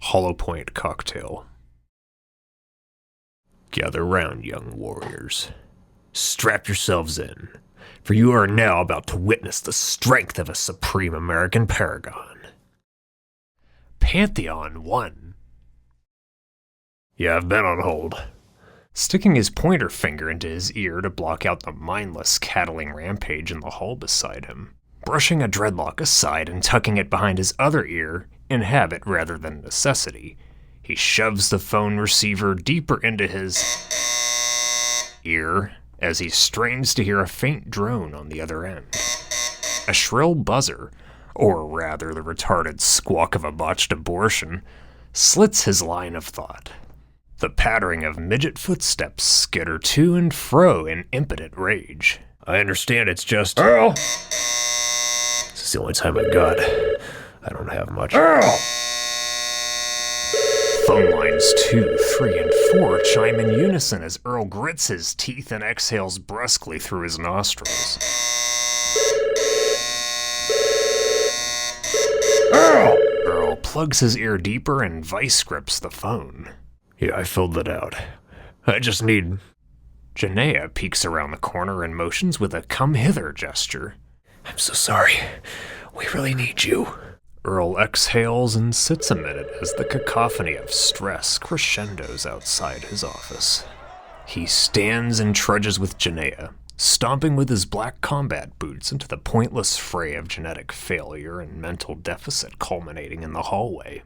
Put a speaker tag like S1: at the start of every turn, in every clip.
S1: hollow point cocktail. Gather round, young warriors. Strap yourselves in, for you are now about to witness the strength of a supreme American paragon. Pantheon 1. Yeah, I've been on hold. Sticking his pointer finger into his ear to block out the mindless cattling rampage in the hall beside him, brushing a dreadlock aside and tucking it behind his other ear, in habit rather than necessity, he shoves the phone receiver deeper into his ear as he strains to hear a faint drone on the other end. A shrill buzzer, or rather the retarded squawk of a botched abortion, slits his line of thought. The pattering of midget footsteps skitter to and fro in impotent rage. I understand it's just Earl! This is the only time I got. I don't have much. Earl! Phone lines 2, 3, and 4 chime in unison as Earl grits his teeth and exhales brusquely through his nostrils. Earl! Earl plugs his ear deeper and vice grips the phone. Yeah, I filled that out. I just need... Janaea peeks around the corner and motions with a come-hither gesture. I'm so sorry. We really need you. Earl exhales and sits a minute as the cacophony of stress crescendos outside his office. He stands and trudges with Janaea, stomping with his black combat boots into the pointless fray of genetic failure and mental deficit culminating in the hallway.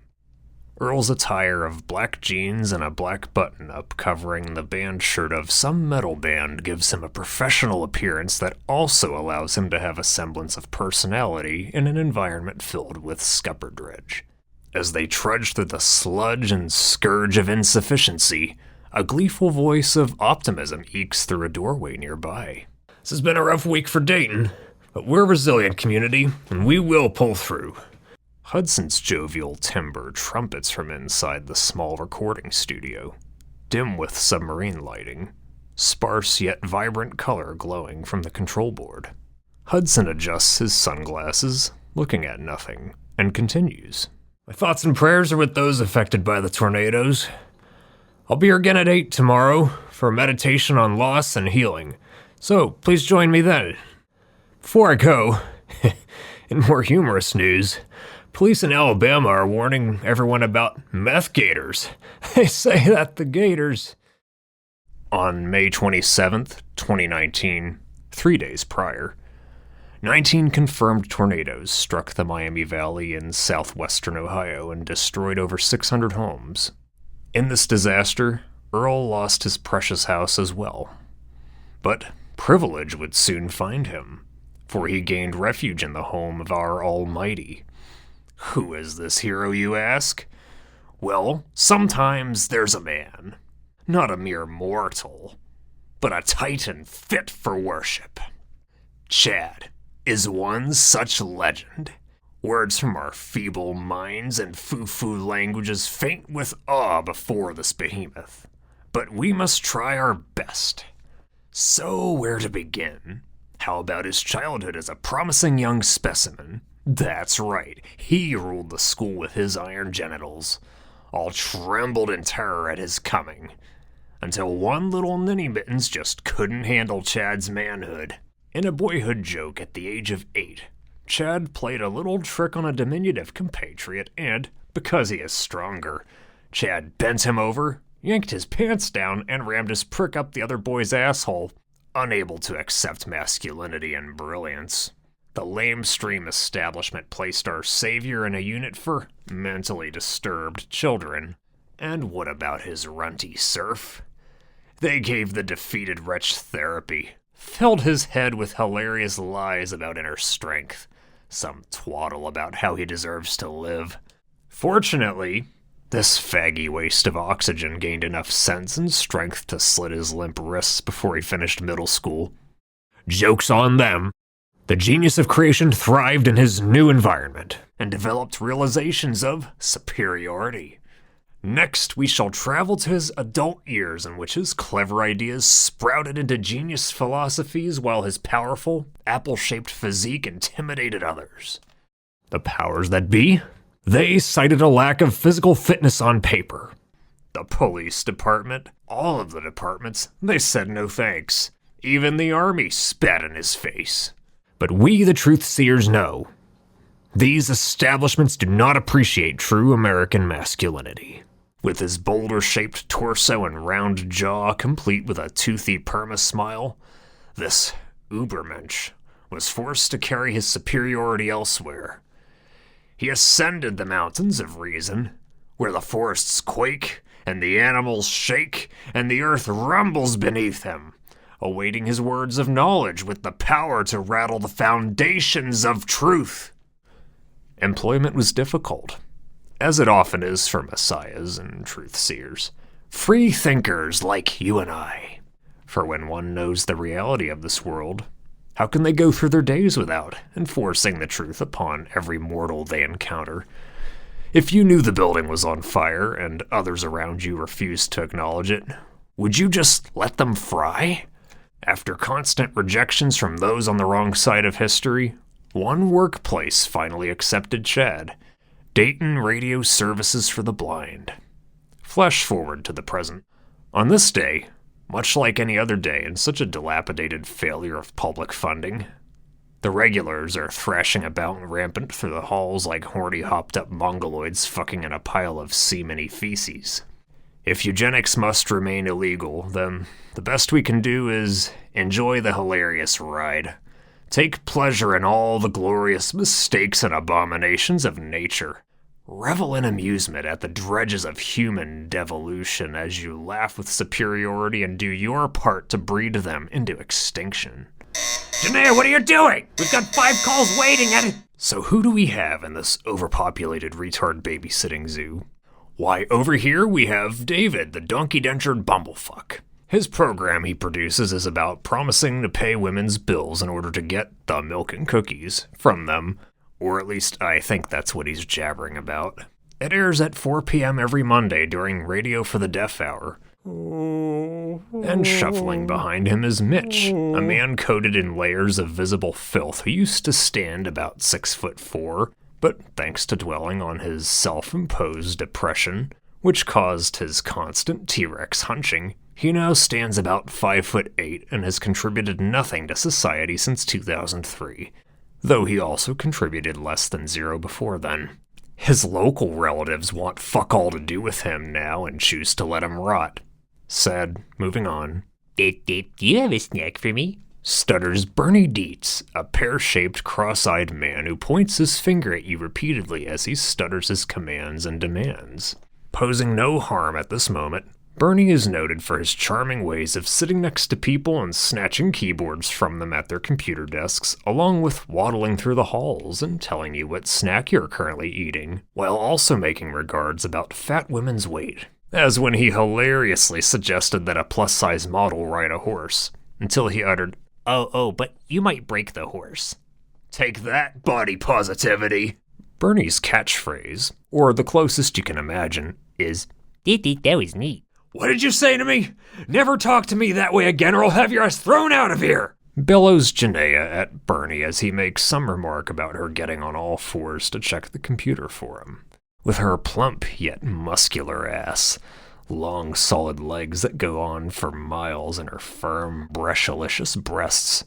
S1: Earl's attire of black jeans and a black button-up covering the band shirt of some metal band gives him a professional appearance that also allows him to have a semblance of personality in an environment filled with scupper dredge. As they trudge through the sludge and scourge of insufficiency, a gleeful voice of optimism ekes through a doorway nearby. This has been a rough week for Dayton, but we're a resilient community, and we will pull through. Hudson's jovial timbre trumpets from inside the small recording studio, dim with submarine lighting, sparse yet vibrant color glowing from the control board. Hudson adjusts his sunglasses, looking at nothing, and continues. My thoughts and prayers are with those affected by the tornadoes. I'll be here again at 8 tomorrow for a meditation on loss and healing, so please join me then. Before I go, in more humorous news, police in Alabama are warning everyone about meth gators. They say that the gators... On May 27th, 2019, 3 days prior, 19 confirmed tornadoes struck the Miami Valley in southwestern Ohio and destroyed over 600 homes. In this disaster, Earl lost his precious house as well. But privilege would soon find him, for he gained refuge in the home of our Almighty. Who is this hero, you ask? Well, sometimes there's a man, not a mere mortal, but a titan fit for worship. Chad is one such legend. Words from our feeble minds and foo-foo languages faint with awe before this behemoth, but we must try our best. So where to begin? How about his childhood as a promising young specimen? That's right, he ruled the school with his iron genitals, all trembled in terror at his coming, until one little ninny mittens just couldn't handle Chad's manhood. In a boyhood joke at the age of 8, Chad played a little trick on a diminutive compatriot and, because he is stronger, Chad bent him over, yanked his pants down, and rammed his prick up the other boy's asshole, unable to accept masculinity and brilliance. The lamestream establishment placed our savior in a unit for mentally disturbed children. And what about his runty serf? They gave the defeated wretch therapy, filled his head with hilarious lies about inner strength, some twaddle about how he deserves to live. Fortunately, this faggy waste of oxygen gained enough sense and strength to slit his limp wrists before he finished middle school. Joke's on them. The genius of creation thrived in his new environment and developed realizations of superiority. Next, we shall travel to his adult years in which his clever ideas sprouted into genius philosophies while his powerful, apple-shaped physique intimidated others. The powers that be They cited a lack of physical fitness on paper. The police department, all of the departments, they said no thanks. Even the army spat in his face. But we, the truth seers, know. These establishments do not appreciate true American masculinity. With his boulder-shaped torso and round jaw, complete with a toothy perma-smile, this Ubermensch was forced to carry his superiority elsewhere. He ascended the mountains of reason, where the forests quake, and the animals shake, and the earth rumbles beneath him, awaiting his words of knowledge with the power to rattle the foundations of truth. Employment was difficult, as it often is for messiahs and truth-seers, free thinkers like you and I. For when one knows the reality of this world, how can they go through their days without enforcing the truth upon every mortal they encounter? If you knew the building was on fire and others around you refused to acknowledge it, would you just let them fry? After constant rejections from those on the wrong side of history, one workplace finally accepted Chad. Dayton Radio Services for the Blind. Flash forward to the present. On this day, much like any other day in such a dilapidated failure of public funding, the regulars are thrashing about and rampant through the halls like horny hopped-up mongoloids fucking in a pile of semen-y feces. If eugenics must remain illegal, then the best we can do is enjoy the hilarious ride. Take pleasure in all the glorious mistakes and abominations of nature. Revel in amusement at the dredges of human devolution as you laugh with superiority and do your part to breed them into extinction. Janaea, what are you doing? We've got 5 calls waiting at it. So who do we have in this overpopulated retard babysitting zoo? Why, over here we have David, the donkey-dentured bumblefuck. His program he produces is about promising to pay women's bills in order to get the milk and cookies from them, or at least I think that's what he's jabbering about. It airs at 4 p.m. every Monday during Radio for the Deaf Hour. And shuffling behind him is Mitch, a man coated in layers of visible filth who used to stand about 6'4", but thanks to dwelling on his self-imposed depression, which caused his constant T-Rex hunching, he now stands about 5'8" and has contributed nothing to society since 2003, though he also contributed less than 0 before then. His local relatives want fuck all to do with him now and choose to let him rot. Sad, moving on.
S2: Do you have a snack for me?
S1: Stutters Bernie Dietz, a pear-shaped, cross-eyed man who points his finger at you repeatedly as he stutters his commands and demands. Posing no harm at this moment, Bernie is noted for his charming ways of sitting next to people and snatching keyboards from them at their computer desks, along with waddling through the halls and telling you what snack you're currently eating, while also making regards about fat women's weight, as when he hilariously suggested that a plus-size model ride a horse, until he uttered,
S2: Oh, but you might break the horse.
S1: "Take that, body positivity!" Bernie's catchphrase, or the closest you can imagine, is,
S2: That was neat.
S1: "What did you say to me? Never talk to me that way again or I'll have your ass thrown out of here!" Bellows Janaea at Bernie as he makes some remark about her getting on all fours to check the computer for him. With her plump yet muscular ass, long solid legs that go on for miles and her firm, brushalicious breasts,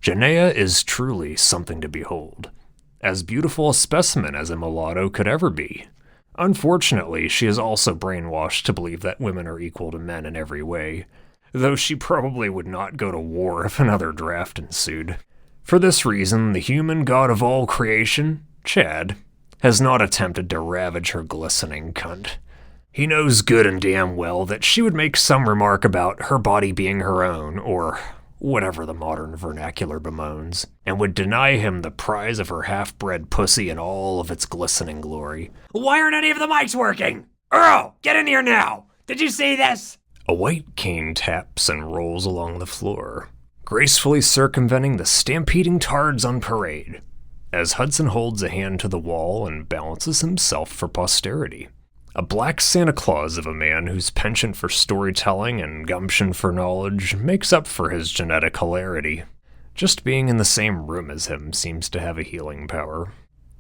S1: Janaea is truly something to behold. As beautiful a specimen as a mulatto could ever be. Unfortunately, she is also brainwashed to believe that women are equal to men in every way, though she probably would not go to war if another draft ensued. For this reason, the human god of all creation, Chad, has not attempted to ravage her glistening cunt. He knows good and damn well that she would make some remark about her body being her own, or whatever the modern vernacular bemoans, and would deny him the prize of her half-bred pussy in all of its glistening glory.
S2: Why aren't any of the mics working? Earl, get in here now! Did you see this?
S1: A white cane taps and rolls along the floor, gracefully circumventing the stampeding tards on parade, as Hudson holds a hand to the wall and balances himself for posterity. A black Santa Claus of a man whose penchant for storytelling and gumption for knowledge makes up for his genetic hilarity. Just being in the same room as him seems to have a healing power.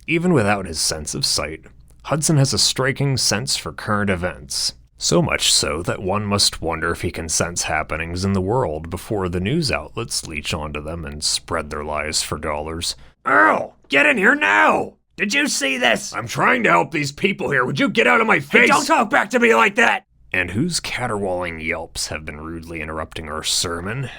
S1: Even without his sense of sight, Hudson has a striking sense for current events. So much so that one must wonder if he can sense happenings in the world before the news outlets leech onto them and spread their lies for dollars.
S2: Earl, get in here now! Did you see this?
S3: I'm trying to help these people here. Would you get out of my face?
S2: Hey, don't talk back to me like that!
S1: And whose caterwauling yelps have been rudely interrupting our sermon?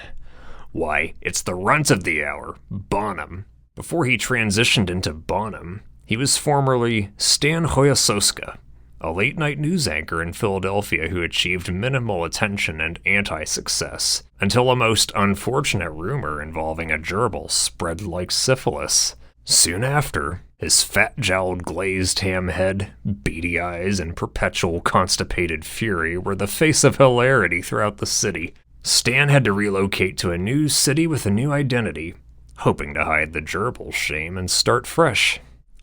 S1: Why, it's the runt of the hour, Bonham. Before he transitioned into Bonham, he was formerly Stan Hoyasowska, a late-night news anchor in Philadelphia who achieved minimal attention and anti-success, until a most unfortunate rumor involving a gerbil spread like syphilis. Soon after, his fat-jowled glazed ham head, beady eyes, and perpetual constipated fury were the face of hilarity throughout the city. Stan had to relocate to a new city with a new identity, hoping to hide the gerbil shame and start fresh.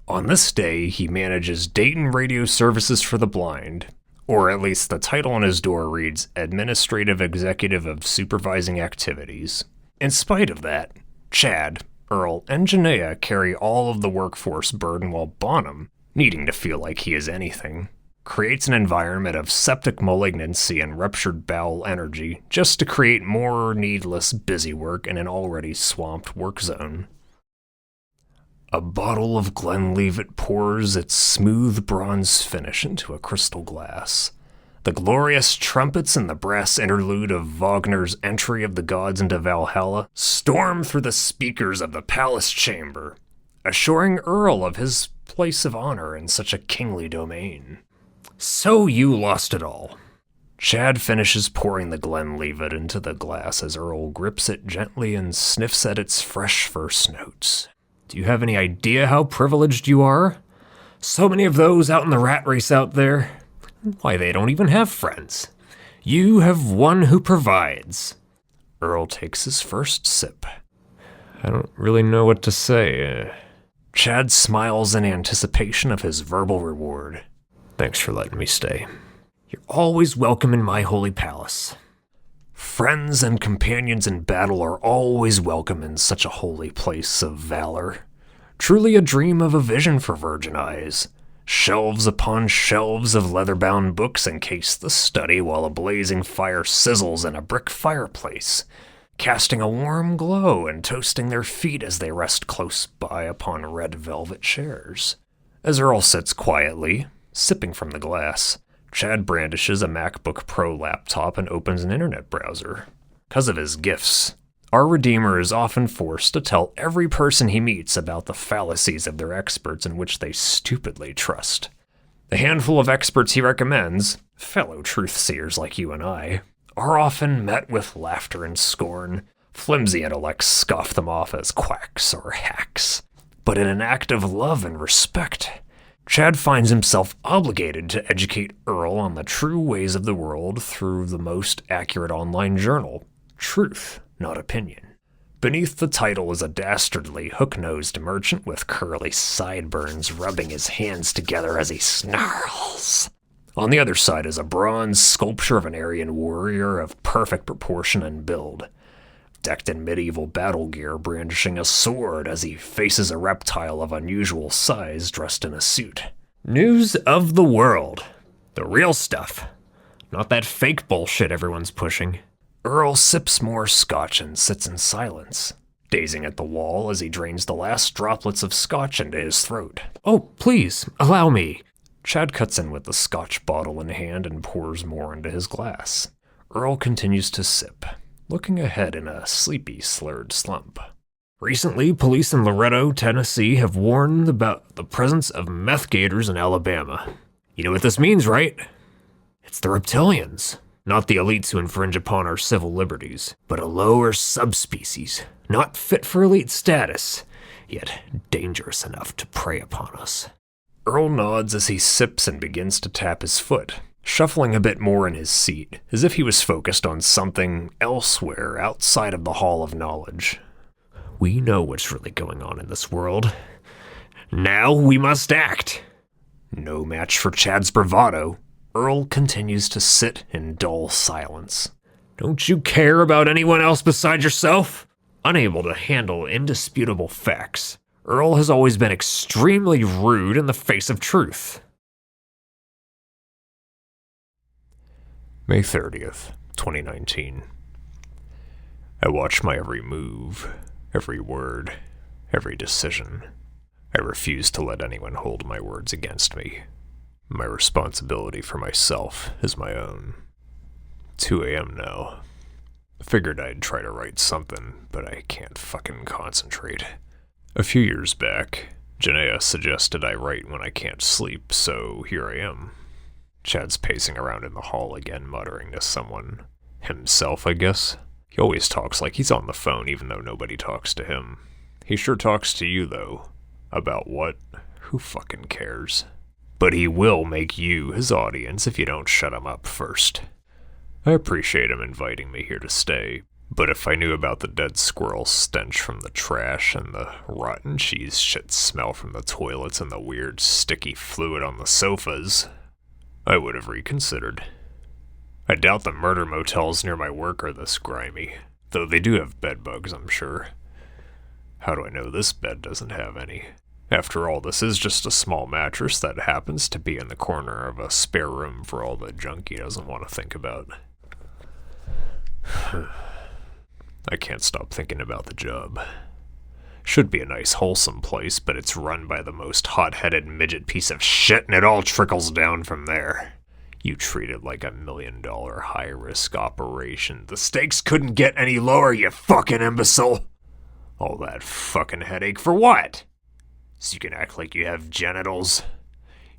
S1: On this day, he manages Dayton Radio Services for the Blind, or at least the title on his door reads Administrative Executive of Supervising Activities. In spite of that, Chad, Earl, and Janaea carry all of the workforce burden while Bonham, needing to feel like he is anything, creates an environment of septic malignancy and ruptured bowel energy just to create more needless busy work in an already swamped work zone. A bottle of Glenlivet pours its smooth bronze finish into a crystal glass. The glorious trumpets and the brass interlude of Wagner's Entry of the Gods into Valhalla storm through the speakers of the palace chamber, assuring Earl of his place of honor in such a kingly domain. So you lost it all. Chad finishes pouring the Glenlivet into the glass as Earl grips it gently and sniffs at its fresh first notes. Do you have any idea how privileged you are? So many of those out in the rat race out there. Why, they don't even have friends. You have one who provides. Earl takes his first sip. I don't really know what to say. Chad smiles in anticipation of his verbal reward. Thanks for letting me stay. You're always welcome in my holy palace. Friends and companions in battle are always welcome in such a holy place of valor. Truly a dream of a vision for virgin eyes. Shelves upon shelves of leather-bound books encase the study while a blazing fire sizzles in a brick fireplace, casting a warm glow and toasting their feet as they rest close by upon red velvet chairs. As Earl sits quietly, sipping from the glass, Chad brandishes a MacBook Pro laptop and opens an internet browser. 'Cause of his gifts, our Redeemer is often forced to tell every person he meets about the fallacies of their experts in which they stupidly trust. The handful of experts he recommends, fellow truth-seers like you and I, are often met with laughter and scorn. Flimsy intellects scoff them off as quacks or hacks. But in an act of love and respect, Chad finds himself obligated to educate Earl on the true ways of the world through the most accurate online journal, Truth, Not Opinion. Beneath the title is a dastardly, hook-nosed merchant with curly sideburns rubbing his hands together as he snarls. On the other side is a bronze sculpture of an Aryan warrior of perfect proportion and build, decked in medieval battle gear, brandishing a sword as he faces a reptile of unusual size dressed in a suit. News of the world. The real stuff. Not that fake bullshit everyone's pushing. Earl sips more scotch and sits in silence, gazing at the wall as he drains the last droplets of scotch into his throat. Oh, please, allow me. Chad cuts in with the scotch bottle in hand and pours more into his glass. Earl continues to sip, looking ahead in a sleepy, slurred slump. Recently, police in Loretto, Tennessee have warned about the presence of meth gators in Alabama. You know what this means, right? It's the reptilians. Not the elites who infringe upon our civil liberties, but a lower subspecies, not fit for elite status, yet dangerous enough to prey upon us. Earl nods as he sips and begins to tap his foot, shuffling a bit more in his seat, as if he was focused on something elsewhere outside of the Hall of Knowledge. We know what's really going on in this world. Now we must act. No match for Chad's bravado, Earl continues to sit in dull silence. Don't you care about anyone else besides yourself? Unable to handle indisputable facts, Earl has always been extremely rude in the face of truth. May 30th, 2019. I watch my every move, every word, every decision. I refuse to let anyone hold my words against me. My responsibility for myself is my own. 2 a.m. now. Figured I'd try to write something, but I can't fucking concentrate. A few years back, Janaea suggested I write when I can't sleep, so here I am. Chad's pacing around in the hall again, muttering to someone. Himself, I guess? He always talks like he's on the phone, even though nobody talks to him. He sure talks to you, though. About what? Who fucking cares? But he will make you his audience if you don't shut him up first. I appreciate him inviting me here to stay, but if I knew about the dead squirrel stench from the trash and the rotten cheese shit smell from the toilets and the weird sticky fluid on the sofas, I would have reconsidered. I doubt the murder motels near my work are this grimy, though they do have bed bugs, I'm sure. How do I know this bed doesn't have any? After all, this is just a small mattress that happens to be in the corner of a spare room for all the junk he doesn't want to think about. I can't stop thinking about the job. Should be a nice, wholesome place, but it's run by the most hot-headed midget piece of shit, and it all trickles down from there. You treat it like $1 million high-risk operation. The stakes couldn't get any lower, you fucking imbecile! All that fucking headache for what? So you can act like you have genitals?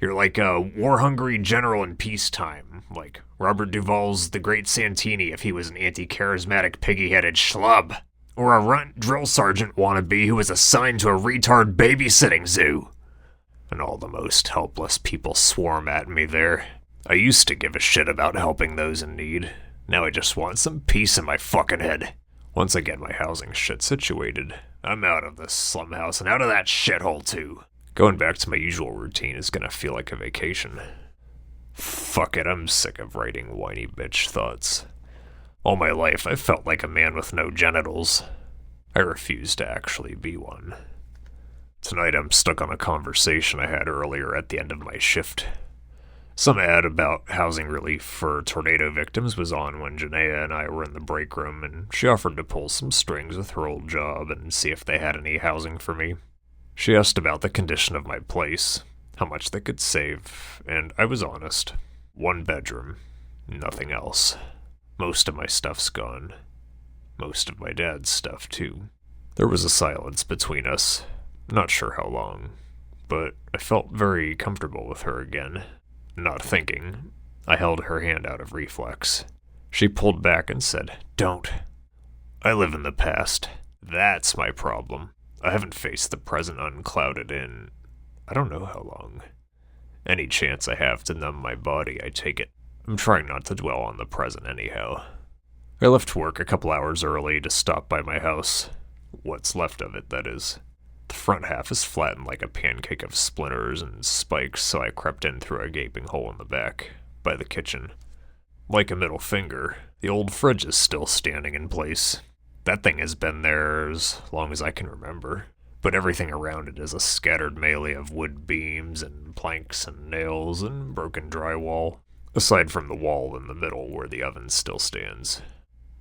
S1: You're like a war-hungry general in peacetime, like Robert Duvall's The Great Santini if he was an anti-charismatic piggy-headed schlub. Or a runt drill sergeant wannabe who was assigned to a retard babysitting zoo. And all the most helpless people swarm at me there. I used to give a shit about helping those in need. Now I just want some peace in my fucking head. Once I get my housing shit situated, I'm out of this slum house and out of that shithole too. Going back to my usual routine is gonna feel like a vacation. Fuck it, I'm sick of writing whiny bitch thoughts. All my life, I've felt like a man with no genitals. I refuse to actually be one. Tonight, I'm stuck on a conversation I had earlier at the end of my shift. Some ad about housing relief for tornado victims was on when Janaea and I were in the break room, and she offered to pull some strings with her old job and see if they had any housing for me. She asked about the condition of my place, how much they could save, and I was honest. 1 bedroom, nothing else. Most of my stuff's gone. Most of my dad's stuff, too. There was a silence between us. Not sure how long, but I felt very comfortable with her again. Not thinking, I held her hand out of reflex. She pulled back and said, "Don't. I live in the past. That's my problem. I haven't faced the present unclouded in I don't know how long. Any chance I have to numb my body, I take it. I'm trying not to dwell on the present anyhow." I left work a couple hours early to stop by my house. What's left of it, that is. The front half is flattened like a pancake of splinters and spikes, so I crept in through a gaping hole in the back, by the kitchen. Like a middle finger, the old fridge is still standing in place. That thing has been there as long as I can remember, but everything around it is a scattered melee of wood beams and planks and nails and broken drywall, aside from the wall in the middle where the oven still stands.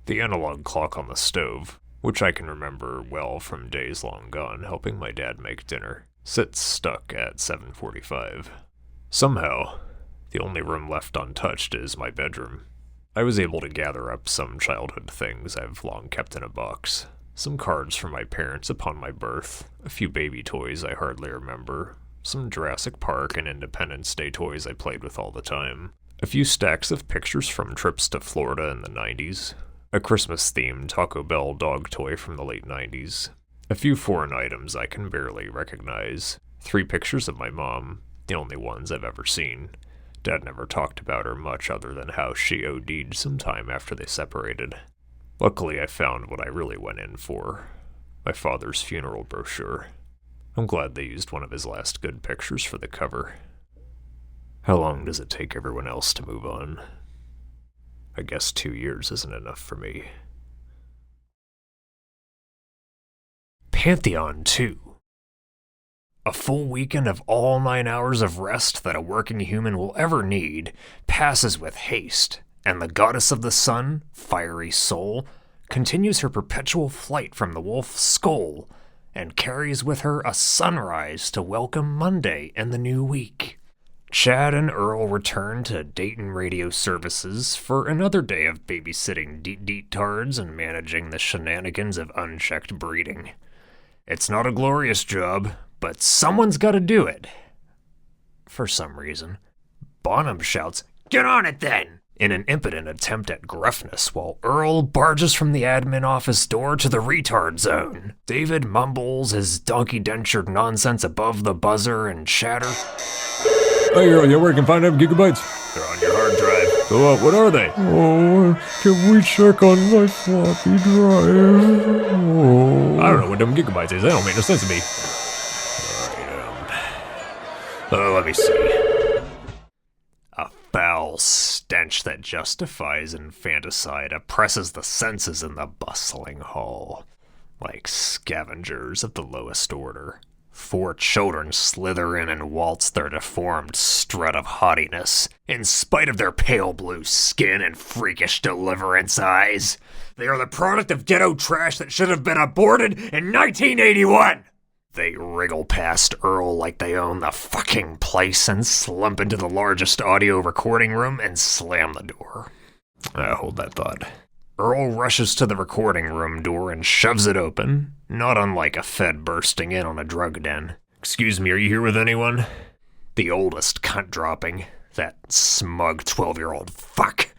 S1: The analog clock on the stove, which I can remember well from days long gone helping my dad make dinner, sits stuck at 7:45. Somehow, the only room left untouched is my bedroom. I was able to gather up some childhood things I've long kept in a box. Some cards from my parents upon my birth, a few baby toys I hardly remember, some Jurassic Park and Independence Day toys I played with all the time, a few stacks of pictures from trips to Florida in the 90s, a Christmas-themed Taco Bell dog toy from the late 90s, a few foreign items I can barely recognize, 3 pictures of my mom, the only ones I've ever seen. Dad never talked about her much other than how she OD'd some time after they separated. Luckily, I found what I really went in for, my father's funeral brochure. I'm glad they used one of his last good pictures for the cover. How long does it take everyone else to move on? I guess 2 years isn't enough for me. Pantheon 2. A full weekend of all 9 hours of rest that a working human will ever need passes with haste, and the goddess of the sun, fiery soul, continues her perpetual flight from the wolf's skull and carries with her a sunrise to welcome Monday and the new week. Chad and Earl return to Dayton Radio Services for another day of babysitting deet-tards and managing the shenanigans of unchecked breeding. It's not a glorious job, but someone's gotta do it. For some reason. Bonham shouts,
S2: Get on it then!
S1: In an impotent attempt at gruffness, while Earl barges from the admin office door to the retard zone. David mumbles his donkey-dentured nonsense above the buzzer and chatter.
S4: Hey, Earl, you working 5 gigabytes?
S1: They're on your hard drive.
S4: So what are they? Oh, can we check on my floppy drive? Oh.
S3: I don't know what them gigabytes is. That don't make no sense to me.
S1: Let me see. A foul stench that justifies infanticide oppresses the senses in the bustling hall. Like scavengers of the lowest order, 4 children slither in and waltz their deformed strut of haughtiness, in spite of their pale blue skin and freakish deliverance eyes.
S2: They are the product of ghetto trash that should have been aborted in 1981!
S1: They wriggle past Earl like they own the fucking place and slump into the largest audio recording room and slam the door. Hold that thought. Earl rushes to the recording room door and shoves it open, not unlike a Fed bursting in on a drug den.
S3: Excuse me, are you here with anyone?
S1: The oldest cunt dropping, that smug 12-year-old fuck,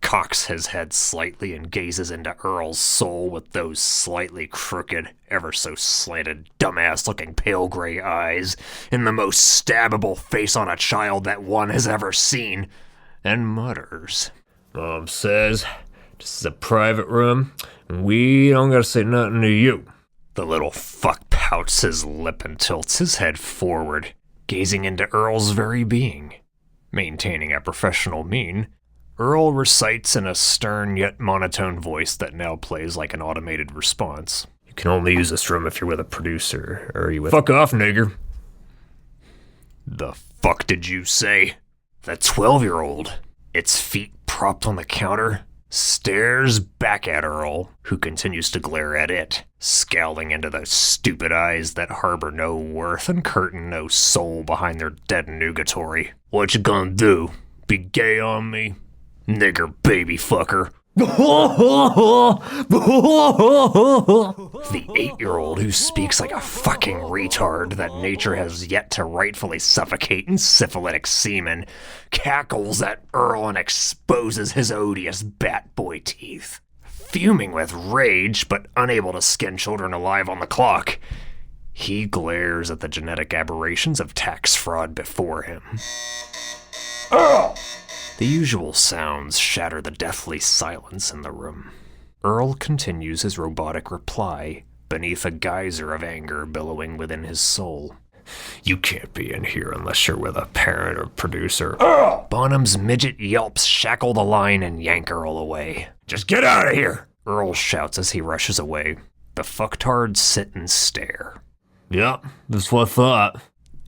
S1: cocks his head slightly and gazes into Earl's soul with those slightly crooked, ever so slanted, dumbass-looking pale gray eyes, in the most stabbable face on a child that one has ever seen, and mutters.
S3: Mom says, this is a private room, and we don't gotta say nothing to you.
S1: The little fuck pouts his lip and tilts his head forward, gazing into Earl's very being. Maintaining a professional mien, Earl recites in a stern yet monotone voice that now plays like an automated response.
S3: You can only use this room if you're with a producer, or are you with— Fuck off, nigger.
S1: The fuck did you say? The 12-year-old, its feet propped on the counter, stares back at Earl, who continues to glare at it, scowling into those stupid eyes that harbor no worth and curtain no soul behind their dead nugatory. What you gonna do? Be gay on me? Nigger baby fucker. The 8-year-old who speaks like a fucking retard that nature has yet to rightfully suffocate in syphilitic semen cackles at Earl and exposes his odious bat boy teeth. Fuming with rage but unable to skin children alive on the clock, he glares at the genetic aberrations of tax fraud before him. Earl! The usual sounds shatter the deathly silence in the room. Earl continues his robotic reply, beneath a geyser of anger billowing within his soul.
S3: You can't be in here unless you're with a parent or producer.
S1: Earl! Bonham's midget yelps shackle the line and yank Earl away.
S2: Just get out of here!
S1: Earl shouts as he rushes away. The fucktards sit and stare.
S3: Yep, that's what I thought.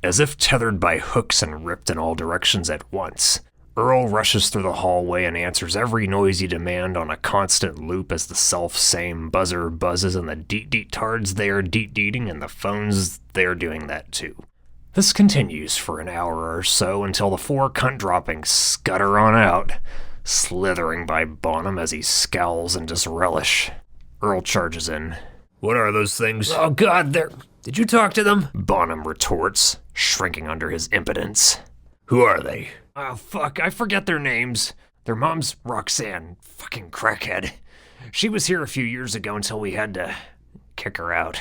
S1: As if tethered by hooks and ripped in all directions at once, Earl rushes through the hallway and answers every noisy demand on a constant loop as the self-same buzzer buzzes and the deet-tards they are deet-deeting and the phones they're doing that too. This continues for an hour or so until the 4 cunt droppings scutter on out, slithering by Bonham as he scowls in disrelish. Earl charges in.
S3: What are those things?
S2: Oh god, did you talk to them?
S1: Bonham retorts, shrinking under his impotence.
S3: Who are they?
S2: Oh fuck, I forget their names. Their mom's Roxanne, fucking crackhead. She was here a few years ago until we had to kick her out.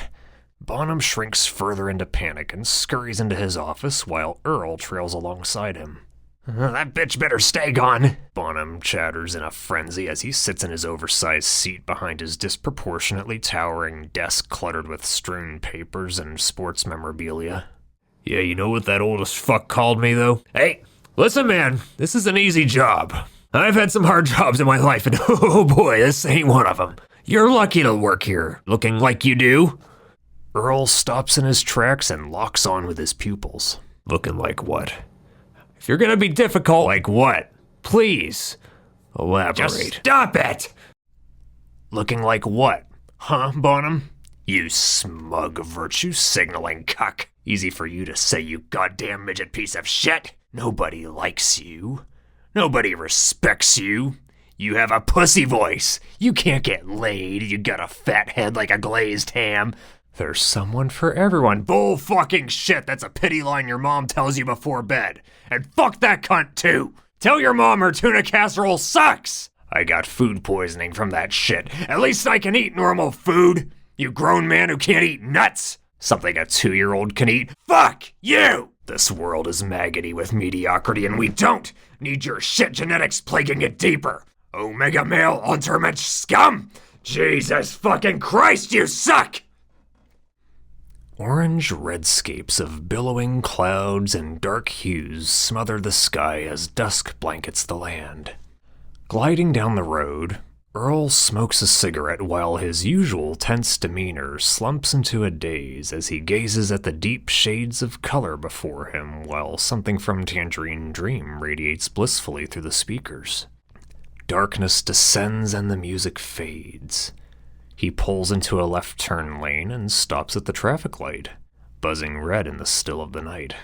S1: Bonham shrinks further into panic and scurries into his office while Earl trails alongside him.
S2: That bitch better stay gone,
S1: Bonham chatters in a frenzy as he sits in his oversized seat behind his disproportionately towering desk cluttered with strewn papers and sports memorabilia.
S3: Yeah, you know what that oldest fuck called me, though? Hey, listen, man, this is an easy job. I've had some hard jobs in my life, and oh boy, this ain't one of them. You're lucky to work here, looking like you do.
S1: Earl stops in his tracks and locks on with his pupils.
S3: Looking like what? If you're gonna be difficult, like what? Please, Elaborate.
S2: Just stop it! Looking like what? Huh, Bonham? You smug virtue-signaling cuck. Easy for you to say, you goddamn midget piece of shit. Nobody likes you. Nobody respects you. You have a pussy voice. You can't get laid. You got a fat head like a glazed ham. There's someone for everyone. Bull fucking shit. That's a pity line your mom tells you before bed. And fuck that cunt too. Tell your mom her tuna casserole sucks. I got food poisoning from that shit. At least I can eat normal food. You grown man who can't eat nuts. Something a 2-year-old can eat. Fuck you! This world is maggoty with mediocrity and we don't need your shit genetics plaguing it deeper. Omega male Ubermensch scum! Jesus fucking Christ, you suck!
S1: Orange redscapes of billowing clouds and dark hues smother the sky as dusk blankets the land. Gliding down the road, Earl smokes a cigarette while his usual tense demeanor slumps into a daze as he gazes at the deep shades of color before him while something from Tangerine Dream radiates blissfully through the speakers. Darkness descends and the music fades. He pulls into a left turn lane and stops at the traffic light, buzzing red in the still of the night.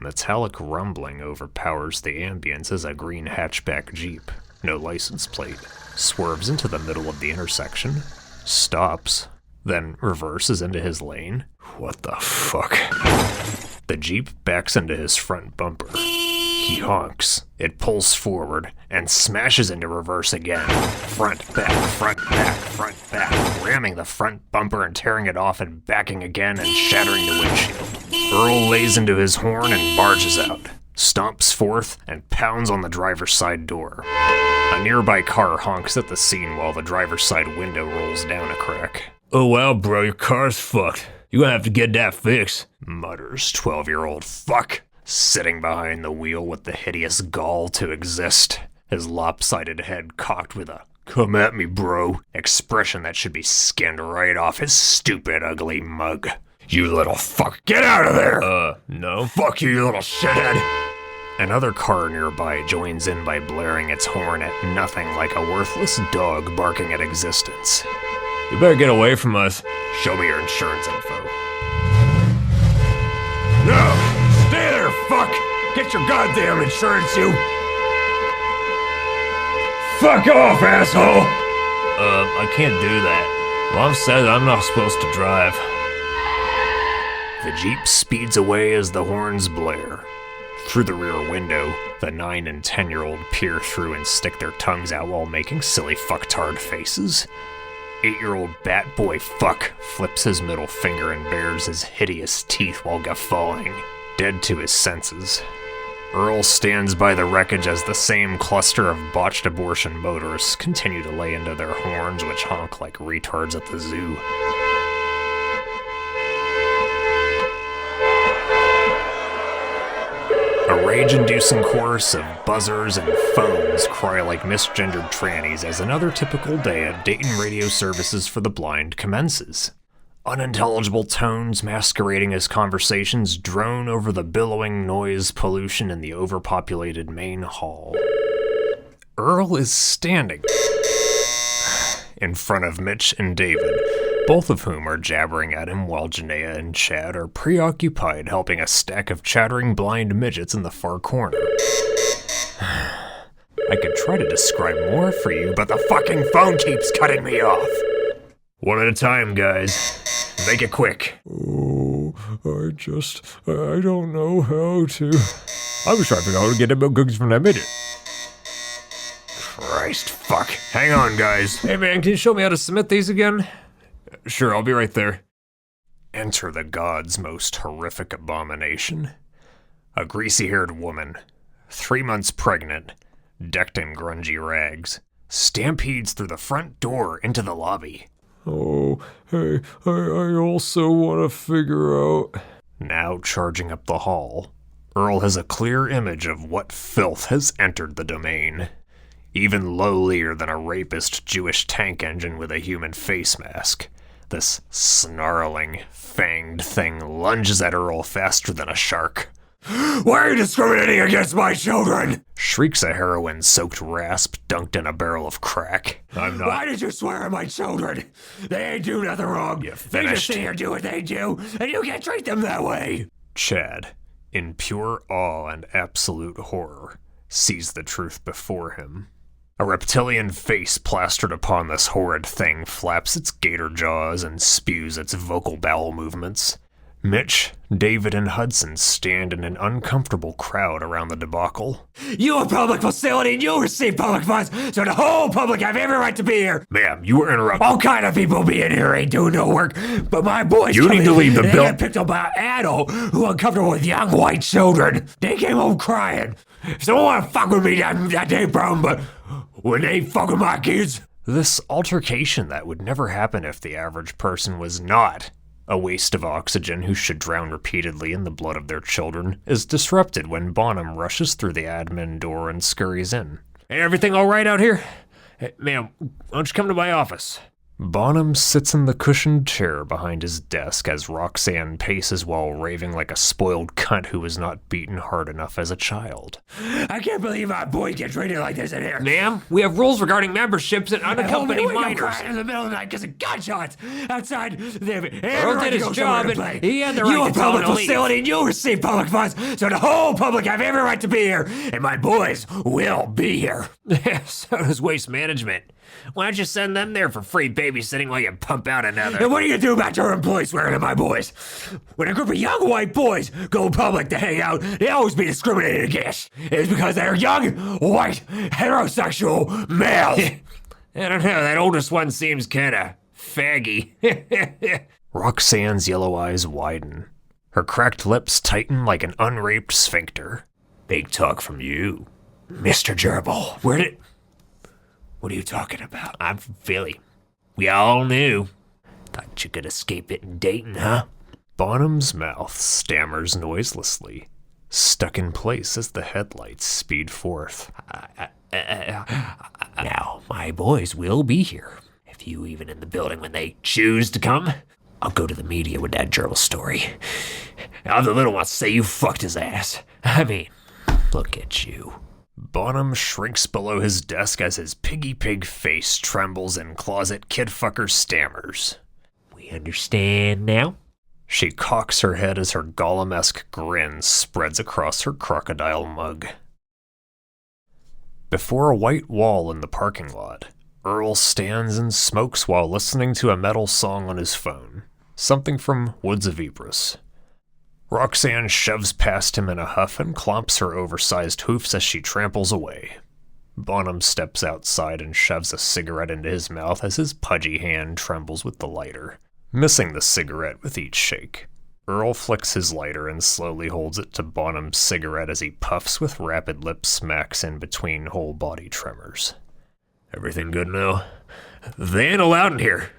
S1: Metallic rumbling overpowers the ambience as a green hatchback Jeep, no license plate, swerves into the middle of the intersection, stops, then reverses into his lane. What the fuck? The Jeep backs into his front bumper. He honks, it pulls forward, and smashes into reverse again. Front, back, ramming the front bumper and tearing it off and backing again and shattering the windshield. Earl lays into his horn and barges out, stomps forth, and pounds on the driver's side door. A nearby car honks at the scene while the driver's side window rolls down a crack.
S3: Oh wow, bro, your car's fucked. You gonna have to get that fixed,
S1: mutters 12-year-old fuck, sitting behind the wheel with the hideous gall to exist, his lopsided head cocked with a "come at me, bro" expression that should be skinned right off his stupid, ugly mug.
S3: You little fuck, get out of there!
S1: No.
S3: Fuck you, you little shithead!
S1: Another car nearby joins in by blaring its horn at nothing like a worthless dog barking at existence.
S3: You better get away from us.
S1: Show me your insurance info.
S3: No! Stay there, fuck! Get your goddamn insurance, you! Fuck off, asshole!
S1: I can't do that. Mom said I'm not supposed to drive. The Jeep speeds away as the horns blare. Through the rear window, the 9 and 10-year-old peer through and stick their tongues out while making silly fucktard faces. 8-year-old bat boy fuck flips his middle finger and bares his hideous teeth while guffawing, dead to his senses. Earl stands by the wreckage as the same cluster of botched abortion motorists continue to lay into their horns which honk like retards at the zoo. A rage-inducing chorus of buzzers and phones cry like misgendered trannies as another typical day at Dayton Radio Services for the Blind commences. Unintelligible tones masquerading as conversations drone over the billowing noise pollution in the overpopulated main hall. Earl is standing in front of Mitch and David, both of whom are jabbering at him while Janaea and Chad are preoccupied helping a stack of chattering blind midgets in the far corner. I could try to describe more for you, but the fucking phone keeps cutting me off.
S3: One at a time, guys. Make it quick.
S4: Oh, I don't know how to. I was trying to figure out how to get the milk cookies from that midget.
S3: Christ, fuck. Hang on, guys.
S1: Hey man, can you show me how to submit these again?
S3: Sure, I'll be right there.
S1: Enter the god's most horrific abomination. A greasy-haired woman, 3 months pregnant, decked in grungy rags, stampedes through the front door into the lobby.
S4: Oh, hey, I also want to figure out.
S1: Now charging up the hall, Earl has a clear image of what filth has entered the domain. Even lowlier than a rapist Jewish tank engine with a human face mask. This snarling, fanged thing lunges at Earl faster than a shark.
S3: Why are you discriminating against my children?
S1: Shrieks a heroin-soaked rasp dunked in a barrel of crack. I'm not.
S3: Why did you swear at my children? They ain't do nothing wrong.
S1: You
S3: They just
S1: finished?
S3: sit here and do what they do, and you can't treat them that way.
S1: Chad, in pure awe and absolute horror, sees the truth before him. A reptilian face plastered upon this horrid thing flaps its gator jaws and spews its vocal bowel movements. Mitch, David, and Hudson stand in an uncomfortable crowd around the debacle.
S3: You a public facility and you receive public funds, so the whole public have every right to be here.
S1: Ma'am, you were interrupted.
S3: All kind of people being here ain't doing no work, but my boys
S1: You
S3: come
S1: need to
S3: in
S1: leave the
S3: and they
S1: buil-
S3: get picked up by an adult who uncomfortable with young white children. They came home crying. If someone wanna fuck with me, that ain't problem, but when they fuck with my kids,
S1: This altercation that would never happen if the average person was not a waste of oxygen who should drown repeatedly in the blood of their children is disrupted when Bonham rushes through the admin door and scurries in.
S3: Hey, everything all right out here? Hey, ma'am, why don't you come to my office?
S1: Bonham sits in the cushioned chair behind his desk as Roxanne paces while raving like a spoiled cunt who was not beaten hard enough as a child.
S3: I can't believe my boys get treated like this in here.
S2: Ma'am, we have rules regarding memberships and unaccompanied minors.
S3: Crying in the middle of the night because of gunshots outside.
S2: Earl did his job and he had the right
S3: You
S2: to
S3: a
S2: tell him
S3: public
S2: to leave.
S3: facility and you receive public funds, so the whole public have every right to be here, and my boys will be here.
S2: So does Waste Management. Why don't you send them there for free babysitting while you pump out another?
S3: And what are you gonna do about your employees swearing at my boys? When a group of young white boys go public to hang out, they always be discriminated against. It's because they're young, white, heterosexual males.
S2: I don't know, that oldest one seems kinda faggy.
S1: Roxanne's yellow eyes widen. Her cracked lips tighten like an unraped sphincter.
S3: Big talk from you, Mr. Gerbil. What are you talking about?
S2: I'm from Philly. We all knew. Thought you could escape it in Dayton, huh?
S1: Bonham's mouth stammers noiselessly, stuck in place as the headlights speed forth.
S2: Now, my boys will be here. If you even in the building when they choose to come, I'll go to the media with that gerbil story. I'll have the little ones say you fucked his ass. I mean, look at you.
S1: Bonham shrinks below his desk as his piggy pig face trembles and closet kidfucker stammers.
S2: We understand now?
S1: She cocks her head as her Gollum-esque grin spreads across her crocodile mug. Before a white wall in the parking lot, Earl stands and smokes while listening to a metal song on his phone, something from Woods of Ypres. Roxanne shoves past him in a huff and clomps her oversized hoofs as she tramples away. Bonham steps outside and shoves a cigarette into his mouth as his pudgy hand trembles with the lighter, missing the cigarette with each shake. Earl flicks his lighter and slowly holds it to Bonham's cigarette as he puffs with rapid lip smacks in between whole body tremors.
S3: Everything good now? They ain't allowed in here.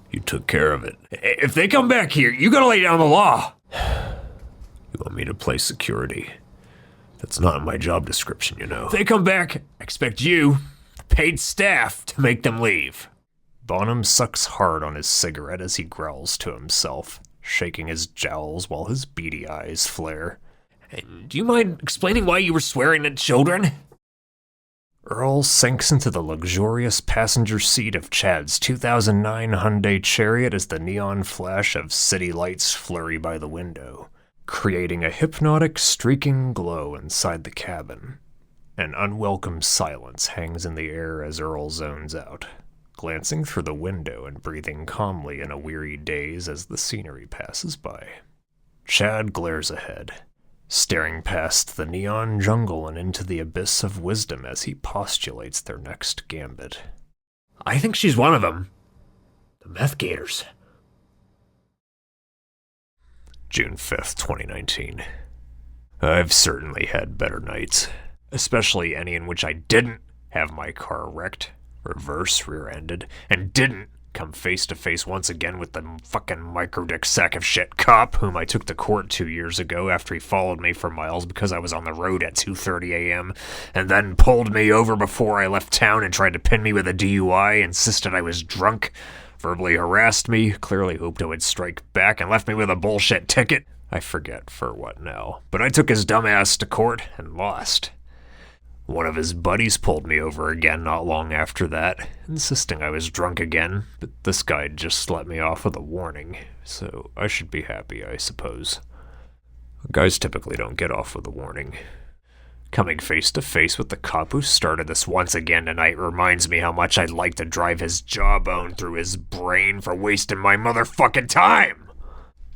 S3: You took care of it. If they come back here, you gotta lay down the law. You want me to play security? That's not in my job description, you know. If they come back, I expect you, the paid staff, to make them leave.
S1: Bonham sucks hard on his cigarette as he growls to himself, shaking his jowls while his beady eyes flare.
S2: Do you mind explaining why you were swearing at children?
S1: Earl sinks into the luxurious passenger seat of Chad's 2009 Hyundai Chariot as the neon flash of city lights flurry by the window, creating a hypnotic streaking glow inside the cabin. An unwelcome silence hangs in the air as Earl zones out, glancing through the window and breathing calmly in a weary daze as the scenery passes by. Chad glares ahead, staring past the neon jungle and into the abyss of wisdom as he postulates their next gambit.
S3: I think she's one of them. The meth gators.
S1: June 5th, 2019. I've certainly had better nights, especially any in which I didn't have my car wrecked, reverse rear-ended, and didn't come face to face once again with the fucking micro-dick sack of shit cop whom I took to court 2 years ago after he followed me for miles because I was on the road at 2:30 a.m. and then pulled me over before I left town and tried to pin me with a DUI, insisted I was drunk, verbally harassed me, clearly hoped I would strike back, and left me with a bullshit ticket. I forget for what now, but I took his dumb ass to court and lost. One of his buddies pulled me over again not long after that, insisting I was drunk again, but this guy just let me off with a warning, so I should be happy, I suppose. Guys typically don't get off with a warning. Coming face to face with the cop who started this once again tonight reminds me how much I'd like to drive his jawbone through his brain for wasting my motherfucking time!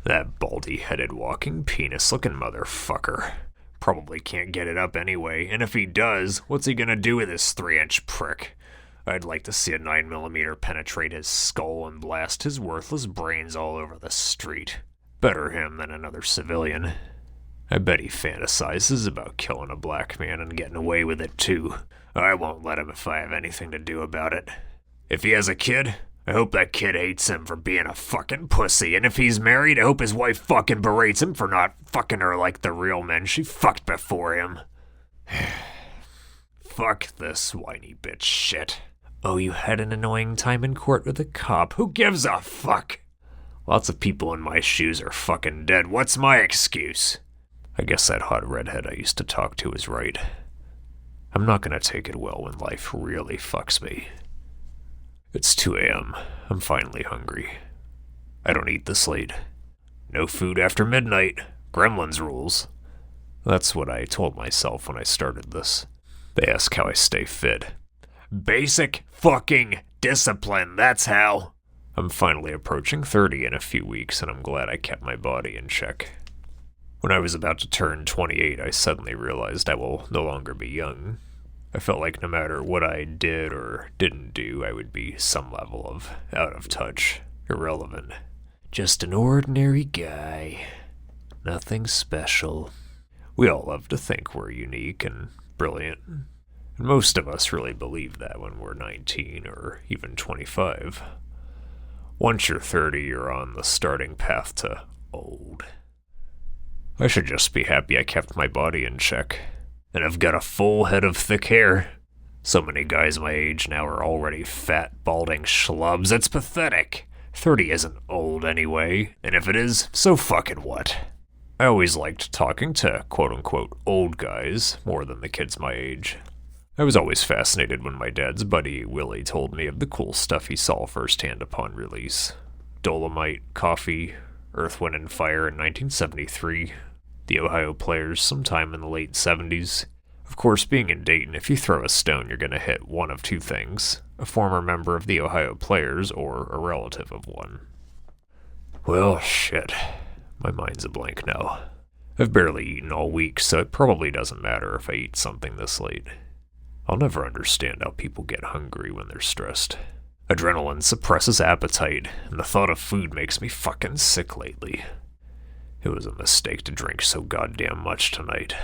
S1: That baldy-headed walking penis-looking motherfucker. Probably can't get it up anyway, and if he does, what's he gonna do with this 3-inch prick? I'd like to see a 9mm penetrate his skull and blast his worthless brains all over the street. Better him than another civilian. I bet he fantasizes about killing a black man and getting away with it too. I won't let him if I have anything to do about it. If he has a kid, I hope that kid hates him for being a fucking pussy, and if he's married, I hope his wife fucking berates him for not fucking her like the real men she fucked before him. Fuck this whiny bitch shit. Oh, you had an annoying time in court with a cop. Who gives a fuck? Lots of people in my shoes are fucking dead. What's my excuse? I guess that hot redhead I used to talk to is right. I'm not gonna take it well when life really fucks me. It's 2 a.m. I'm finally hungry. I don't eat this late. No food after midnight. Gremlins rules. That's what I told myself when I started this. They ask how I stay fit. Basic fucking discipline, that's how. I'm finally approaching 30 in a few weeks, and I'm glad I kept my body in check. When I was about to turn 28, I suddenly realized I will no longer be young. I felt like no matter what I did or didn't do, I would be some level of out of touch, irrelevant. Just an ordinary guy. Nothing special. We all love to think we're unique and brilliant. And most of us really believe that when we're 19 or even 25. Once you're 30, you're on the starting path to old. I should just be happy I kept my body in check. And I've got a full head of thick hair. So many guys my age now are already fat, balding schlubs. It's pathetic. 30 isn't old anyway, and if it is, so fucking what? I always liked talking to quote-unquote old guys more than the kids my age. I was always fascinated when my dad's buddy Willie told me of the cool stuff he saw firsthand upon release. Dolomite, Coffee, Earth, Wind, and Fire in 1973, the Ohio Players sometime in the late 70s. Of course, being in Dayton, if you throw a stone, you're gonna hit one of two things: a former member of the Ohio Players or a relative of one. Well, shit. My mind's a blank now. I've barely eaten all week, so it probably doesn't matter if I eat something this late. I'll never understand how people get hungry when they're stressed. Adrenaline suppresses appetite, and the thought of food makes me fucking sick lately. It was a mistake to drink so goddamn much tonight.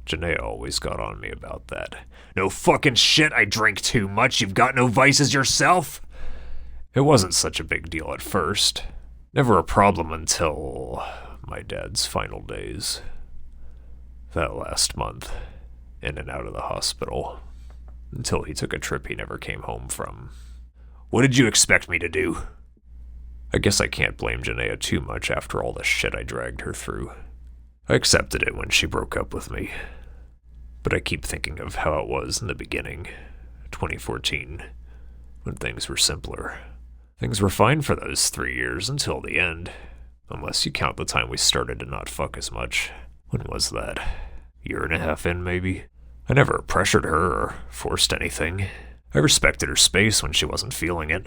S1: Janaea always got on me about that. No fucking shit, I drink too much, you've got no vices yourself? It wasn't such a big deal at first. Never a problem until my dad's final days. That last month, in and out of the hospital, until he took a trip he never came home from. What did you expect me to do? I guess I can't blame Janaea too much after all the shit I dragged her through. I accepted it when she broke up with me. But I keep thinking of how it was in the beginning, 2014, when things were simpler. Things were fine for those 3 years until the end, unless you count the time we started to not fuck as much. When was that? 1.5 years in, maybe? I never pressured her or forced anything. I respected her space when she wasn't feeling it.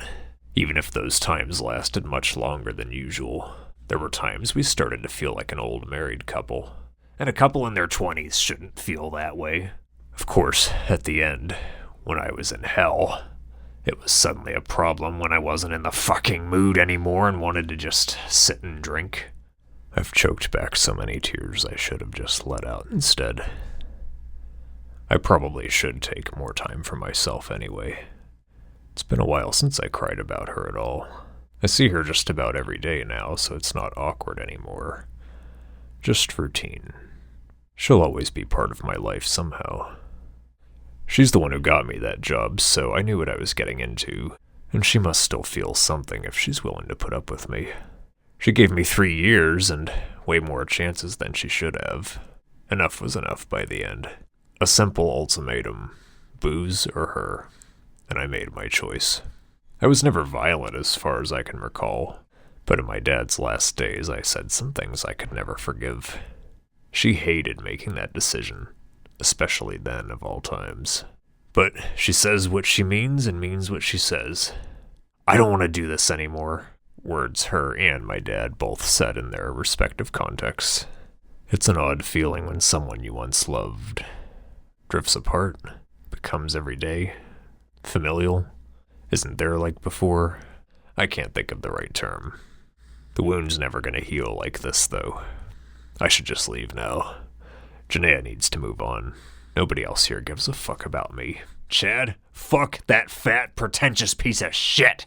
S1: Even if those times lasted much longer than usual, there were times we started to feel like an old married couple. And a couple in their 20s shouldn't feel that way. Of course, at the end, when I was in hell, it was suddenly a problem when I wasn't in the fucking mood anymore and wanted to just sit and drink. I've choked back so many tears I should have just let out instead. I probably should take more time for myself anyway. It's been a while since I cried about her at all. I see her just about every day now, so it's not awkward anymore. Just routine. She'll always be part of my life somehow. She's the one who got me that job, so I knew what I was getting into, and she must still feel something if she's willing to put up with me. She gave me 3 years, and way more chances than she should have. Enough was enough by the end. A simple ultimatum, booze or her, and I made my choice. I was never violent as far as I can recall, but in my dad's last days I said some things I could never forgive. She hated making that decision, especially then of all times. But she says what she means and means what she says. I don't want to do this anymore. Words her and my dad both said in their respective contexts. It's an odd feeling when someone you once loved drifts apart, becomes everyday, familial, isn't there like before. I can't think of the right term. The wound's never gonna heal like this, though. I should just leave now. Janaea needs to move on. Nobody else here gives a fuck about me.
S2: Chad, fuck that fat, pretentious piece of shit.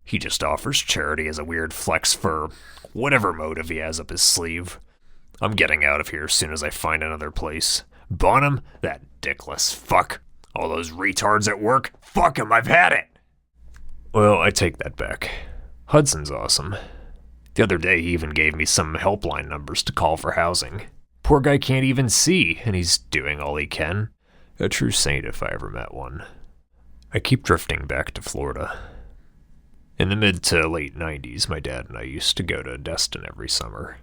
S1: He just offers charity as a weird flex for whatever motive he has up his sleeve. I'm getting out of here as soon as I find another place.
S2: Bonham, that dickless fuck. All those retards at work, fuck 'em, I've had it.
S1: Well, I take that back. Hudson's awesome. The other day he even gave me some helpline numbers to call for housing. Poor guy can't even see, and he's doing all he can. A true saint if I ever met one. I keep drifting back to Florida. In the mid to late 90s, my dad and I used to go to Destin every summer.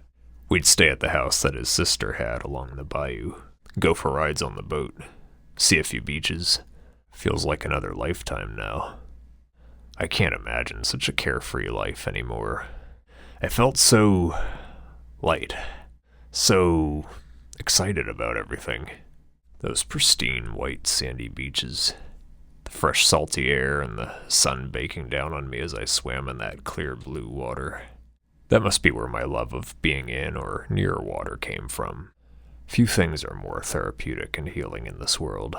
S1: We'd stay at the house that his sister had along the bayou, go for rides on the boat, see a few beaches. Feels like another lifetime now. I can't imagine such a carefree life anymore. I felt so light, so excited about everything. Those pristine white sandy beaches, the fresh salty air and the sun baking down on me as I swam in that clear blue water. That must be where my love of being in or near water came from. Few things are more therapeutic and healing in this world.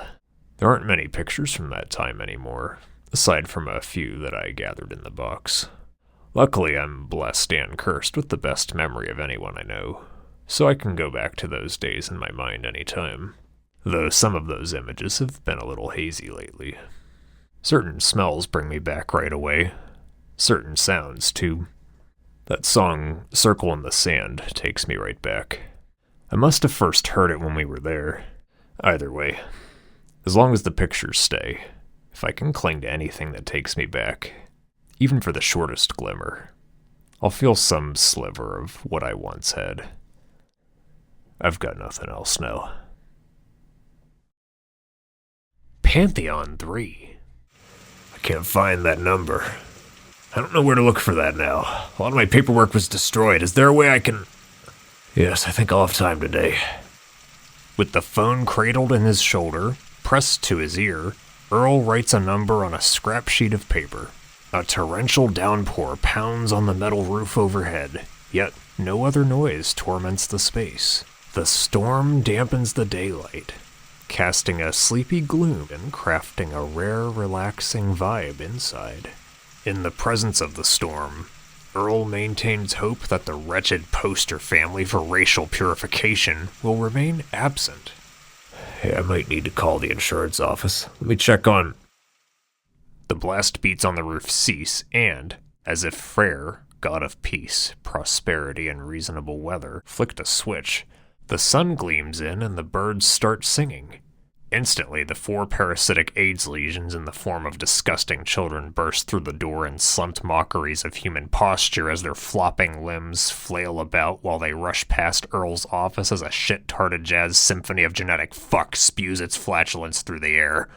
S1: There aren't many pictures from that time anymore, aside from a few that I gathered in the box. Luckily, I'm blessed and cursed with the best memory of anyone I know, so I can go back to those days in my mind anytime, though some of those images have been a little hazy lately. Certain smells bring me back right away, certain sounds too. That song, Circle in the Sand, takes me right back. I must have first heard it when we were there. Either way, as long as the pictures stay, if I can cling to anything that takes me back, even for the shortest glimmer, I'll feel some sliver of what I once had. I've got nothing else now.
S2: Pantheon 3.
S3: I can't find that number. I don't know where to look for that now. A lot of my paperwork was destroyed. Is there a way I can... Yes, I think I'll have time today.
S1: With the phone cradled in his shoulder, pressed to his ear, Earl writes a number on a scrap sheet of paper. A torrential downpour pounds on the metal roof overhead, yet no other noise torments the space. The storm dampens the daylight, casting a sleepy gloom and crafting a rare, relaxing vibe inside. In the presence of the storm, Earl maintains hope that the wretched poster family for racial purification will remain absent.
S3: Hey, I might need to call the insurance office. Let me check on...
S1: The blast beats on the roof cease, and, as if Freyr, god of peace, prosperity, and reasonable weather, flicked a switch, the sun gleams in and the birds start singing. Instantly, the 4 parasitic AIDS lesions in the form of disgusting children burst through the door in slumped mockeries of human posture as their flopping limbs flail about while they rush past Earl's office as a shit-tarded jazz symphony of genetic fuck spews its flatulence through the air.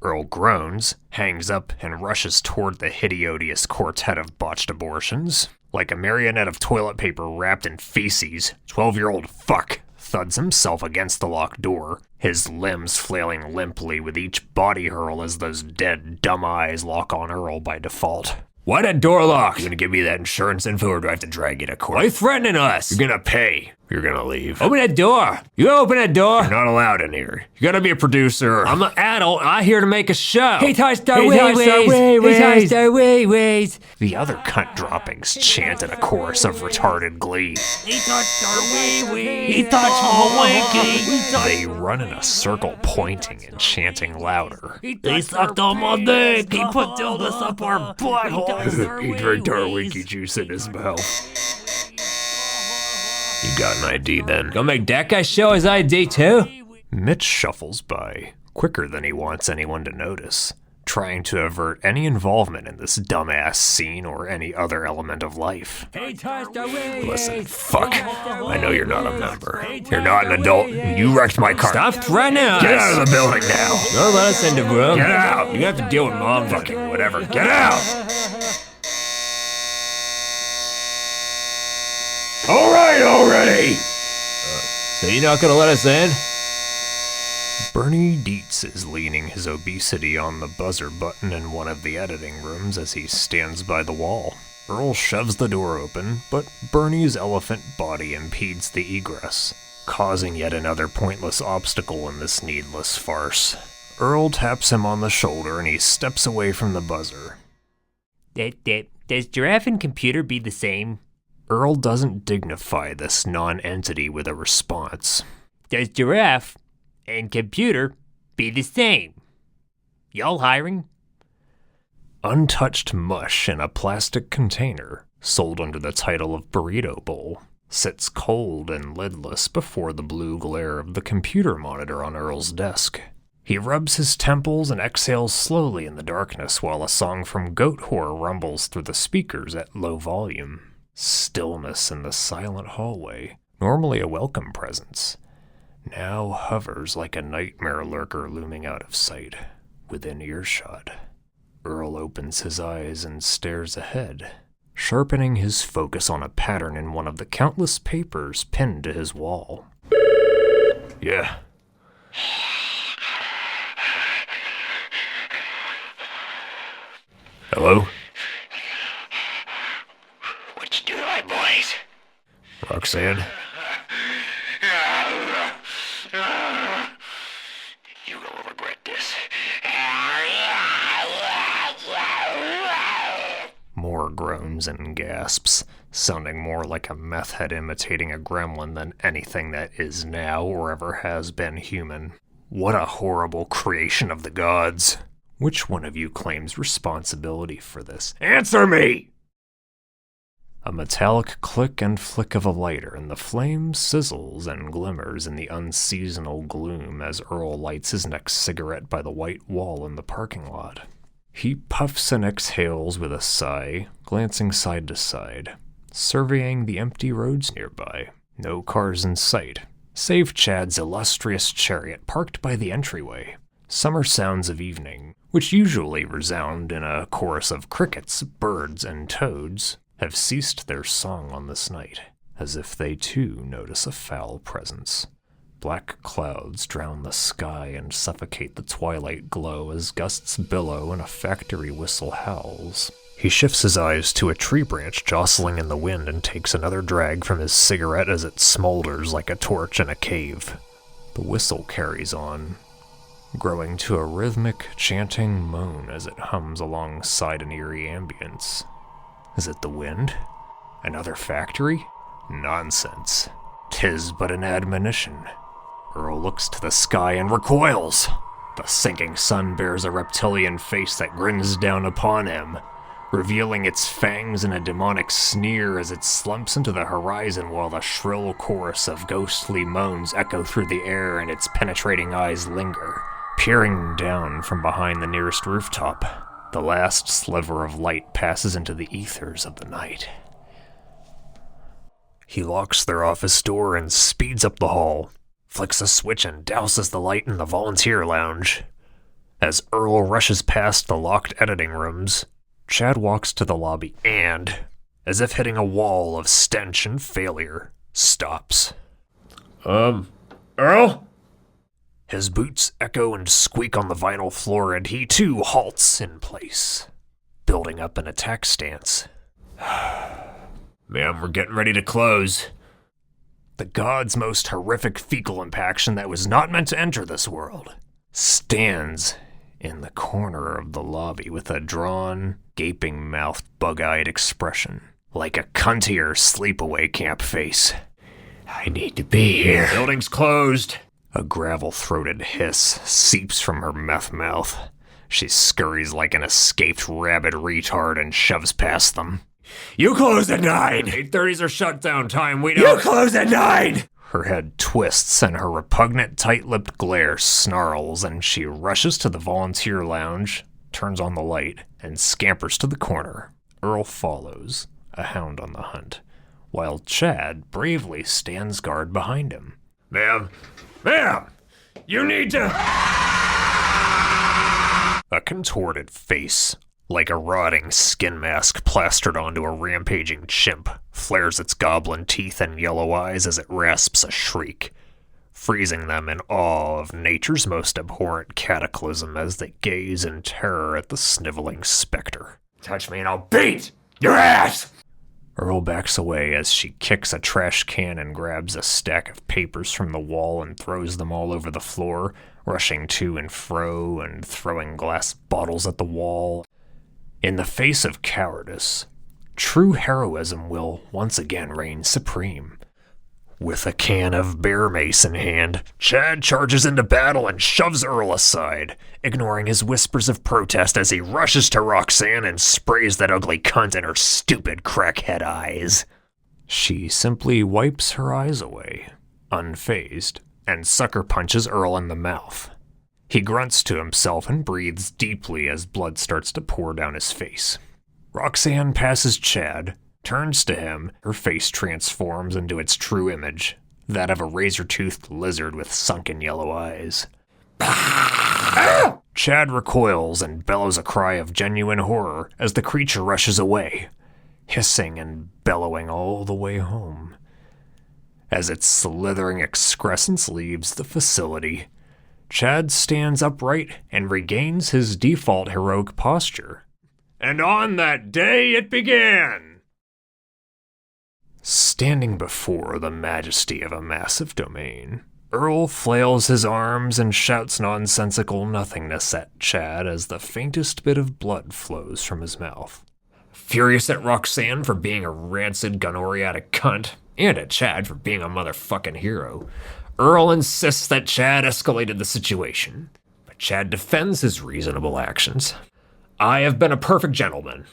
S1: Earl groans, hangs up, and rushes toward the hideous quartet of botched abortions. Like a marionette of toilet paper wrapped in feces, 12-year-old fuck thuds himself against the locked door, his limbs flailing limply with each body hurl as those dead, dumb eyes lock on Earl by default.
S3: Why that door locked?
S1: You gonna give me that insurance info or do I have to drag you to court?
S3: Why are you threatening us?
S1: You're gonna pay. You're gonna leave.
S3: Open that door. You gotta open that door.
S1: You're not allowed in here. You gotta be a producer.
S3: I'm an adult. I'm here to make a show.
S5: He touched our wee-wees.
S1: The other cunt droppings chant in a chorus of retarded glee.
S5: He touched our wee-wees. He touched my winky.
S1: They run in a circle pointing and chanting louder.
S5: He sucked on my dick. He put dildos up our butthole.
S1: He drank our winky juice in his mouth.
S3: You got an ID then.
S2: Gonna make that guy show his ID too?
S1: Mitch shuffles by, quicker than he wants anyone to notice, trying to avert any involvement in this dumbass scene or any other element of life.
S3: Listen, fuck. I know you're not a member. You're not an adult. You wrecked my car.
S2: Stop threatening us!
S3: Get out of the building now.
S2: Don't let us in the room.
S3: Get out.
S2: You have to deal with mom.
S3: Fucking whatever. Get out. All right already.
S2: So you're not gonna let us in?
S1: Bernie Dietz is leaning his obesity on the buzzer button in one of the editing rooms as he stands by the wall. Earl shoves the door open, but Bernie's elephant body impedes the egress, causing yet another pointless obstacle in this needless farce. Earl taps him on the shoulder and he steps away from the buzzer.
S2: Does giraffe and computer be the same?
S1: Earl doesn't dignify this non-entity with a response.
S2: Does giraffe and computer be the same? Y'all hiring?
S1: Untouched mush in a plastic container, sold under the title of Burrito Bowl, sits cold and lidless before the blue glare of the computer monitor on Earl's desk. He rubs his temples and exhales slowly in the darkness while a song from Goat Whore rumbles through the speakers at low volume. Stillness in the silent hallway, normally a welcome presence, now hovers like a nightmare lurker looming out of sight, within earshot. Earl opens his eyes and stares ahead, sharpening his focus on a pattern in one of the countless papers pinned to his wall.
S3: Yeah. Hello?
S5: What you doing, boys?
S3: Roxanne?
S5: You will regret this.
S1: More groans and gasps, sounding more like a meth head imitating a gremlin than anything that is now or ever has been human. What a horrible creation of the gods. Which one of you claims responsibility for this? Answer me! A metallic click and flick of a lighter, and the flame sizzles and glimmers in the unseasonal gloom as Earl lights his next cigarette by the white wall in the parking lot. He puffs and exhales with a sigh, glancing side to side, surveying the empty roads nearby. No cars in sight, save Chad's illustrious chariot parked by the entryway. Summer sounds of evening, which usually resound in a chorus of crickets, birds, and toads, have ceased their song on this night, as if they too notice a foul presence. Black clouds drown the sky and suffocate the twilight glow as gusts billow and a factory whistle howls. He shifts his eyes to a tree branch jostling in the wind and takes another drag from his cigarette as it smolders like a torch in a cave. The whistle carries on, growing to a rhythmic, chanting moan as it hums alongside an eerie ambience. Is it the wind? Another factory? Nonsense. 'Tis but an admonition. Earl looks to the sky and recoils. The sinking sun bears a reptilian face that grins down upon him, revealing its fangs in a demonic sneer as it slumps into the horizon while the shrill chorus of ghostly moans echo through the air and its penetrating eyes linger, peering down from behind the nearest rooftop. The last sliver of light passes into the ethers of the night. He locks their office door and speeds up the hall, flicks a switch and douses the light in the volunteer lounge. As Earl rushes past the locked editing rooms, Chad walks to the lobby and, as if hitting a wall of stench and failure, stops.
S3: Earl?
S1: His boots echo and squeak on the vinyl floor, and he too halts in place, building up an attack stance.
S3: Ma'am, we're getting ready to close.
S1: The god's most horrific fecal impaction that was not meant to enter this world stands in the corner of the lobby with a drawn, gaping-mouthed, bug-eyed expression, like a cuntier sleepaway camp face.
S3: I need to be here. Building's closed.
S1: A gravel-throated hiss seeps from her meth mouth. She scurries like an escaped rabid retard and shoves past them.
S3: You close at 9.
S1: 8:30s are shutdown time, we
S3: You
S1: don't—
S3: close at 9.
S1: Her head twists and her repugnant, tight-lipped glare snarls, and she rushes to the volunteer lounge, turns on the light, and scampers to the corner. Earl follows, a hound on the hunt, while Chad bravely stands guard behind him.
S3: Ma'am, you need to...
S1: A contorted face, like a rotting skin mask plastered onto a rampaging chimp, flares its goblin teeth and yellow eyes as it rasps a shriek, freezing them in awe of nature's most abhorrent cataclysm as they gaze in terror at the sniveling specter.
S3: Touch me and I'll beat your ass!
S1: Earl backs away as she kicks a trash can and grabs a stack of papers from the wall and throws them all over the floor, rushing to and fro and throwing glass bottles at the wall. In the face of cowardice, true heroism will once again reign supreme. With a can of bear mace in hand, Chad charges into battle and shoves Earl aside, ignoring his whispers of protest as he rushes to Roxanne and sprays that ugly cunt in her stupid crackhead eyes. She simply wipes her eyes away, unfazed, and sucker punches Earl in the mouth. He grunts to himself and breathes deeply as blood starts to pour down his face. Roxanne passes Chad, turns to him, her face transforms into its true image, that of a razor-toothed lizard with sunken yellow eyes. Chad recoils and bellows a cry of genuine horror as the creature rushes away, hissing and bellowing all the way home. As its slithering excrescence leaves the facility, Chad stands upright and regains his default heroic posture.
S3: And on that day it began!
S1: Standing before the majesty of a massive domain, Earl flails his arms and shouts nonsensical nothingness at Chad as the faintest bit of blood flows from his mouth.
S3: Furious at Roxanne for being a rancid gonoriatic cunt, and at Chad for being a motherfucking hero, Earl insists that Chad escalated the situation, but Chad defends his reasonable actions. I have been a perfect gentleman.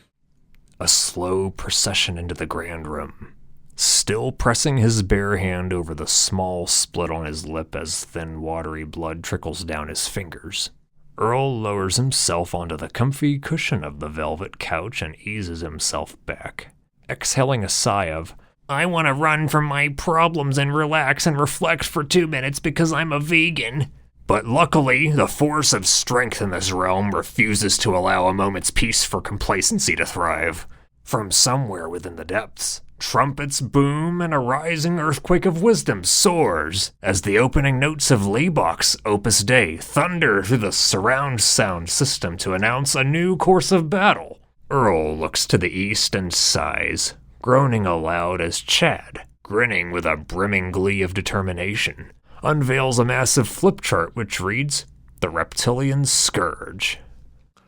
S1: A slow procession into the grand room, still pressing his bare hand over the small split on his lip as thin watery blood trickles down his fingers. Earl lowers himself onto the comfy cushion of the velvet couch and eases himself back, exhaling a sigh of,
S2: I want to run from my problems and relax and reflect for 2 minutes because I'm a vegan.
S1: But luckily, the force of strength in this realm refuses to allow a moment's peace for complacency to thrive. From somewhere within the depths, trumpets boom and a rising earthquake of wisdom soars as the opening notes of Laibach's Opus Dei thunder through the surround sound system to announce a new course of battle. Earl looks to the east and sighs, groaning aloud as Chad, grinning with a brimming glee of determination, unveils a massive flip chart which reads, The Reptilian Scourge.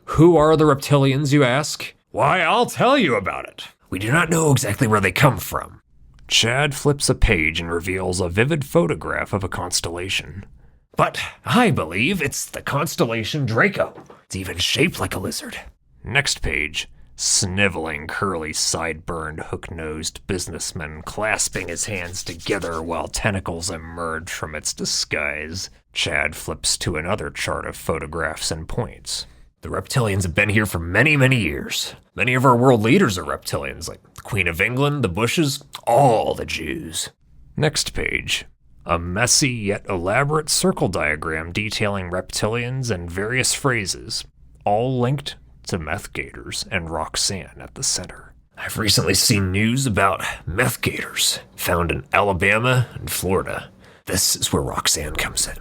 S3: Who are the reptilians, you ask? Why, I'll tell you about it.
S1: We do not know exactly where they come from. Chad flips a page and reveals a vivid photograph of a constellation.
S3: But I believe it's the constellation Draco. It's even shaped like a lizard.
S1: Next page, sniveling, curly, side-burned, hook-nosed businessman clasping his hands together while tentacles emerge from its disguise. Chad flips to another chart of photographs and points.
S3: The reptilians have been here for many, many years. Many of our world leaders are reptilians, like the Queen of England, the Bushes, all the Jews.
S1: Next page, a messy yet elaborate circle diagram detailing reptilians and various phrases, all linked to meth gators and Roxanne at the center.
S3: I've recently seen news about meth gators found in Alabama and Florida. This is where Roxanne comes in.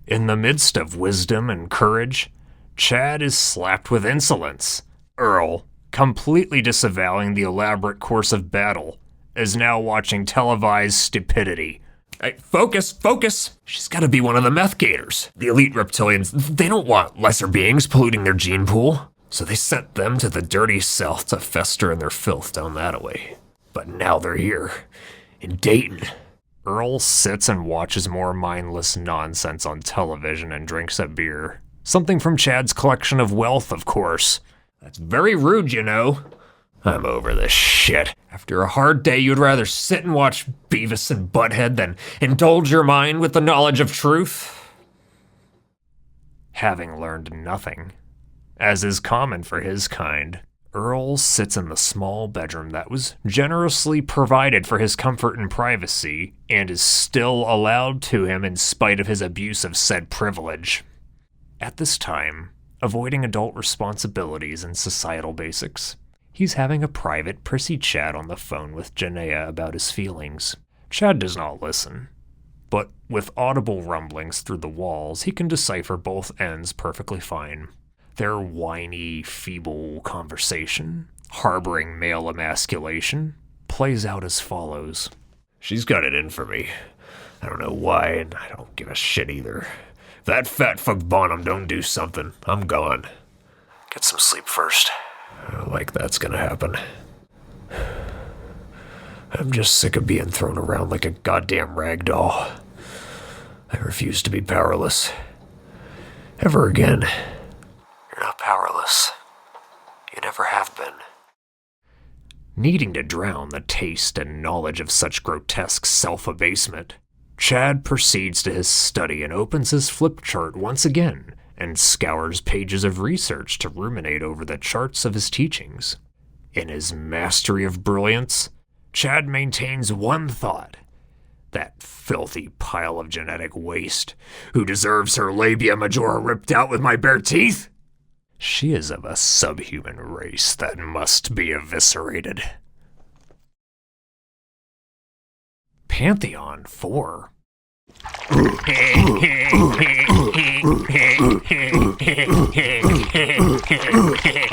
S1: In the midst of wisdom and courage, Chad is slapped with insolence. Earl, completely disavowing the elaborate course of battle, is now watching televised stupidity.
S3: Hey, focus! She's gotta be one of the meth gators. The elite reptilians, they don't want lesser beings polluting their gene pool. So they sent them to the dirty south to fester in their filth down that way. But now they're here, in Dayton.
S1: Earl sits and watches more mindless nonsense on television and drinks a beer. Something from Chad's collection of wealth, of course.
S3: That's very rude, you know. I'm over this shit. After a hard day, you'd rather sit and watch Beavis and Butthead than indulge your mind with the knowledge of truth?
S1: Having learned nothing, as is common for his kind, Earl sits in the small bedroom that was generously provided for his comfort and privacy, and is still allowed to him in spite of his abuse of said privilege. At this time, avoiding adult responsibilities and societal basics, he's having a private, prissy chat on the phone with Janaea about his feelings. Chad does not listen, but with audible rumblings through the walls, he can decipher both ends perfectly fine. Their whiny, feeble conversation, harboring male emasculation, plays out as follows.
S3: She's got it in for me. I don't know why, and I don't give a shit either. If that fat fuck Bonham don't do something, I'm gone.
S1: Get some sleep first.
S3: Like that's gonna happen. I'm just sick of being thrown around like a goddamn rag doll. I refuse to be powerless. Ever again.
S1: You're not powerless. You never have been. Needing to drown the taste and knowledge of such grotesque self-abasement, Chad proceeds to his study and opens his flip chart once again and scours pages of research to ruminate over the charts of his teachings. In his mastery of brilliance, Chad maintains one thought. That filthy pile of genetic waste, who deserves her labia majora ripped out with my bare teeth? She is of a subhuman race that must be eviscerated. Pantheon 4. A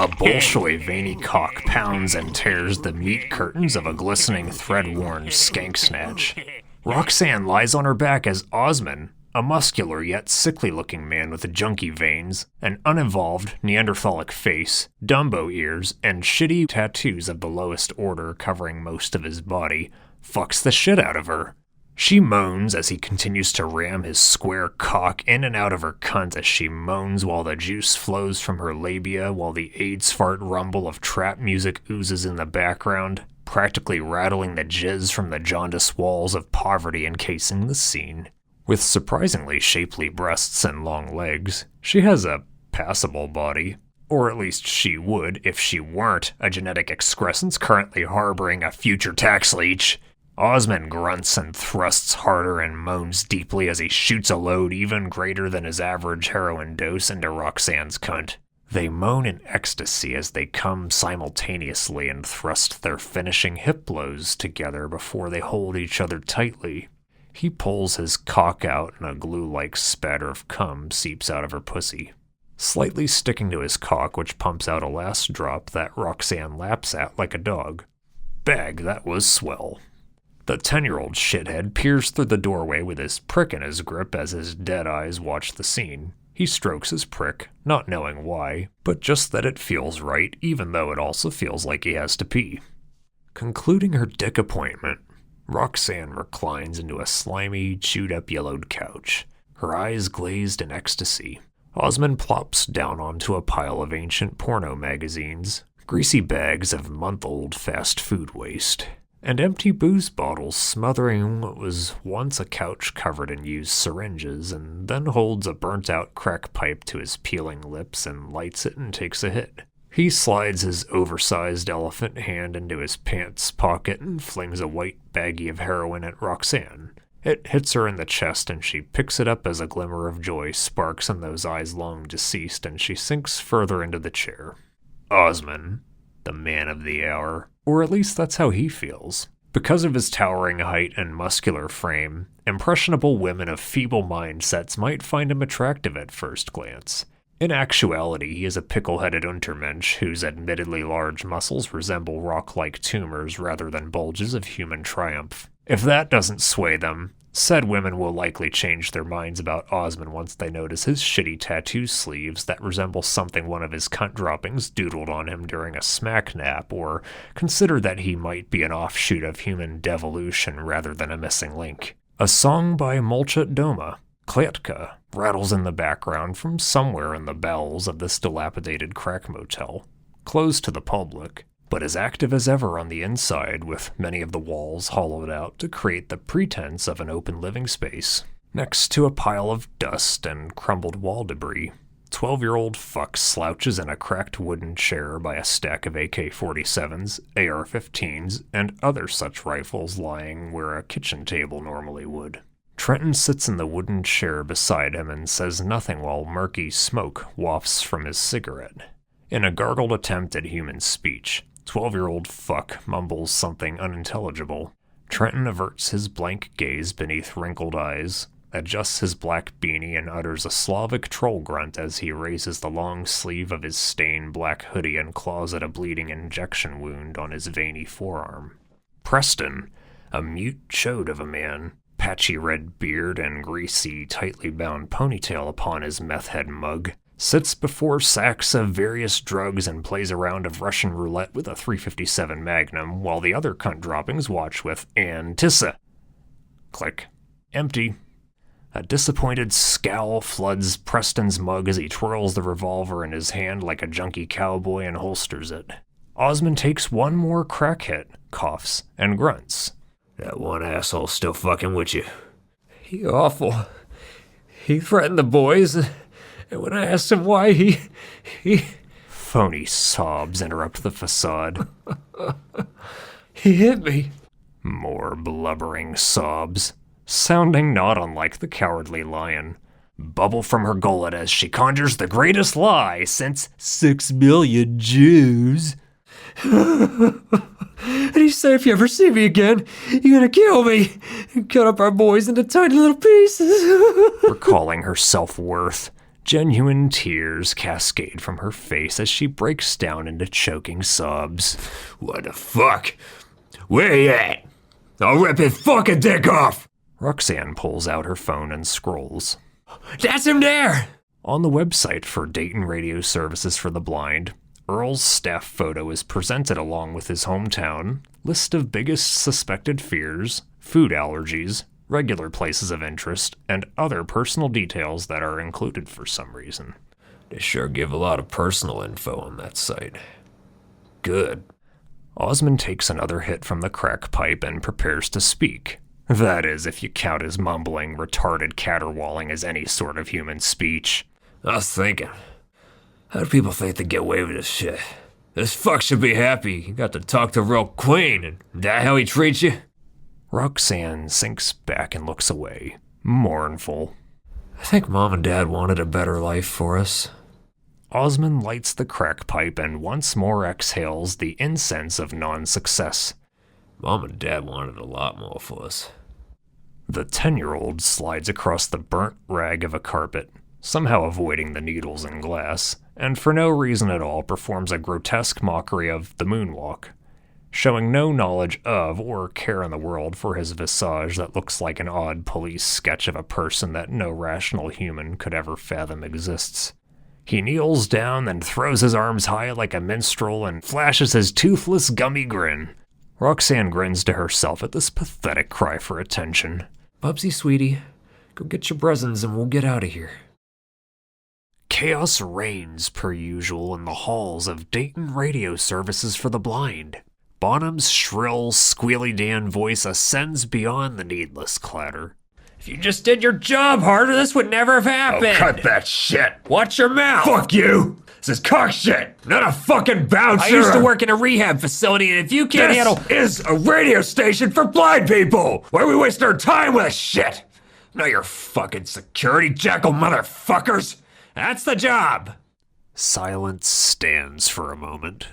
S1: Bolshoi veiny cock pounds and tears the meat curtains of a glistening thread-worn skank snatch. Roxanne lies on her back as Osman, a muscular yet sickly-looking man with junky veins, an unevolved Neanderthalic face, Dumbo ears, and shitty tattoos of the lowest order covering most of his body, fucks the shit out of her. She moans as he continues to ram his square cock in and out of her cunt as she moans while the juice flows from her labia while the AIDS fart rumble of trap music oozes in the background, practically rattling the jizz from the jaundiced walls of poverty encasing the scene. With surprisingly shapely breasts and long legs, she has a passable body. Or at least she would if she weren't a genetic excrescence currently harboring a future tax leech. Osman grunts and thrusts harder and moans deeply as he shoots a load even greater than his average heroin dose into Roxanne's cunt. They moan in ecstasy as they come simultaneously and thrust their finishing hip blows together before they hold each other tightly. He pulls his cock out and a glue-like spatter of cum seeps out of her pussy, slightly sticking to his cock, which pumps out a last drop that Roxanne laps at like a dog. Bag, that was swell. The 10-year-old shithead peers through the doorway with his prick in his grip as his dead eyes watch the scene. He strokes his prick, not knowing why, but just that it feels right, even though it also feels like he has to pee. Concluding her dick appointment, Roxanne reclines into a slimy, chewed-up yellowed couch, her eyes glazed in ecstasy. Osman plops down onto a pile of ancient porno magazines, greasy bags of month-old fast food waste, and empty booze bottles smothering what was once a couch covered in used syringes, and then holds a burnt-out crack pipe to his peeling lips and lights it and takes a hit. He slides his oversized elephant hand into his pants pocket and flings a white baggie of heroin at Roxanne. It hits her in the chest and she picks it up as a glimmer of joy sparks in those eyes long deceased and she sinks further into the chair. Osman, the man of the hour, or at least that's how he feels. Because of his towering height and muscular frame, impressionable women of feeble mindsets might find him attractive at first glance. In actuality, he is a pickle-headed Untermensch whose admittedly large muscles resemble rock-like tumors rather than bulges of human triumph. If that doesn't sway them, said women will likely change their minds about Osman once they notice his shitty tattoo sleeves that resemble something one of his cunt droppings doodled on him during a smack nap, or consider that he might be an offshoot of human devolution rather than a missing link. A song by Molchat Doma, Kletka, rattles in the background from somewhere in the bowels of this dilapidated crack motel, closed to the public, but as active as ever on the inside, with many of the walls hollowed out to create the pretense of an open living space. Next to a pile of dust and crumbled wall debris, 12-year-old fuck slouches in a cracked wooden chair by a stack of AK-47s, AR-15s, and other such rifles lying where a kitchen table normally would. Trenton sits in the wooden chair beside him and says nothing while murky smoke wafts from his cigarette. In a gargled attempt at human speech, 12-year-old fuck mumbles something unintelligible. Trenton averts his blank gaze beneath wrinkled eyes, adjusts his black beanie, and utters a Slavic troll grunt as he raises the long sleeve of his stained black hoodie and claws at a bleeding injection wound on his veiny forearm. Preston, a mute chode of a man, patchy red beard and greasy, tightly bound ponytail upon his meth head mug, sits before sacks of various drugs and plays a round of Russian roulette with a .357 Magnum, while the other cunt droppings watch with Antissa. Click. Empty. A disappointed scowl floods Preston's mug as he twirls the revolver in his hand like a junkie cowboy and holsters it. Osmond takes one more crack hit, coughs, and grunts.
S3: That one asshole still fucking with you. He awful. He threatened the boys, and when I asked him why, he...
S1: Phony sobs interrupt the facade.
S3: He hit me.
S1: More blubbering sobs, sounding not unlike the Cowardly Lion, bubble from her gullet as she conjures the greatest lie since 6 million Jews.
S3: And he said, if you ever see me again, you're gonna kill me and cut up our boys into tiny little pieces.
S1: Recalling her self-worth, genuine tears cascade from her face as she breaks down into choking sobs.
S3: What the fuck? Where you at? I'll rip his fucking dick off.
S1: Roxanne pulls out her phone and scrolls.
S3: That's him there!
S1: On the website for Dayton Radio Services for the Blind, Earl's staff photo is presented along with his hometown, list of biggest suspected fears, food allergies, regular places of interest, and other personal details that are included for some reason.
S3: They sure give a lot of personal info on that site. Good.
S1: Osmond takes another hit from the crack pipe and prepares to speak. That is, if you count his mumbling, retarded caterwauling as any sort of human speech.
S3: I was thinking, how do people think they get away with this shit? This fuck should be happy he got to talk to real queen, and that how he treats you?
S1: Roxanne sinks back and looks away, mournful.
S3: I think Mom and Dad wanted a better life for us.
S1: Osmond lights the crack pipe and once more exhales the incense of non-success.
S3: Mom and Dad wanted a lot more for us.
S1: The 10-year-old slides across the burnt rag of a carpet, somehow avoiding the needles and glass, and for no reason at all performs a grotesque mockery of the moonwalk, showing no knowledge of or care in the world for his visage that looks like an odd police sketch of a person that no rational human could ever fathom exists. He kneels down and throws his arms high like a minstrel and flashes his toothless gummy grin. Roxanne grins to herself at this pathetic cry for attention.
S3: Bubsy, sweetie, go get your presents and we'll get out of here.
S1: Chaos reigns per usual in the halls of Dayton Radio Services for the Blind. Bonham's shrill, squealy Dan voice ascends beyond the needless clatter.
S3: If you just did your job harder, this would never have happened.
S2: Oh, cut that shit.
S3: Watch your mouth.
S2: Fuck you. This is cock shit, not a fucking bouncer.
S3: I used to work in a rehab facility, and if you can't handle...
S2: This is a radio station for blind people. Why are we wasting our time with this shit? Not your fucking security jackal motherfuckers.
S3: That's the job.
S1: Silence stands for a moment.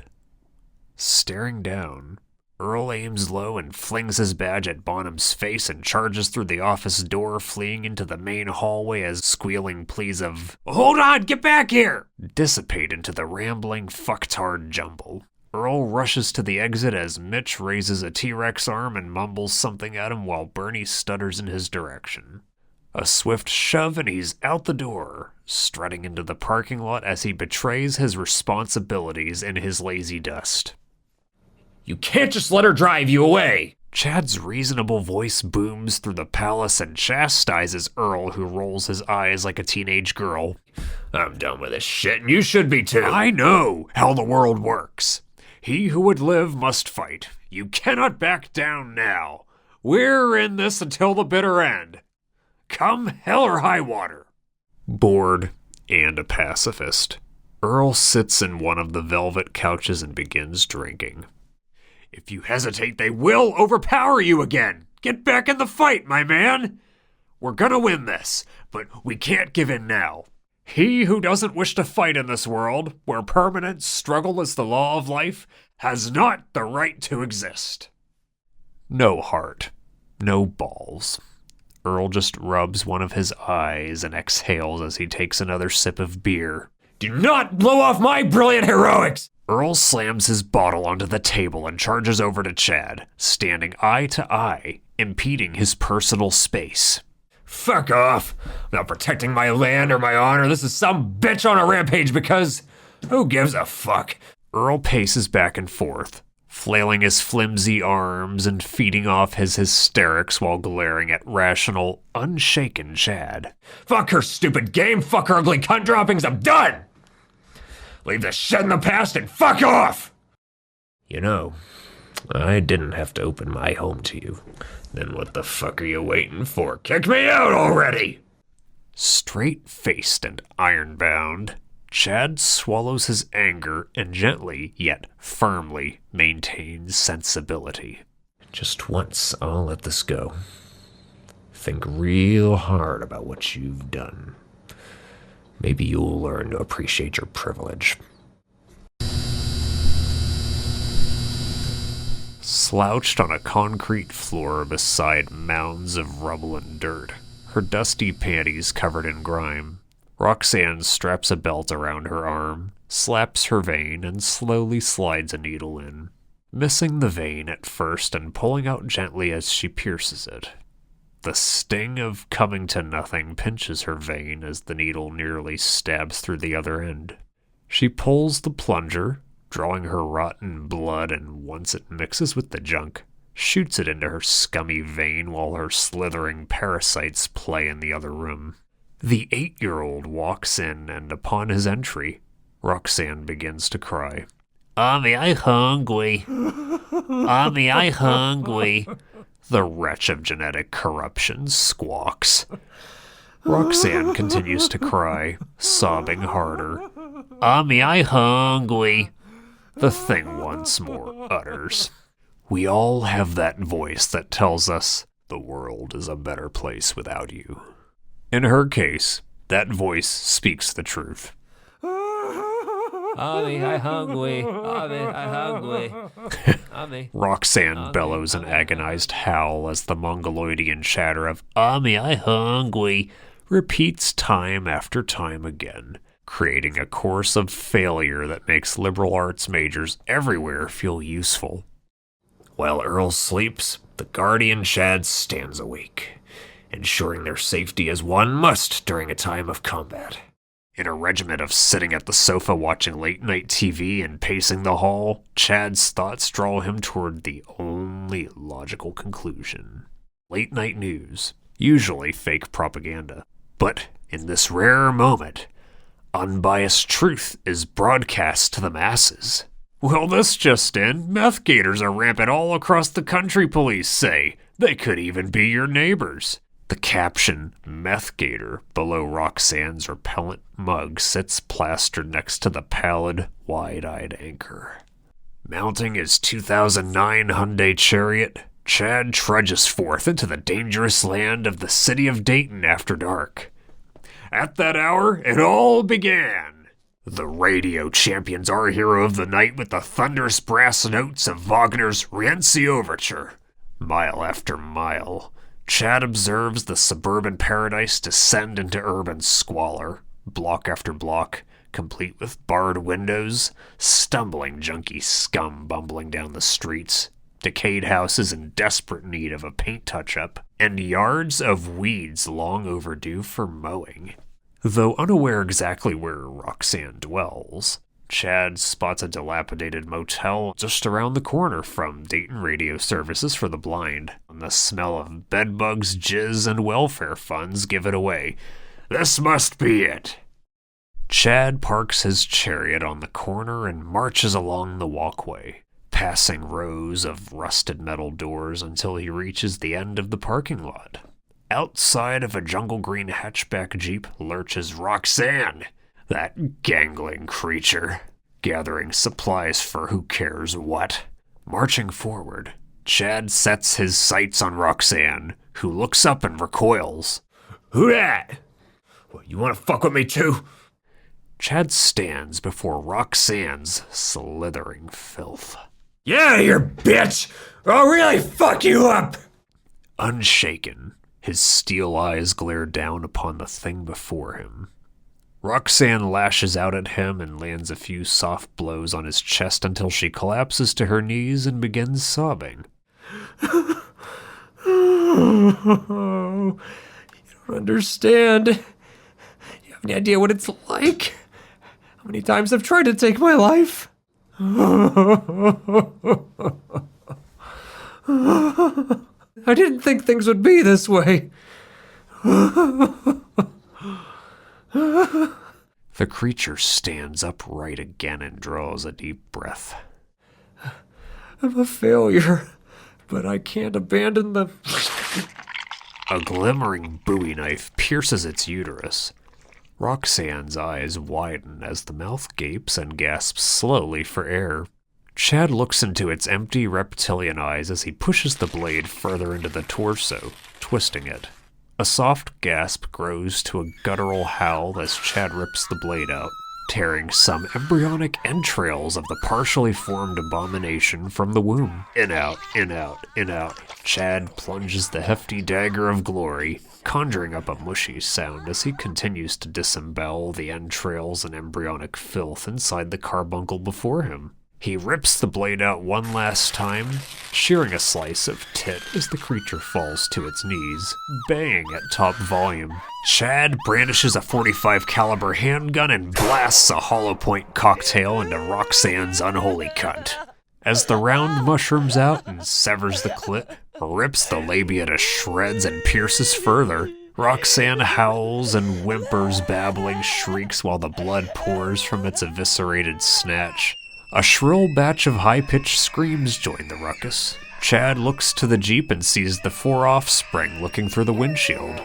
S1: Staring down, Earl aims low and flings his badge at Bonham's face and charges through the office door, fleeing into the main hallway as squealing pleas of, "Hold on, get back here!" dissipate into the rambling fucktard jumble. Earl rushes to the exit as Mitch raises a T-Rex arm and mumbles something at him while Bernie stutters in his direction. A swift shove and he's out the door, strutting into the parking lot as he betrays his responsibilities in his lazy dust.
S3: You can't just let her drive you away.
S1: Chad's reasonable voice booms through the palace and chastises Earl, who rolls his eyes like a teenage girl.
S2: I'm done with this shit, and you should be too.
S1: I know how the world works.
S2: He who would live must fight. You cannot back down now. We're in this until the bitter end. Come hell or high water.
S1: Bored and a pacifist, Earl sits in one of the velvet couches and begins drinking.
S2: If you hesitate, they will overpower you again. Get back in the fight, my man. We're gonna win this, but we can't give in now. He who doesn't wish to fight in this world, where permanent struggle is the law of life, has not the right to exist.
S1: No heart, no balls. Earl just rubs one of his eyes and exhales as he takes another sip of beer.
S3: Do not blow off my brilliant heroics!
S1: Earl slams his bottle onto the table and charges over to Chad, standing eye to eye, impeding his personal space.
S3: Fuck off! I'm not protecting my land or my honor. This is some bitch on a rampage because who gives a fuck?
S1: Earl paces back and forth, flailing his flimsy arms and feeding off his hysterics while glaring at rational, unshaken Chad.
S3: Fuck her stupid game, fuck her ugly cunt droppings, I'm done! Leave the shit in the past and fuck off!
S1: You know, I didn't have to open my home to you.
S3: Then what the fuck are you waiting for? Kick me out already!
S1: Straight-faced and iron-bound, Chad swallows his anger and gently, yet firmly, maintains sensibility. Just once, I'll let this go. Think real hard about what you've done. Maybe you'll learn to appreciate your privilege. Slouched on a concrete floor beside mounds of rubble and dirt, her dusty panties covered in grime, Roxanne straps a belt around her arm, slaps her vein, and slowly slides a needle in, missing the vein at first and pulling out gently as she pierces it. The sting of coming to nothing pinches her vein as the needle nearly stabs through the other end. She pulls the plunger, drawing her rotten blood, and once it mixes with the junk, shoots it into her scummy vein while her slithering parasites play in the other room. The 8-year-old walks in, and upon his entry, Roxanne begins to cry.
S5: Mommy, I hungry. Mommy, I hungry.
S1: The wretch of genetic corruption squawks. Roxanne continues to cry, sobbing harder.
S5: Mommy, I hungry.
S1: The thing once more utters. We all have that voice that tells us the world is a better place without you. In her case, that voice speaks the truth.
S5: Mommy, I hungry. Mommy, I hungry. Mommy.
S1: Roxanne bellows an agonized howl as the Mongoloidian chatter of
S5: Mommy, I hungry
S1: repeats time after time again, creating a course of failure that makes liberal arts majors everywhere feel useful. While Earl sleeps, the guardian Chad stands awake, ensuring their safety as one must during a time of combat. In a regiment of sitting at the sofa watching late-night TV and pacing the hall, Chad's thoughts draw him toward the only logical conclusion. Late-night news, usually fake propaganda. But in this rare moment, unbiased truth is broadcast to the masses. Well, this just in, meth gators are rampant all across the country, police say. They could even be your neighbors. The caption, Meth Gator, below Roxanne's repellent mug sits plastered next to the pallid, wide-eyed anchor. Mounting his 2009 Hyundai Chariot, Chad trudges forth into the dangerous land of the city of Dayton after dark. At that hour, it all began. The radio champions our hero of the night with the thunderous brass notes of Wagner's Rienzi Overture. Mile after mile, Chad observes the suburban paradise descend into urban squalor, block after block, complete with barred windows, stumbling junkie scum bumbling down the streets, decayed houses in desperate need of a paint touch-up, and yards of weeds long overdue for mowing. Though unaware exactly where Roxanne dwells, Chad spots a dilapidated motel just around the corner from Dayton Radio Services for the Blind, and the smell of bedbugs, jizz, and welfare funds give it away. This must be it. Chad parks his chariot on the corner and marches along the walkway, passing rows of rusted metal doors until he reaches the end of the parking lot. Outside of a jungle green hatchback Jeep lurches Roxanne, that gangling creature, gathering supplies for who cares what. Marching forward, Chad sets his sights on Roxanne, who looks up and recoils.
S3: Who dat? What, you wanna fuck with me too?
S1: Chad stands before Roxanne's slithering filth.
S3: Get out of here, bitch! Or I'll really fuck you up!
S1: Unshaken, his steel eyes glare down upon the thing before him. Roxanne lashes out at him and lands a few soft blows on his chest until she collapses to her knees and begins sobbing.
S3: You don't understand. You have any idea what it's like? How many times I've tried to take my life? I didn't think things would be this way.
S1: The creature stands upright again and draws a deep breath.
S3: I'm a failure, but I can't abandon the...
S1: A glimmering Bowie knife pierces its uterus. Roxanne's eyes widen as the mouth gapes and gasps slowly for air. Chad looks into its empty reptilian eyes as he pushes the blade further into the torso, twisting it. A soft gasp grows to a guttural howl as Chad rips the blade out, tearing some embryonic entrails of the partially formed abomination from the womb. In out, in out, in out. Chad plunges the hefty dagger of glory, conjuring up a mushy sound as he continues to disembowel the entrails and embryonic filth inside the carbuncle before him. He rips the blade out one last time, shearing a slice of tit as the creature falls to its knees, baying at top volume. Chad brandishes a .45 caliber handgun and blasts a hollow point cocktail into Roxanne's unholy cunt. As the round mushrooms out and severs the clit, rips the labia to shreds and pierces further, Roxanne howls and whimpers babbling shrieks while the blood pours from its eviscerated snatch. A shrill batch of high-pitched screams join the ruckus. Chad looks to the Jeep and sees the 4 offspring looking through the windshield.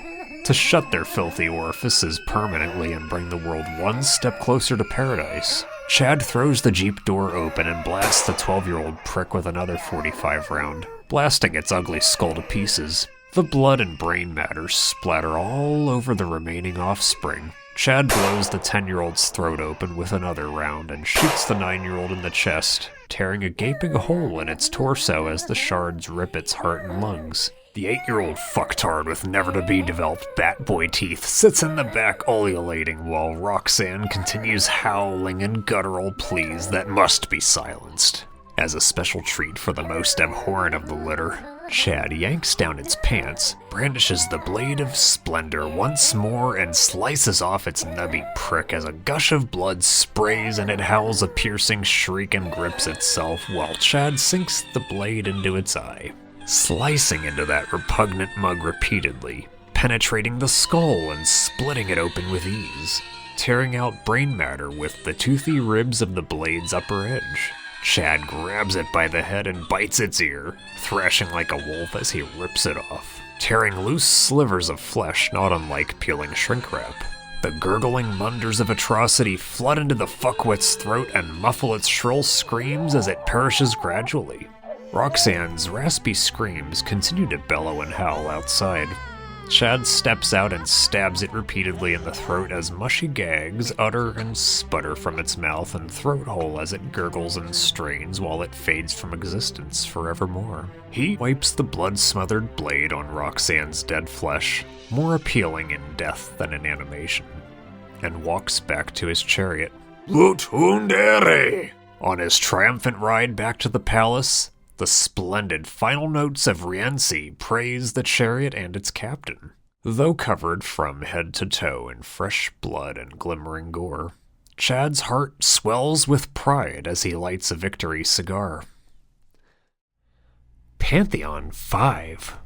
S1: To shut their filthy orifices permanently and bring the world one step closer to paradise, Chad throws the Jeep door open and blasts the 12-year-old prick with another .45 round, blasting its ugly skull to pieces. The blood and brain matter splatter all over the remaining offspring. Chad blows the 10-year-old's throat open with another round and shoots the 9-year-old in the chest, tearing a gaping hole in its torso as the shards rip its heart and lungs. The 8-year-old fucktard with never-to-be-developed bat boy teeth sits in the back ululating while Roxanne continues howling in guttural pleas that must be silenced. As a special treat for the most abhorrent of the litter, Chad yanks down its pants, brandishes the blade of splendor once more, and slices off its nubby prick as a gush of blood sprays and it howls a piercing shriek and grips itself while Chad sinks the blade into its eye, slicing into that repugnant mug repeatedly, penetrating the skull and splitting it open with ease, tearing out brain matter with the toothy ribs of the blade's upper edge. Chad grabs it by the head and bites its ear, thrashing like a wolf as he rips it off, tearing loose slivers of flesh not unlike peeling shrink wrap. The gurgling munders of atrocity flood into the fuckwit's throat and muffle its shrill screams as it perishes gradually. Roxanne's raspy screams continue to bellow and howl outside. Chad steps out and stabs it repeatedly in the throat as mushy gags utter and sputter from its mouth and throat hole as it gurgles and strains while it fades from existence forevermore. He wipes the blood-smothered blade on Roxanne's dead flesh, more appealing in death than in animation, and walks back to his chariot. Lutundere! On his triumphant ride back to the palace, the splendid final notes of Rienzi praise the chariot and its captain. Though covered from head to toe in fresh blood and glimmering gore, Chad's heart swells with pride as he lights a victory cigar. Pantheon 5.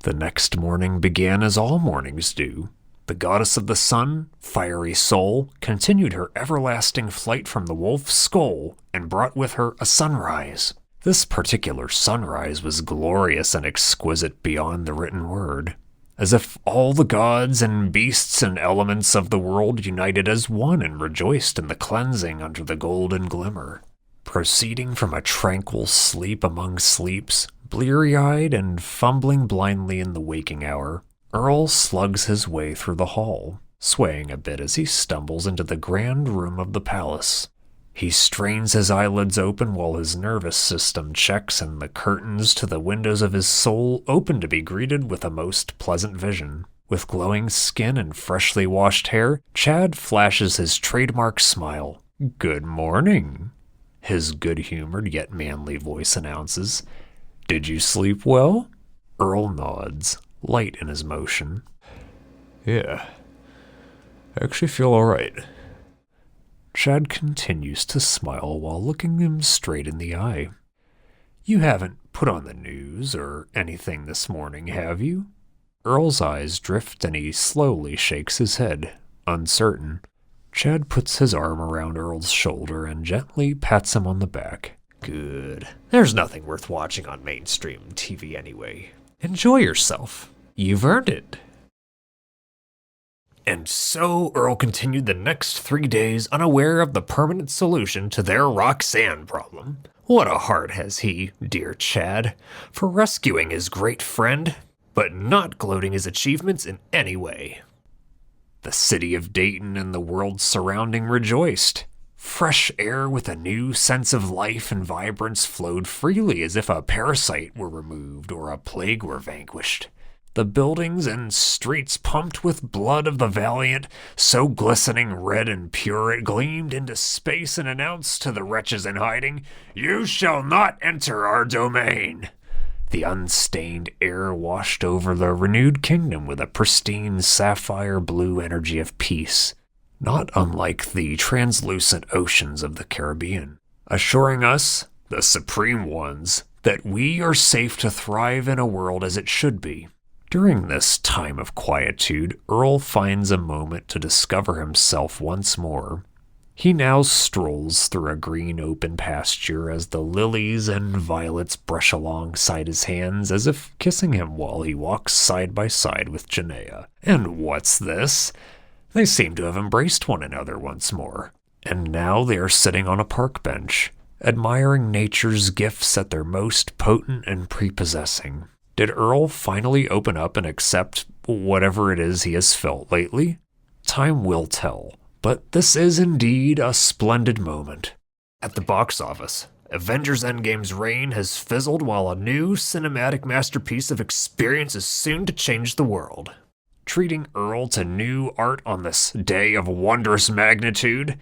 S1: The next morning began as all mornings do. The goddess of the sun, fiery soul, continued her everlasting flight from the wolf's skull and brought with her a sunrise. This particular sunrise was glorious and exquisite beyond the written word, as if all the gods and beasts and elements of the world united as one and rejoiced in the cleansing under the golden glimmer. Proceeding from a tranquil sleep among sleeps, bleary-eyed and fumbling blindly in the waking hour, Earl slugs his way through the hall, swaying a bit as he stumbles into the grand room of the palace. He strains his eyelids open while his nervous system checks and the curtains to the windows of his soul open to be greeted with a most pleasant vision. With glowing skin and freshly washed hair, Chad flashes his trademark smile. "Good morning," his good-humored yet manly voice announces. "Did you sleep well?" Earl nods, light in his motion. "Yeah, I actually feel all right." Chad continues to smile while looking him straight in the eye. "You haven't put on the news or anything this morning, have you?" Earl's eyes drift and he slowly shakes his head, uncertain. Chad puts his arm around Earl's shoulder and gently pats him on the back. "Good. There's nothing worth watching on mainstream TV anyway. Enjoy yourself. You've earned it." And so Earl continued the next 3 days unaware of the permanent solution to their Roxanne problem. What a heart has he, dear Chad, for rescuing his great friend, but not gloating his achievements in any way. The city of Dayton and the world surrounding rejoiced. Fresh air with a new sense of life and vibrance flowed freely as if a parasite were removed or a plague were vanquished. The buildings and streets pumped with blood of the valiant, so glistening red and pure it gleamed into space and announced to the wretches in hiding, "You shall not enter our domain." The unstained air washed over the renewed kingdom with a pristine sapphire blue energy of peace, not unlike the translucent oceans of the Caribbean, assuring us, the supreme ones, that we are safe to thrive in a world as it should be. During this time of quietude, Earl finds a moment to discover himself once more. He now strolls through a green open pasture as the lilies and violets brush alongside his hands as if kissing him while he walks side by side with Janaea. And what's this? They seem to have embraced one another once more, and now they are sitting on a park bench, admiring nature's gifts at their most potent and prepossessing. Did Earl finally open up and accept whatever it is he has felt lately? Time will tell, but this is indeed a splendid moment. At the box office, Avengers Endgame's reign has fizzled while a new cinematic masterpiece of experience is soon to change the world. Treating Earl to new art on this day of wondrous magnitude,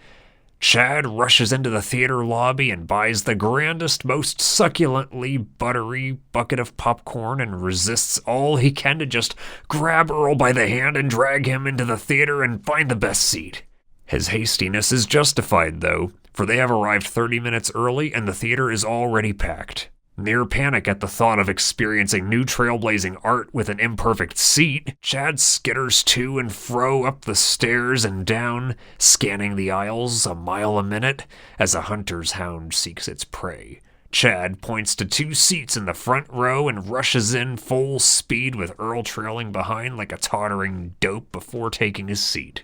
S1: Chad rushes into the theater lobby and buys the grandest, most succulently buttery bucket of popcorn and resists all he can to just grab Earl by the hand and drag him into the theater and find the best seat. His hastiness is justified, though, for they have arrived 30 minutes early and the theater is already packed. Near panic at the thought of experiencing new trailblazing art with an imperfect seat, Chad skitters to and fro up the stairs and down, scanning the aisles a mile a minute as a hunter's hound seeks its prey. Chad points to 2 seats in the front row and rushes in full speed with Earl trailing behind like a tottering dope before taking his seat.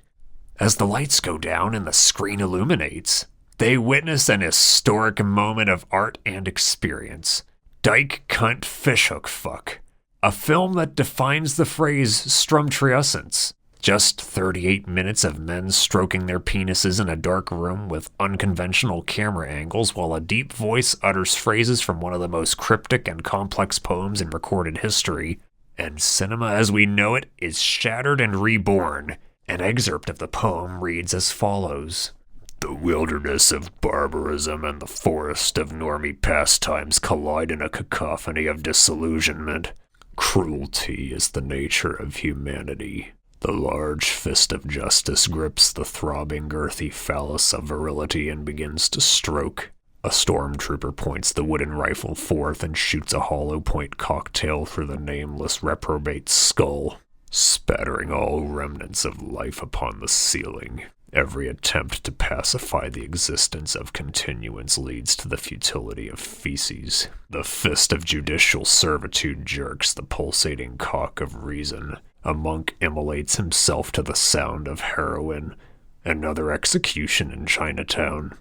S1: As the lights go down and the screen illuminates, they witness an historic moment of art and experience. Dyke Cunt Fishhook Fuck. A film that defines the phrase strumtriusence. Just 38 minutes of men stroking their penises in a dark room with unconventional camera angles while a deep voice utters phrases from one of the most cryptic and complex poems in recorded history. And cinema as we know it is shattered and reborn. An excerpt of the poem reads as follows. The wilderness of barbarism and the forest of normie pastimes collide in a cacophony of disillusionment. Cruelty is the nature of humanity. The large fist of justice grips the throbbing, girthy phallus of virility and begins to stroke. A stormtrooper points the wooden rifle forth and shoots a hollow point cocktail through the nameless reprobate's skull. spattering all remnants of life upon the ceiling. Every attempt to pacify the existence of continuance leads to the futility of feces. The fist of judicial servitude jerks the pulsating cock of reason. A monk immolates himself to the sound of heroin. Another execution in Chinatown.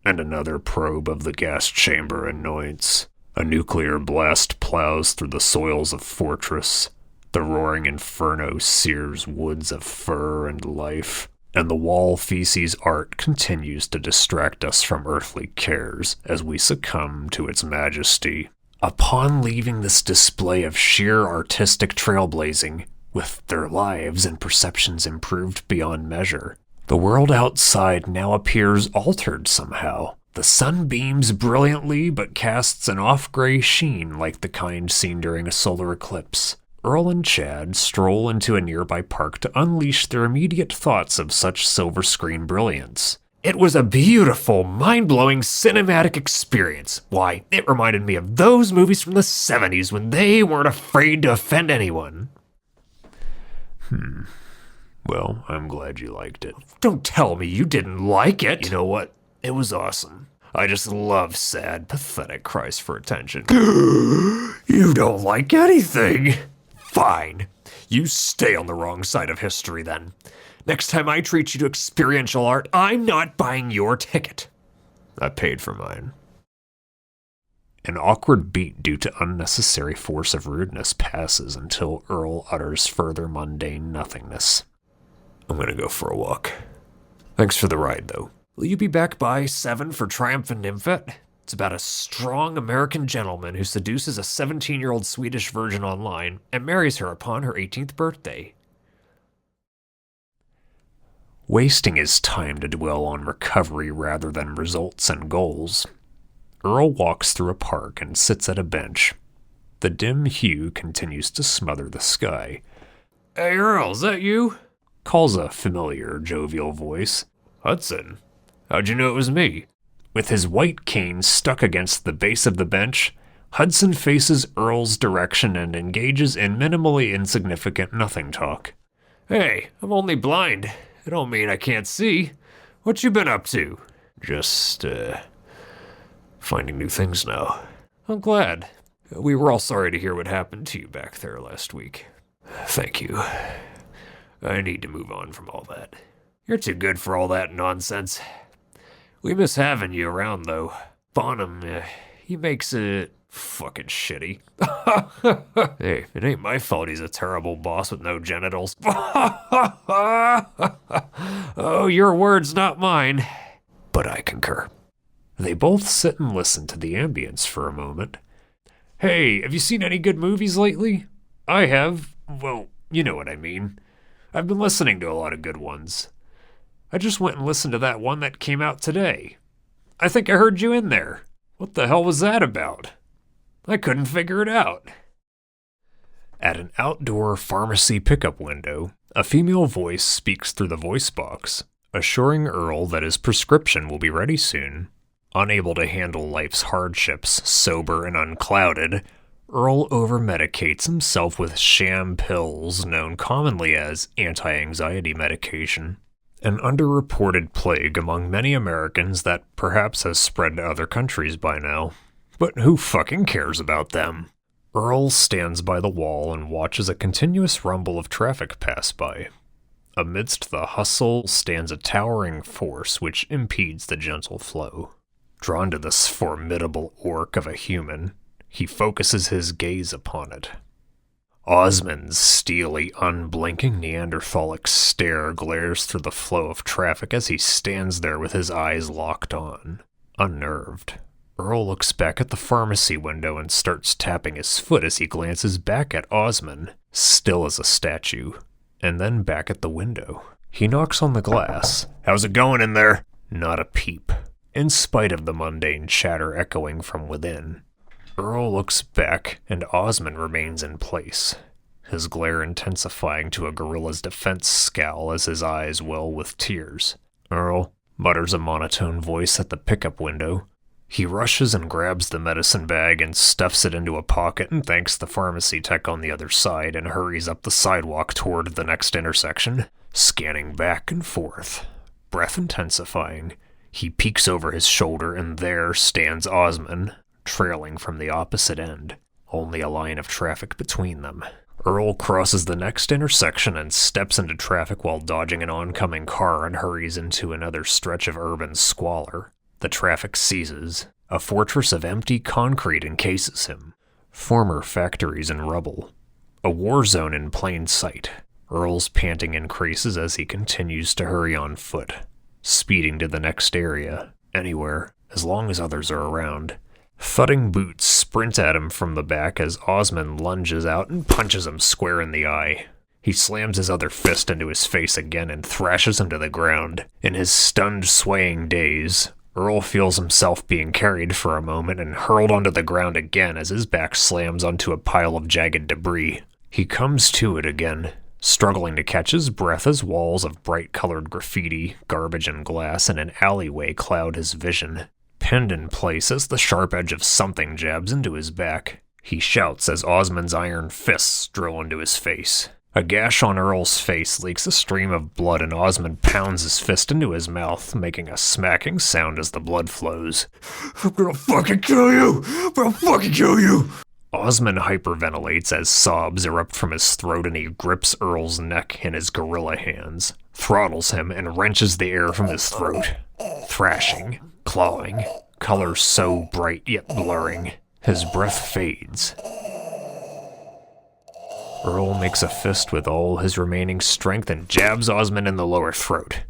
S1: And another probe of the gas chamber anoints. A nuclear blast plows through the soils of fortress. The roaring inferno sears woods of fur and life. And the wall feces art continues to distract us from earthly cares as we succumb to its majesty. Upon leaving this display of sheer artistic trailblazing, with their lives and perceptions improved beyond measure, the world outside now appears altered somehow. The sun beams brilliantly but casts an off-gray sheen like the kind seen during a solar eclipse. Earl and Chad stroll into a nearby park to unleash their immediate thoughts of such silver screen brilliance.
S3: It was a beautiful, mind-blowing cinematic experience. Why, it reminded me of those movies from the 70s when they weren't afraid to offend anyone.
S1: Well, I'm glad you liked it.
S3: Don't tell me you didn't like it.
S1: You know what? It was awesome. I just love sad, pathetic cries for attention.
S3: You don't like anything. Fine. You stay on the wrong side of history then. Next time I treat you to experiential art, I'm not buying your ticket.
S1: I paid for mine. An awkward beat due to unnecessary force of rudeness passes until Earl utters further mundane nothingness. I'm gonna go for a walk. Thanks for the ride, though.
S3: Will you be back by 7 for Triumphant Nymphet? It's about a strong American gentleman who seduces a 17-year-old Swedish virgin online and marries her upon her 18th birthday.
S1: Wasting his time to dwell on recovery rather than results and goals, Earl walks through a park and sits at a bench. The dim hue continues to smother the sky.
S3: Hey Earl, is that you?
S1: Calls a familiar, jovial voice.
S3: Hudson, how'd you know it was me?
S1: With his white cane stuck against the base of the bench, Hudson faces Earl's direction and engages in minimally insignificant nothing talk.
S3: Hey, I'm only blind. It don't mean I can't see. What you been up to?
S1: Just, finding new things now.
S3: I'm glad. We were all sorry to hear what happened to you back there last week.
S1: Thank you.
S3: I need to move on from all that. You're too good for all that nonsense. We miss having you around, though. Bonham, he makes it fucking shitty. Hey, it ain't my fault he's a terrible boss with no genitals. Oh, your words, not mine.
S1: But I concur. They both sit and listen to the ambience for a moment. Hey, have you seen any good movies lately? I have. Well, you know what I mean. I've been listening to a lot of good ones. I just went and listened to that one that came out today. I think I heard you in there. What the hell was that about? I couldn't figure it out. At an outdoor pharmacy pickup window, a female voice speaks through the voice box, assuring Earl that his prescription will be ready soon. Unable to handle life's hardships, sober and unclouded, Earl over-medicates himself with sham pills known commonly as anti-anxiety medication. An underreported plague among many Americans that perhaps has spread to other countries by now. But who fucking cares about them? Earl stands by the wall and watches a continuous rumble of traffic pass by. Amidst the hustle stands a towering force which impedes the gentle flow. Drawn to this formidable orc of a human, he focuses his gaze upon it. Osmond's steely, unblinking Neanderthalic stare glares through the flow of traffic as he stands there with his eyes locked on. Unnerved, Earl looks back at the pharmacy window and starts tapping his foot as he glances back at Osmond, still as a statue, and then back at the window. He knocks on the glass. "How's it going in there?" Not a peep, in spite of the mundane chatter echoing from within. Earl looks back, and Osmond remains in place, his glare intensifying to a gorilla's defense scowl as his eyes well with tears. "Earl," mutters a monotone voice at the pickup window, He rushes and grabs the medicine bag and stuffs it into a pocket and thanks the pharmacy tech on the other side and hurries up the sidewalk toward the next intersection, scanning back and forth, breath intensifying. He peeks over his shoulder and there stands Osman, trailing from the opposite end, only a line of traffic between them. Earl crosses the next intersection and steps into traffic while dodging an oncoming car and hurries into another stretch of urban squalor. The traffic ceases. A fortress of empty concrete encases him. Former factories and rubble. A war zone in plain sight. Earl's panting increases as he continues to hurry on foot, speeding to the next area, anywhere, as long as others are around. Thudding boots sprint at him from the back as Osman lunges out and punches him square in the eye. He slams his other fist into his face again and thrashes him to the ground. In his stunned, swaying daze, Earl feels himself being carried for a moment and hurled onto the ground again as his back slams onto a pile of jagged debris. He comes to it again, struggling to catch his breath as walls of bright-colored graffiti, garbage, and glass in an alleyway cloud his vision. Pinned in place as the sharp edge of something jabs into his back, he shouts as Osman's iron fists drill into his face. A gash on Earl's face leaks a stream of blood and Osman pounds his fist into his mouth, making a smacking sound as the blood flows.
S3: I'm gonna fucking kill you! I'm gonna fucking kill you!
S1: Osman hyperventilates as sobs erupt from his throat and he grips Earl's neck in his gorilla hands, throttles him, and wrenches the air from his throat. Thrashing, clawing, color so bright yet blurring. His breath fades. Earl makes a fist with all his remaining strength and jabs Osman in the lower throat.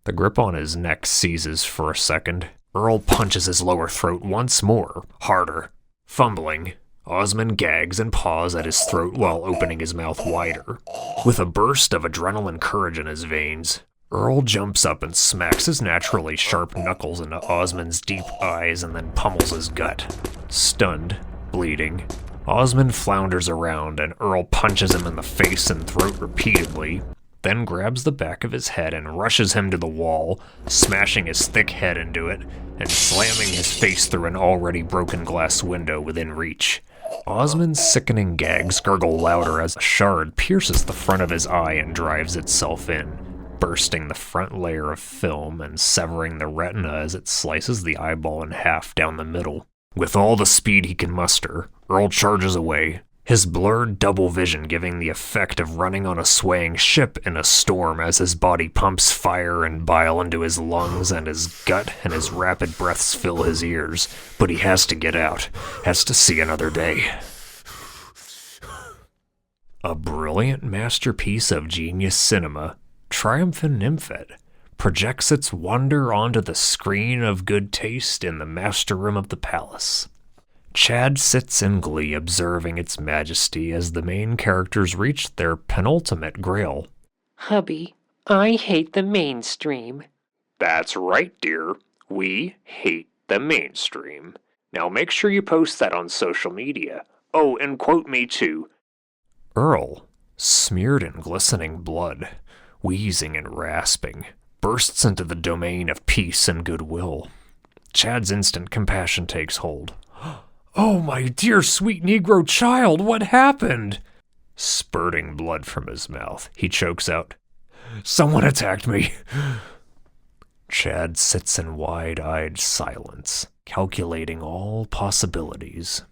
S1: The grip on his neck seizes for a second. Earl punches his lower throat once more, harder. Fumbling, Osman gags and paws at his throat while opening his mouth wider. With a burst of adrenaline courage in his veins, Earl jumps up and smacks his naturally sharp knuckles into Osman's deep eyes and then pummels his gut. Stunned, bleeding, Osman flounders around and Earl punches him in the face and throat repeatedly, then grabs the back of his head and rushes him to the wall, smashing his thick head into it and slamming his face through an already broken glass window within reach. Osman's sickening gags gurgle louder as a shard pierces the front of his eye and drives itself in, bursting the front layer of film and severing the retina as it slices the eyeball in half down the middle. With all the speed he can muster, Earl charges away, his blurred double vision giving the effect of running on a swaying ship in a storm as his body pumps fire and bile into his lungs and his gut and his rapid breaths fill his ears. But he has to get out, has to see another day. A brilliant masterpiece of genius cinema, Triumphant Nymphet, projects its wonder onto the screen of good taste in the master room of the palace. Chad sits in glee observing its majesty as the main characters reach their penultimate grail.
S5: Hubby, I hate the mainstream.
S1: That's right, dear. We hate the mainstream. Now make sure you post that on social media. Oh, and quote me too. Earl, smeared in glistening blood, wheezing and rasping, bursts into the domain of peace and goodwill. Chad's instant compassion takes hold. Oh, my dear sweet Negro child, what happened? Spurting blood from his mouth, he chokes out, Someone attacked me. Chad sits in wide-eyed silence, calculating all possibilities.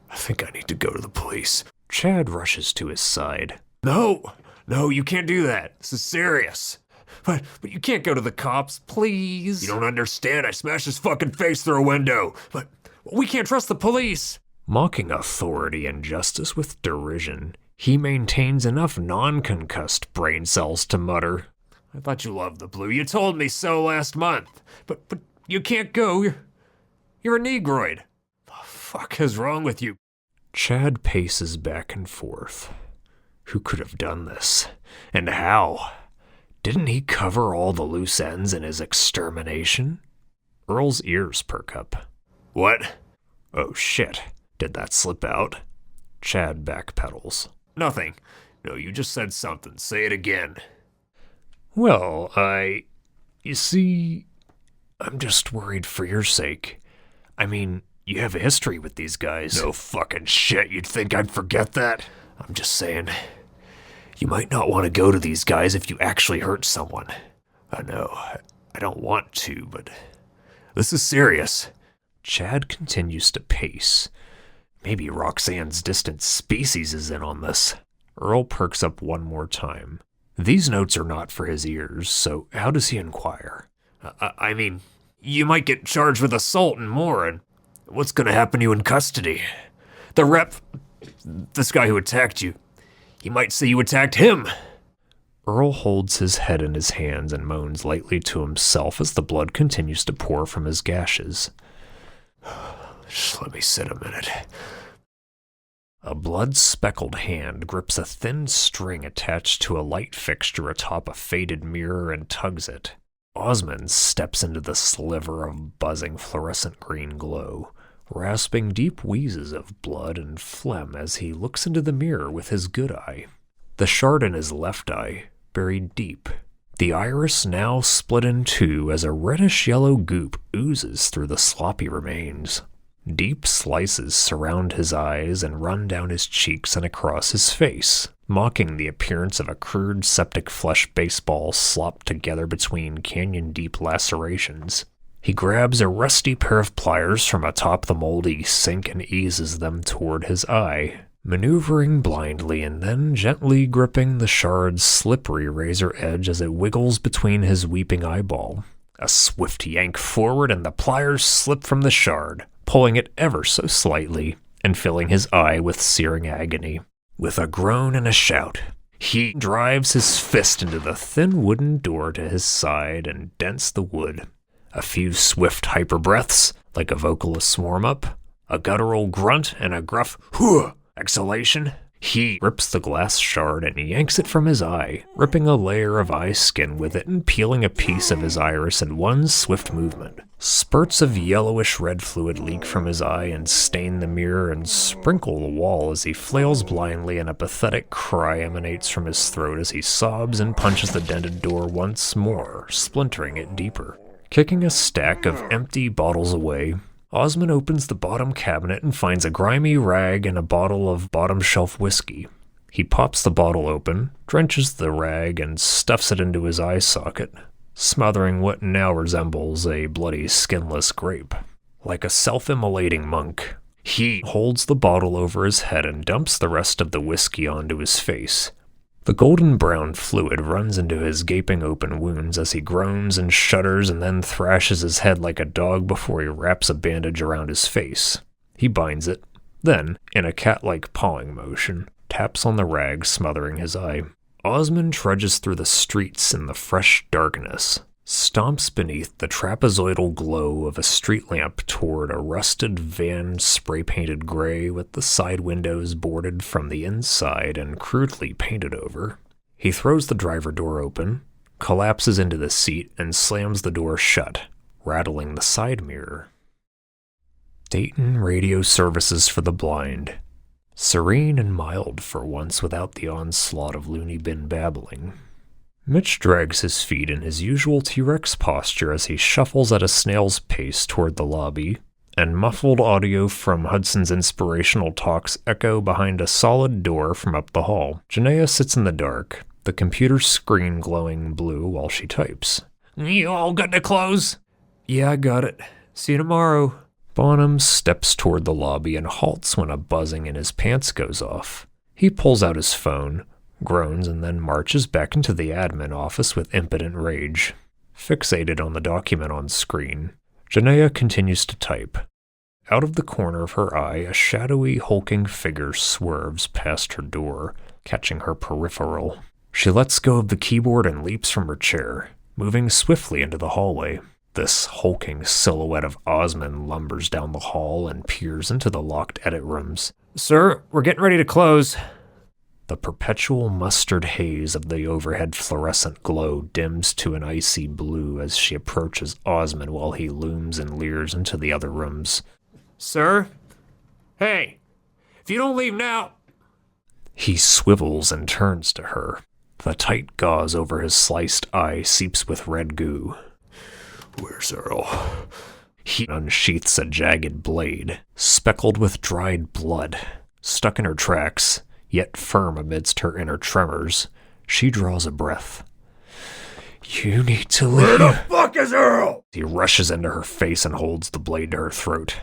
S1: I think I need to go to the police. Chad rushes to his side. No, you can't do that. This is serious. But you can't go to the cops, please. You don't understand. I smashed his fucking face through a window. But we can't trust the police. Mocking authority and justice with derision, he maintains enough non-concussed brain cells to mutter, I thought you loved the blue. You told me so last month. But you can't go. You're a Negroid. The fuck is wrong with you? Chad paces back and forth. Who could have done this? And how? Didn't he cover all the loose ends in his extermination? Earl's ears perk up. What? Oh shit. Did that slip out? Chad backpedals. Nothing. No, you just said something. Say it again. Well, you see, I'm just worried for your sake. I mean, you have a history with these guys.
S3: No fucking shit, you'd think I'd forget that?
S1: I'm just saying, you might not want to go to these guys if you actually hurt someone. I know, I don't want to, but this is serious. Chad continues to pace. Maybe Roxanne's distant species is in on this. Earl perks up one more time. These notes are not for his ears, so how does he inquire?
S3: I mean, you might get charged with assault and more, and what's gonna happen to you in custody? The rep, this guy who attacked you, he might say you attacked him.
S1: Earl holds his head in his hands and moans lightly to himself as the blood continues to pour from his gashes.
S3: Just let me sit a minute.
S1: A blood-speckled hand grips a thin string attached to a light fixture atop a faded mirror and tugs it. Osmond steps into the sliver of buzzing fluorescent green glow, rasping deep wheezes of blood and phlegm as he looks into the mirror with his good eye. The shard in his left eye, buried deep. The iris now split in two as a reddish-yellow goop oozes through the sloppy remains. Deep slices surround his eyes and run down his cheeks and across his face, mocking the appearance of a crude septic flesh baseball slopped together between canyon-deep lacerations. He grabs a rusty pair of pliers from atop the moldy sink and eases them toward his eye, maneuvering blindly and then gently gripping the shard's slippery razor edge as it wiggles between his weeping eyeball. A swift yank forward and the pliers slip from the shard, pulling it ever so slightly and filling his eye with searing agony. With a groan and a shout, he drives his fist into the thin wooden door to his side and dents the wood. A few swift hyper-breaths, like a vocalist's warm-up, a guttural grunt, and a gruff "hooah" exhalation. He rips the glass shard and yanks it from his eye, ripping a layer of eye skin with it and peeling a piece of his iris in one swift movement. Spurts of yellowish-red fluid leak from his eye and stain the mirror and sprinkle the wall as he flails blindly, and a pathetic cry emanates from his throat as he sobs and punches the dented door once more, splintering it deeper. Kicking a stack of empty bottles away, Osmond opens the bottom cabinet and finds a grimy rag and a bottle of bottom-shelf whiskey. He pops the bottle open, drenches the rag, and stuffs it into his eye socket, smothering what now resembles a bloody skinless grape. Like a self-immolating monk, he holds the bottle over his head and dumps the rest of the whiskey onto his face. The golden-brown fluid runs into his gaping open wounds as he groans and shudders and then thrashes his head like a dog before he wraps a bandage around his face. He binds it, then, in a cat-like pawing motion, taps on the rag, smothering his eye. Osmond trudges through the streets in the fresh darkness, stomps beneath the trapezoidal glow of a street lamp toward a rusted van spray-painted gray with the side windows boarded from the inside and crudely painted over. He throws the driver door open, collapses into the seat, and slams the door shut, rattling the side mirror. Dayton Radio Services for the Blind. Serene and mild for once without the onslaught of loony bin babbling. Mitch drags his feet in his usual T-Rex posture as he shuffles at a snail's pace toward the lobby, and muffled audio from Hudson's inspirational talks echo behind a solid door from up the hall. Janaea sits in the dark, the computer screen glowing blue while she types.
S5: You all good to close?
S1: Yeah, I got it. See you tomorrow. Bonham steps toward the lobby and halts when a buzzing in his pants goes off. He pulls out his phone, groans, and then marches back into the admin office with impotent rage. Fixated on the document on screen, Janaea continues to type. Out of the corner of her eye, a shadowy, hulking figure swerves past her door, catching her peripheral. She lets go of the keyboard and leaps from her chair, moving swiftly into the hallway. This hulking silhouette of Osmond lumbers down the hall and peers into the locked edit rooms.
S3: Sir, we're getting ready to close.
S1: The perpetual mustard haze of the overhead fluorescent glow dims to an icy blue as she approaches Osmond while he looms and leers into the other rooms.
S3: Sir? Hey, if you don't leave now...
S1: He swivels and turns to her. The tight gauze over his sliced eye seeps with red goo.
S3: Where's Earl?
S1: He unsheaths a jagged blade, speckled with dried blood. Stuck in her tracks, yet firm amidst her inner tremors, she draws a breath. You need to leave.
S3: Where the fuck is Earl?
S1: He rushes into her face and holds the blade to her throat.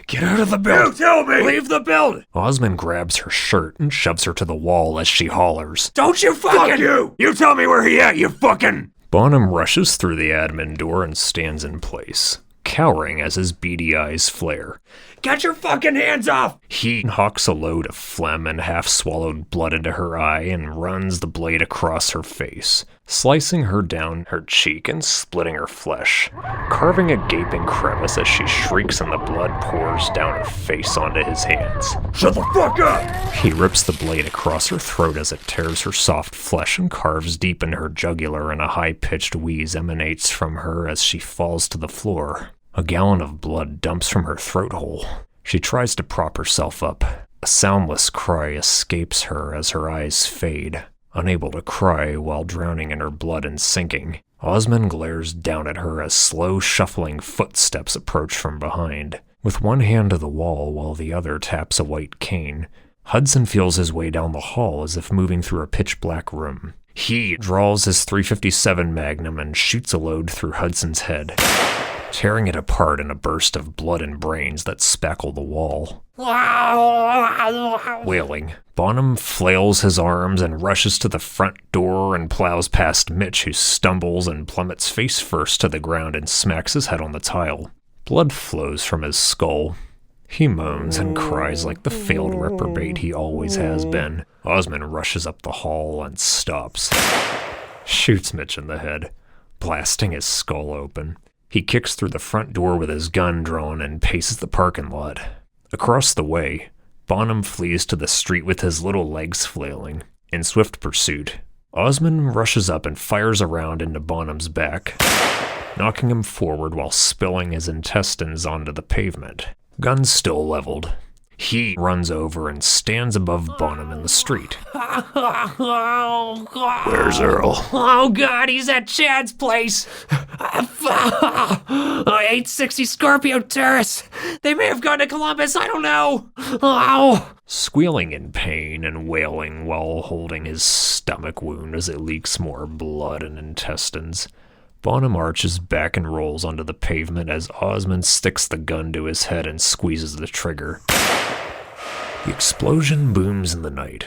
S1: Get out of the build!
S3: You tell me! Leave the building!
S1: Osmond grabs her shirt and shoves her to the wall as she hollers.
S3: Don't you fucking— Fuck you! You tell me where he at, you fucking—
S1: Bonham rushes through the admin door and stands in place, cowering as his beady eyes flare.
S3: Get your fucking hands off!
S1: He hawks a load of phlegm and half-swallowed blood into her eye and runs the blade across her face, slicing her down her cheek and splitting her flesh, carving a gaping crevice as she shrieks and the blood pours down her face onto his hands.
S3: Shut the fuck up!
S1: He rips the blade across her throat as it tears her soft flesh and carves deep into her jugular, and a high-pitched wheeze emanates from her as she falls to the floor. A gallon of blood dumps from her throat hole. She tries to prop herself up. A soundless cry escapes her as her eyes fade. Unable to cry while drowning in her blood and sinking, Osmond glares down at her as slow, shuffling footsteps approach from behind. With one hand to the wall while the other taps a white cane, Hudson feels his way down the hall as if moving through a pitch-black room. He draws his .357 Magnum and shoots a load through Hudson's head, tearing it apart in a burst of blood and brains that spackle the wall. Wailing, Bonham flails his arms and rushes to the front door and plows past Mitch, who stumbles and plummets face first to the ground and smacks his head on the tile. Blood flows from his skull. He moans and cries like the failed reprobate he always has been. Osmond rushes up the hall and stops. Shoots Mitch in the head, blasting his skull open. He kicks through the front door with his gun drawn and paces the parking lot. Across the way, Bonham flees to the street with his little legs flailing. In swift pursuit, Osmond rushes up and fires a round into Bonham's back, knocking him forward while spilling his intestines onto the pavement. Gun still leveled. He runs over and stands above Bonham in the street.
S5: Oh, God.
S1: Where's Earl?
S5: Oh, God, he's at Chad's place. 860 Scorpio Terrace. They may have gone to Columbus, I don't know. Oh.
S1: Squealing in pain and wailing while holding his stomach wound as it leaks more blood and intestines, Bonham arches back and rolls onto the pavement as Osmond sticks the gun to his head and squeezes the trigger. The explosion booms in the night,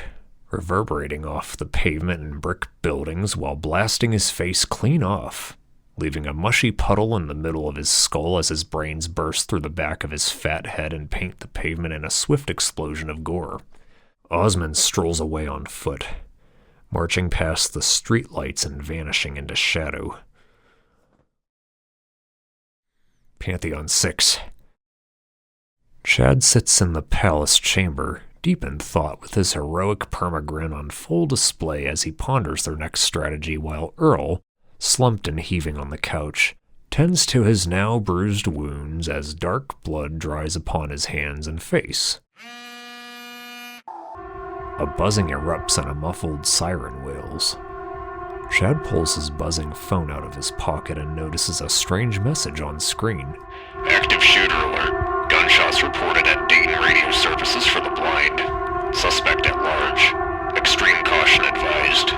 S1: reverberating off the pavement and brick buildings while blasting his face clean off, leaving a mushy puddle in the middle of his skull as his brains burst through the back of his fat head and paint the pavement in a swift explosion of gore. Osmond strolls away on foot, marching past the streetlights and vanishing into shadow. Pantheon 6. Chad sits in the palace chamber, deep in thought with his heroic permagrin on full display as he ponders their next strategy, while Earl, slumped and heaving on the couch, tends to his now bruised wounds as dark blood dries upon his hands and face. A buzzing erupts and a muffled siren wails. Chad pulls his buzzing phone out of his pocket and notices a strange message on screen.
S6: Active shooter alert. Gunshots reported at Dayton Radio Services for the Blind. Suspect at large. Extreme caution advised.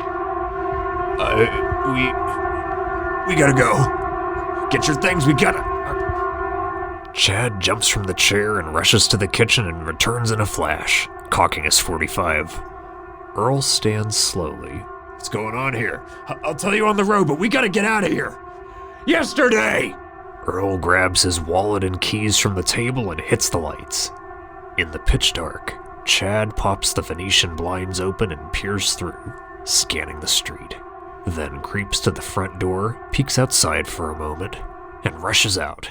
S3: We gotta go. Get your things, we gotta...
S1: Chad jumps from the chair and rushes to the kitchen and returns in a flash, cocking his .45. Earl stands slowly.
S3: What's going on here? I'll tell you on the road, but we gotta get out of here. Yesterday!
S1: Earl grabs his wallet and keys from the table and hits the lights. In the pitch dark, Chad pops the Venetian blinds open and peers through, scanning the street. Then creeps to the front door, peeks outside for a moment, and rushes out.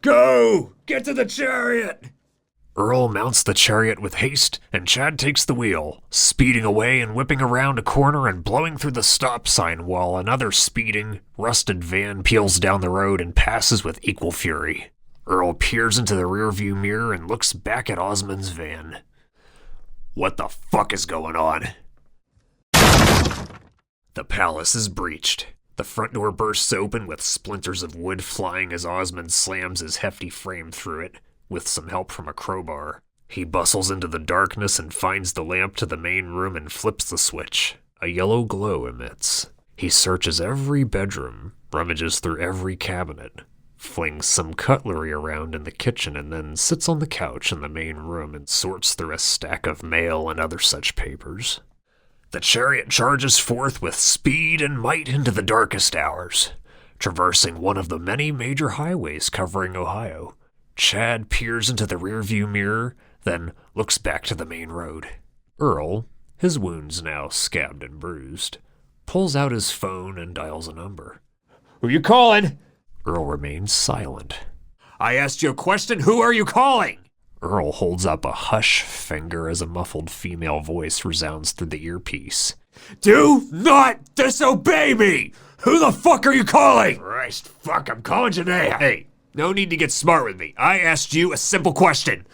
S3: Go! Get to the chariot!
S1: Earl mounts the chariot with haste, and Chad takes the wheel, speeding away and whipping around a corner and blowing through the stop sign while another speeding, rusted van peels down the road and passes with equal fury. Earl peers into the rearview mirror and looks back at Osmond's van.
S3: What the fuck is going on?
S1: The palace is breached. The front door bursts open with splinters of wood flying as Osmond slams his hefty frame through it, with some help from a crowbar. He bustles into the darkness and finds the lamp to the main room and flips the switch. A yellow glow emits. He searches every bedroom, rummages through every cabinet, flings some cutlery around in the kitchen, and then sits on the couch in the main room and sorts through a stack of mail and other such papers. The chariot charges forth with speed and might into the darkest hours, traversing one of the many major highways covering Ohio. Chad peers into the rearview mirror, then looks back to the main road. Earl, his wounds now scabbed and bruised, pulls out his phone and dials a number.
S3: Who you calling?
S1: Earl remains silent.
S3: I asked you a question. Who are you calling?
S1: Earl holds up a hush finger as a muffled female voice resounds through the earpiece.
S3: Do not disobey me! Who the fuck are you calling?
S1: Christ, fuck, I'm calling Janaea.
S3: Hey, no need to get smart with me. I asked you a simple question.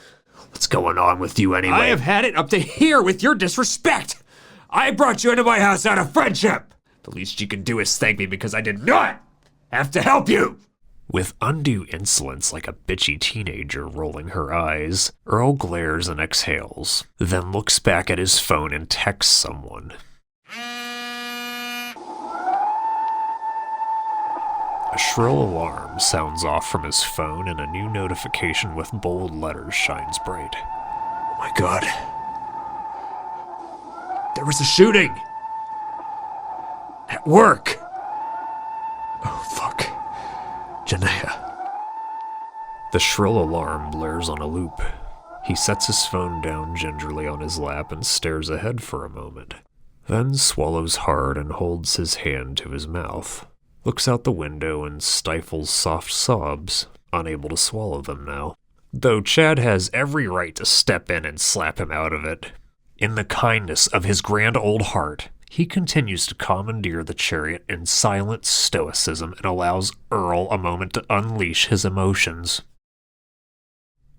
S1: What's going on with you anyway?
S3: I have had it up to here with your disrespect. I brought you into my house out of friendship. The least you can do is thank me because I did not have to help you.
S1: With undue insolence like a bitchy teenager rolling her eyes, Earl glares and exhales, then looks back at his phone and texts someone. A shrill alarm sounds off from his phone and a new notification with bold letters shines bright.
S3: Oh my God. There was a shooting. At work.
S1: Oh fuck. Janaea. The shrill alarm blares on a loop. He sets his phone down gingerly on his lap and stares ahead for a moment, then swallows hard and holds his hand to his mouth, looks out the window and stifles soft sobs, unable to swallow them now. Though Chad has every right to step in and slap him out of it. In the kindness of his grand old heart, he continues to commandeer the chariot in silent stoicism and allows Earl a moment to unleash his emotions.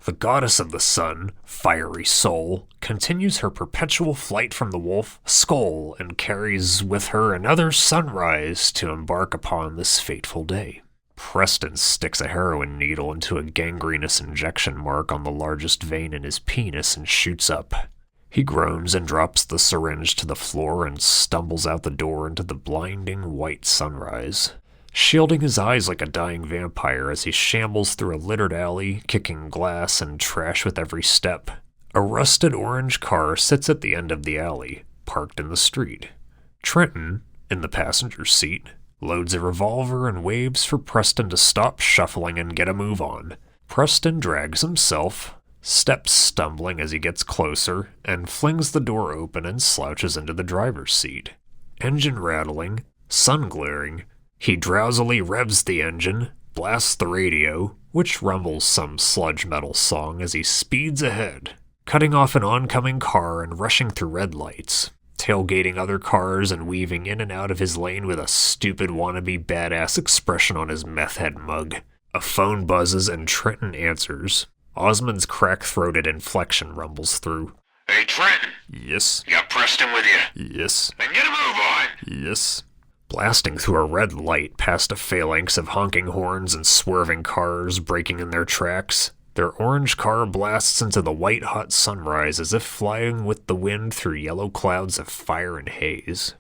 S1: The goddess of the sun, fiery soul, continues her perpetual flight from the wolf skull and carries with her another sunrise to embark upon this fateful day. Preston sticks a heroin needle into a gangrenous injection mark on the largest vein in his penis and shoots up. He groans and drops the syringe to the floor and stumbles out the door into the blinding white sunrise, shielding his eyes like a dying vampire as he shambles through a littered alley, kicking glass and trash with every step. A rusted orange car sits at the end of the alley, parked in the street. Trenton, in the passenger seat, loads a revolver and waves for Preston to stop shuffling and get a move on. Preston drags himself, steps stumbling as he gets closer, and flings the door open and slouches into the driver's seat. Engine rattling, sun glaring, he drowsily revs the engine, blasts the radio, which rumbles some sludge metal song as he speeds ahead, cutting off an oncoming car and rushing through red lights, tailgating other cars and weaving in and out of his lane with a stupid wannabe badass expression on his meth head mug. A phone buzzes and Trenton answers. Osmond's crack-throated inflection rumbles through.
S6: Hey, Trenton.
S1: Yes.
S6: You got Preston with you?
S1: Yes.
S6: Then get a move on.
S1: Yes. Blasting through a red light past a phalanx of honking horns and swerving cars breaking in their tracks, their orange car blasts into the white-hot sunrise as if flying with the wind through yellow clouds of fire and haze.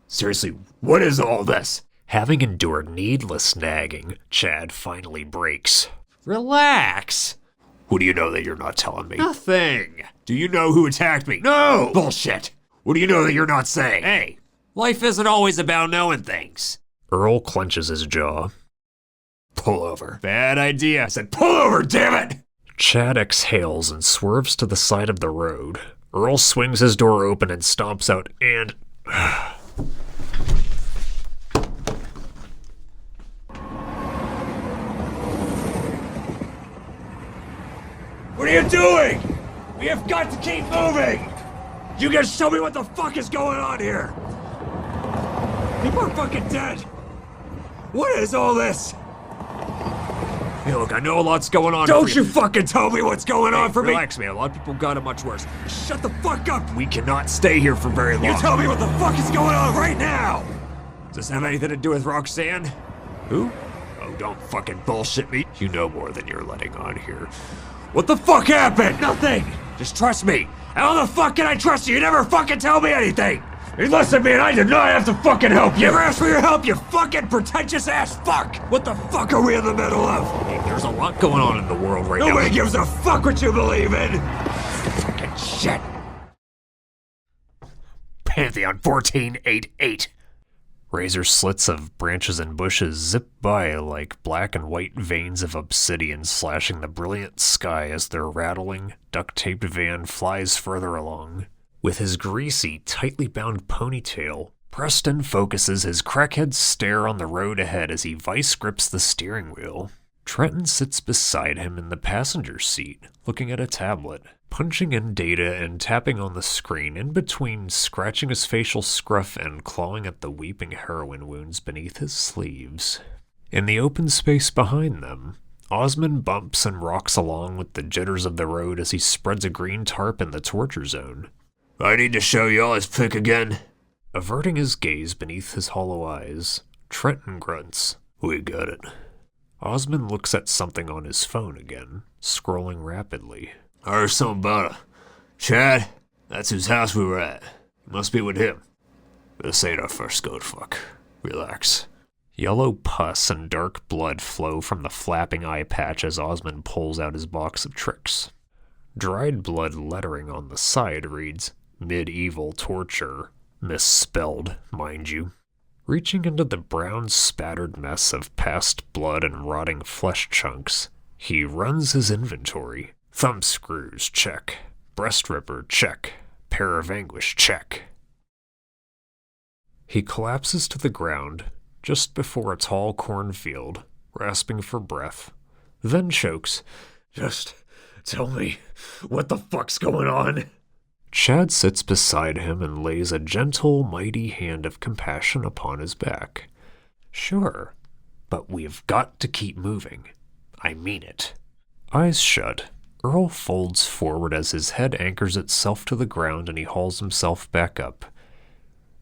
S3: Seriously, what is all this?
S1: Having endured needless nagging, Chad finally breaks.
S3: Relax.
S1: Who do you know that you're not telling me?
S3: Nothing. Do you know who attacked me?
S1: No!
S3: Bullshit.
S1: What do you know that you're not saying?
S3: Hey, life isn't always about knowing things.
S1: Earl clenches his jaw. Pull over.
S3: Bad idea. I said pull over, damn it!
S1: Chad exhales and swerves to the side of the road. Earl swings his door open and stomps out and...
S3: What are you doing? We have got to keep moving! You guys show me what the fuck is going on here! People are fucking dead! What is all this?
S1: Hey, look, I know a lot's going on.
S3: Don't you fucking tell me what's going on for me!
S1: Relax, man. A lot of people got it much worse.
S3: Shut the fuck up!
S1: We cannot stay here for very long.
S3: You tell me what the fuck is going on right now! Does this have anything to do with Roxanne?
S1: Who?
S3: Oh, don't fucking bullshit me. You know more than you're letting on here. What the fuck happened? Nothing! Just trust me. How the fuck can I trust you? You never fucking tell me anything! Hey, listen, man, I did not have to fucking help you! Never asked for your help, you fucking pretentious ass fuck! What the fuck are we in the middle of?
S1: Hey, there's a lot going on in the world right now.
S3: Nobody gives a fuck what you believe in! Fucking shit!
S2: Pantheon 1488.
S1: Razor slits of branches and bushes zip by like black and white veins of obsidian slashing the brilliant sky as their rattling, duct-taped van flies further along. With his greasy, tightly bound ponytail, Preston focuses his crackhead stare on the road ahead as he vice grips the steering wheel. Trenton sits beside him in the passenger seat, looking at a tablet, punching in data and tapping on the screen, in between scratching his facial scruff and clawing at the weeping heroin wounds beneath his sleeves. In the open space behind them, Osmond bumps and rocks along with the jitters of the road as he spreads a green tarp in the torture zone.
S3: I need to show y'all his pick again.
S1: Averting his gaze beneath his hollow eyes, Trenton grunts.
S3: We got it.
S1: Osmond looks at something on his phone again, scrolling rapidly.
S3: I heard something about Chad, that's whose house we were at. You must be with him. This ain't our first goat fuck. Relax.
S1: Yellow pus and dark blood flow from the flapping eye patch as Osmond pulls out his box of tricks. Dried blood lettering on the side reads, Medieval Torture. Misspelled, mind you. Reaching into the brown spattered mess of past blood and rotting flesh chunks, he runs his inventory. Thumb screws, check. Breast ripper, check. Pair of anguish, check. He collapses to the ground just before a tall cornfield, rasping for breath, then chokes.
S3: Just tell me, what the fuck's going on?
S1: Chad sits beside him and lays a gentle, mighty hand of compassion upon his back. Sure, but we've got to keep moving. I mean it. Eyes shut, Earl folds forward as his head anchors itself to the ground and he hauls himself back up,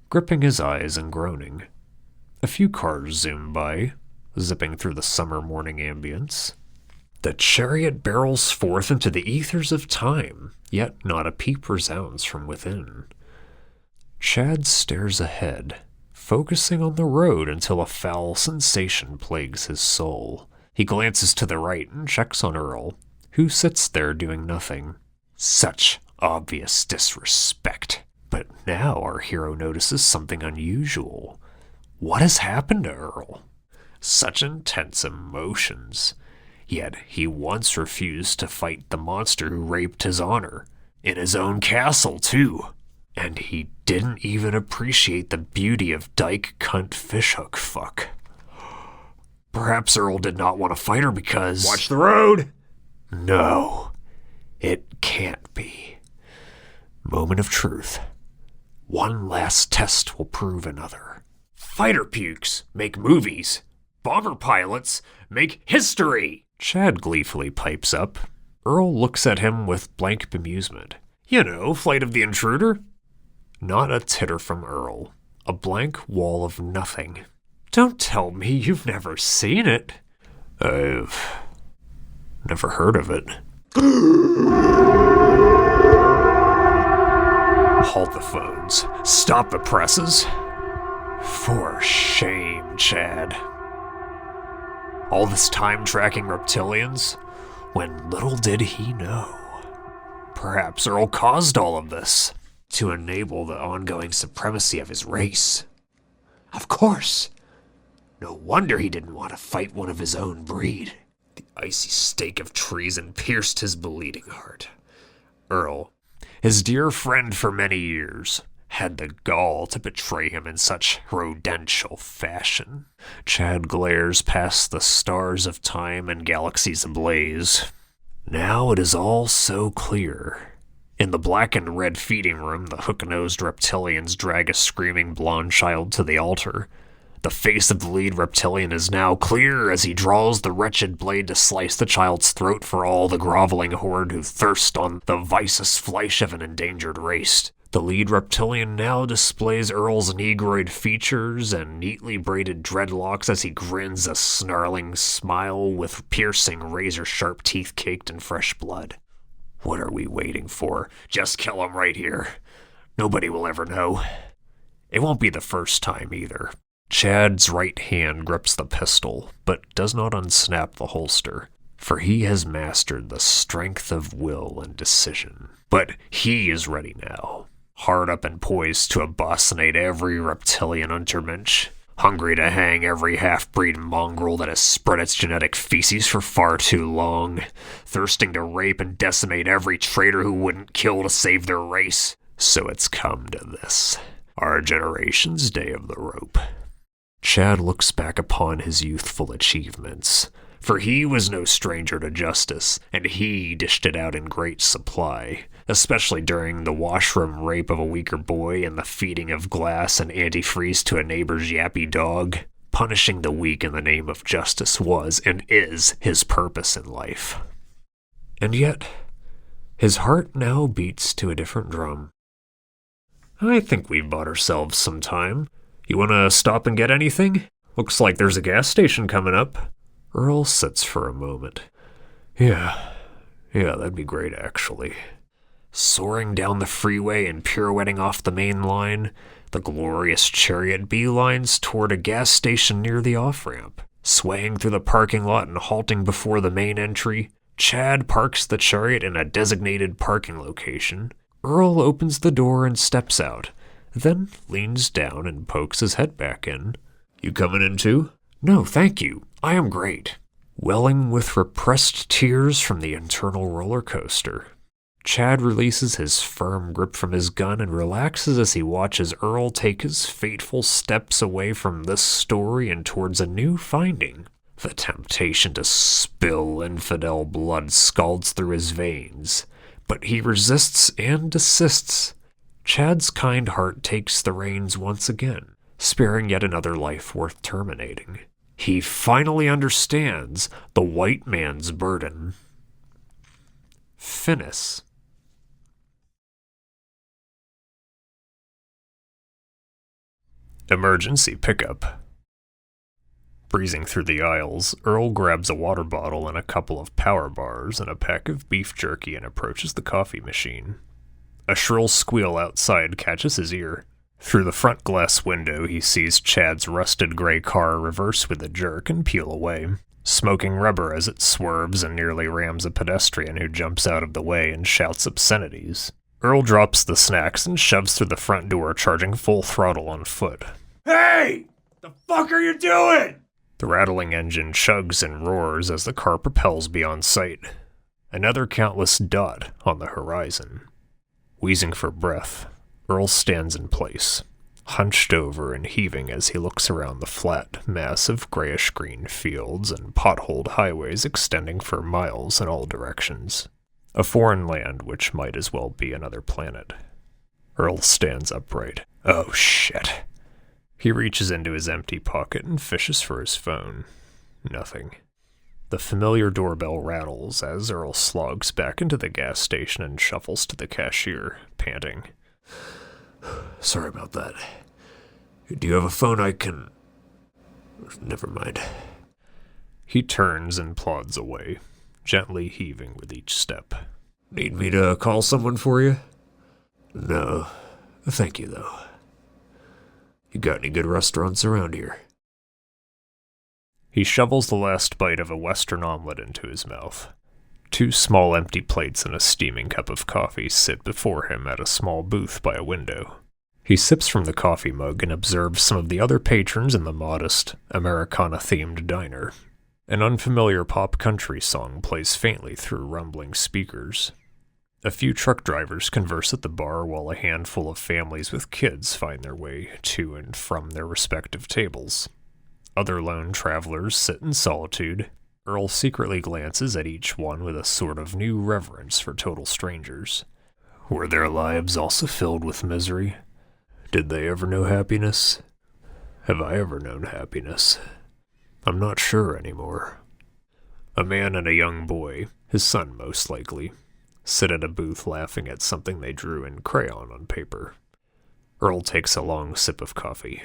S1: gripping his eyes and groaning. A few cars zoom by, zipping through the summer morning ambience. The chariot barrels forth into the ethers of time, yet not a peep resounds from within. Chad stares ahead, focusing on the road until a foul sensation plagues his soul. He glances to the right and checks on Earl, who sits there doing nothing. Such obvious disrespect. But now our hero notices something unusual. What has happened to Earl? Such intense emotions. Yet he once refused to fight the monster who raped his honor. In his own castle, too. And he didn't even appreciate the beauty of dyke cunt fishhook fuck. Perhaps Earl did not want to fight her because...
S3: Watch the road!
S1: No, it can't be. Moment of truth. One last test will prove another.
S2: Fighter pukes make movies. Bomber pilots make history.
S1: Chad gleefully pipes up. Earl looks at him with blank bemusement.
S2: You know, Flight of the Intruder.
S1: Not a titter from Earl. A blank wall of nothing.
S2: Don't tell me you've never seen it.
S1: I've never heard of it.
S2: Halt the phones. Stop the presses. For shame, Chad. All this time tracking reptilians, when little did he know. Perhaps Earl caused all of this to enable the ongoing supremacy of his race. Of course. No wonder he didn't want to fight one of his own breed. The icy stake of treason pierced his bleeding heart. Earl, his dear friend for many years, had the gall to betray him in such rodential fashion. Chad glares past the stars of time and galaxies ablaze. Now it is all so clear. In the black and red feeding room, the hook-nosed reptilians drag a screaming blonde child to the altar. The face of the lead reptilian is now clear as he draws the wretched blade to slice the child's throat for all the groveling horde who thirst on the vicus flesh of an endangered race.
S1: The lead reptilian now displays Earl's negroid features and neatly braided dreadlocks as he grins a snarling smile with piercing razor-sharp teeth caked in fresh blood. What are we waiting for? Just kill him right here. Nobody will ever know. It won't be the first time either. Chad's right hand grips the pistol, but does not unsnap the holster, for he has mastered the strength of will and decision. But he is ready now, hard up and poised to abossinate every reptilian Ubermensch, hungry to hang every half-breed mongrel that has spread its genetic feces for far too long, thirsting to rape and decimate every traitor who wouldn't kill to save their race. So it's come to this, our generation's day of the rope. Chad looks back upon his youthful achievements, for he was no stranger to justice, and he dished it out in great supply, especially during the washroom rape of a weaker boy and the feeding of glass and antifreeze to a neighbor's yappy dog. Punishing the weak in the name of justice was and is his purpose in life. And yet, his heart now beats to a different drum. I think we've bought ourselves some time. You want to stop and get anything? Looks like there's a gas station coming up. Earl sits for a moment. Yeah, that'd be great, actually. Soaring down the freeway and pirouetting off the main line, the glorious chariot beelines toward a gas station near the off-ramp. Swaying through the parking lot and halting before the main entry, Chad parks the chariot in a designated parking location. Earl opens the door and steps out, then leans down and pokes his head back in. You coming in too? No, thank you. I am great. Welling with repressed tears from the internal roller coaster, Chad releases his firm grip from his gun and relaxes as he watches Earl take his fateful steps away from this story and towards a new finding. The temptation to spill infidel blood scalds through his veins, but he resists and desists. Chad's kind heart takes the reins once again, sparing yet another life worth terminating. He finally understands the white man's burden. Finis. Emergency pickup. Breezing through the aisles, Earl grabs a water bottle and a couple of power bars and a pack of beef jerky and approaches the coffee machine. A shrill squeal outside catches his ear. Through the front glass window, he sees Chad's rusted gray car reverse with a jerk and peel away, smoking rubber as it swerves and nearly rams a pedestrian who jumps out of the way and shouts obscenities. Earl drops the snacks and shoves through the front door, charging full throttle on foot.
S3: Hey! The fuck are you doing?
S1: The rattling engine chugs and roars as the car propels beyond sight. Another countless dot on the horizon. Wheezing for breath, Earl stands in place, hunched over and heaving as he looks around the flat mass of grayish-green fields and potholed highways extending for miles in all directions. A foreign land which might as well be another planet. Earl stands upright. Oh, shit. He reaches into his empty pocket and fishes for his phone. Nothing. The familiar doorbell rattles as Earl slogs back into the gas station and shuffles to the cashier, panting. Sorry about that. Do you have a phone I can... Never mind. He turns and plods away, gently heaving with each step. Need me to call someone for you? No, thank you, though. You got any good restaurants around here? He shovels the last bite of a Western omelet into his mouth. 2 small empty plates and a steaming cup of coffee sit before him at a small booth by a window. He sips from the coffee mug and observes some of the other patrons in the modest, Americana-themed diner. An unfamiliar pop country song plays faintly through rumbling speakers. A few truck drivers converse at the bar while a handful of families with kids find their way to and from their respective tables. Other lone travelers sit in solitude. Earl secretly glances at each one with a sort of new reverence for total strangers. Were their lives also filled with misery? Did they ever know happiness? Have I ever known happiness? I'm not sure anymore. A man and a young boy, his son most likely, sit at a booth laughing at something they drew in crayon on paper. Earl takes a long sip of coffee.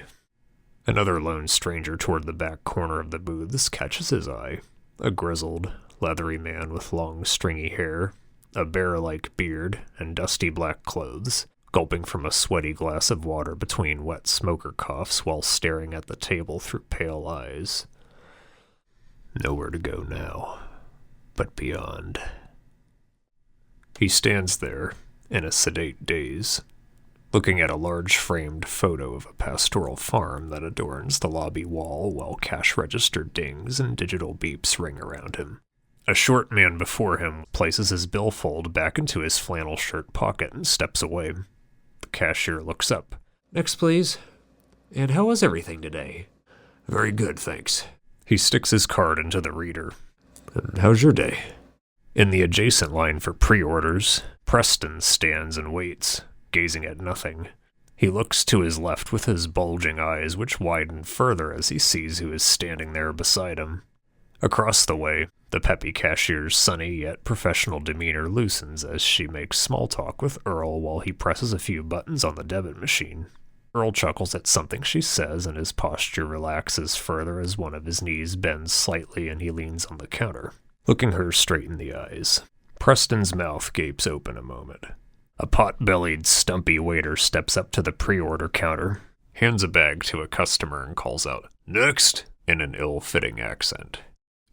S1: Another lone stranger toward the back corner of the booths catches his eye. A grizzled, leathery man with long, stringy hair, a bear-like beard, and dusty black clothes, gulping from a sweaty glass of water between wet smoker coughs while staring at the table through pale eyes. Nowhere to go now, but beyond. He stands there, in a sedate daze, looking at a large framed photo of a pastoral farm that adorns the lobby wall while cash register dings and digital beeps ring around him. A short man before him places his billfold back into his flannel shirt pocket and steps away. The cashier looks up.
S3: Next, please. And how was everything today?
S1: Very good, thanks. He sticks his card into the reader. And how's your day? In the adjacent line for pre-orders, Preston stands and waits, gazing at nothing. He looks to his left with his bulging eyes, which widen further as he sees who is standing there beside him. Across the way, the peppy cashier's sunny yet professional demeanor loosens as she makes small talk with Earl while he presses a few buttons on the debit machine. Earl chuckles at something she says, and his posture relaxes further as one of his knees bends slightly and he leans on the counter, looking her straight in the eyes. Preston's mouth gapes open a moment. A pot-bellied, stumpy waiter steps up to the pre-order counter, hands a bag to a customer, and calls out, "Next!" in an ill-fitting accent.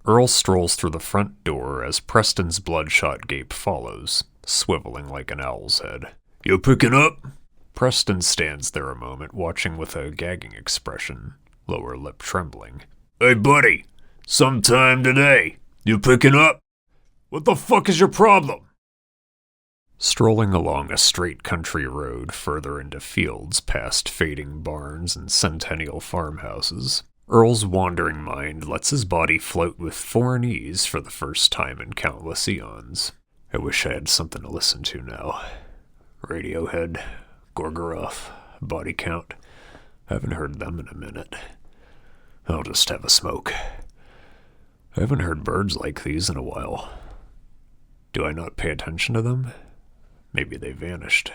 S1: Earl strolls through the front door as Preston's bloodshot gape follows, swiveling like an owl's head. "You picking up?" Preston stands there a moment, watching with a gagging expression, lower lip trembling. "Hey, buddy, sometime today. You picking up? What the fuck is your problem?" Strolling along a straight country road further into fields past fading barns and centennial farmhouses, Earl's wandering mind lets his body float with foreign ease for the first time in countless eons. I wish I had something to listen to now. Radiohead, Gorgoroth, Body Count. I haven't heard them in a minute. I'll just have a smoke. I haven't heard birds like these in a while. Do I not pay attention to them? Maybe they vanished.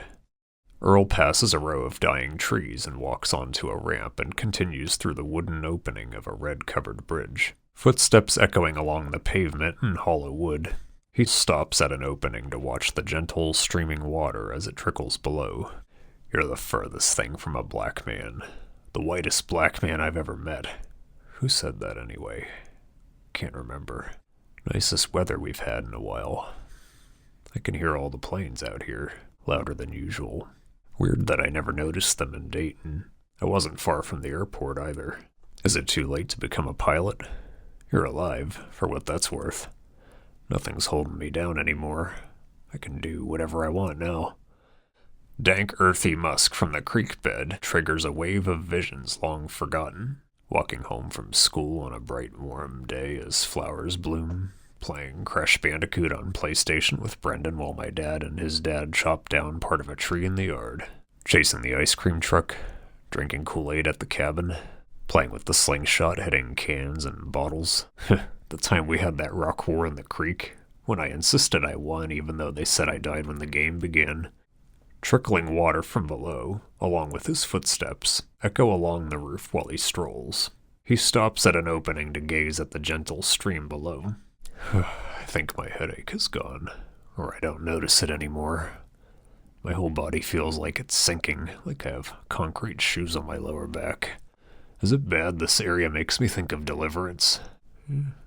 S1: Earl passes a row of dying trees and walks onto a ramp and continues through the wooden opening of a red-covered bridge. Footsteps echoing along the pavement and hollow wood. He stops at an opening to watch the gentle, streaming water as it trickles below. You're the furthest thing from a black man. The whitest black man I've ever met. Who said that anyway? Can't remember. Nicest weather we've had in a while. I can hear all the planes out here, louder than usual. Weird that I never noticed them in Dayton. I wasn't far from the airport either. Is it too late to become a pilot? You're alive, for what that's worth. Nothing's holding me down anymore. I can do whatever I want now. Dank, earthy musk from the creek bed triggers a wave of visions long forgotten. Walking home from school on a bright, warm day as flowers bloom. Playing Crash Bandicoot on PlayStation with Brendan while my dad and his dad chopped down part of a tree in the yard. Chasing the ice cream truck. Drinking Kool-Aid at the cabin. Playing with the slingshot, hitting cans and bottles. The time we had that rock war in the creek, when I insisted I won even though they said I died when the game began. Trickling water from below, along with his footsteps, echo along the roof while he strolls. He stops at an opening to gaze at the gentle stream below. I think my headache is gone, or I don't notice it anymore. My whole body feels like it's sinking, like I have concrete shoes on my lower back. Is it bad this area makes me think of Deliverance?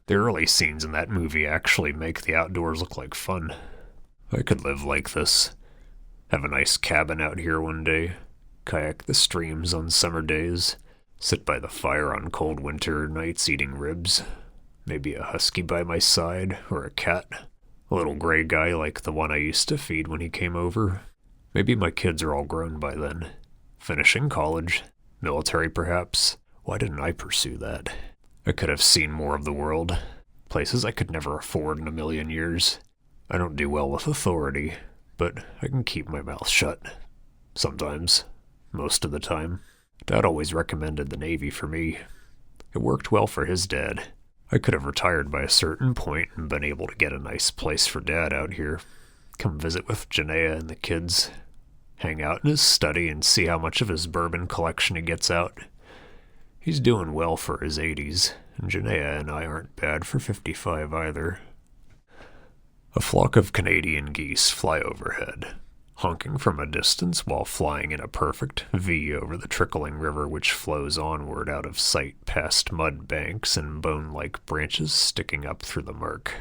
S1: The early scenes in that movie actually make the outdoors look like fun. I could live like this. Have a nice cabin out here one day, kayak the streams on summer days, sit by the fire on cold winter nights eating ribs. Maybe a husky by my side, or a cat. A little gray guy like the one I used to feed when he came over. Maybe my kids are all grown by then. Finishing college. Military, perhaps. Why didn't I pursue that? I could have seen more of the world. Places I could never afford in a million years. I don't do well with authority, but I can keep my mouth shut. Sometimes. Most of the time. Dad always recommended the Navy for me. It worked well for his dad. I could have retired by a certain point and been able to get a nice place for Dad out here. come visit with Janaea and the kids, hang out in his study and see how much of his bourbon collection he gets out. He's doing well for his 80s, and Janaea and I aren't bad for 55 either. A flock of Canadian geese fly overhead, honking from a distance while flying in a perfect V over the trickling river which flows onward out of sight past mud banks and bone-like branches sticking up through the murk.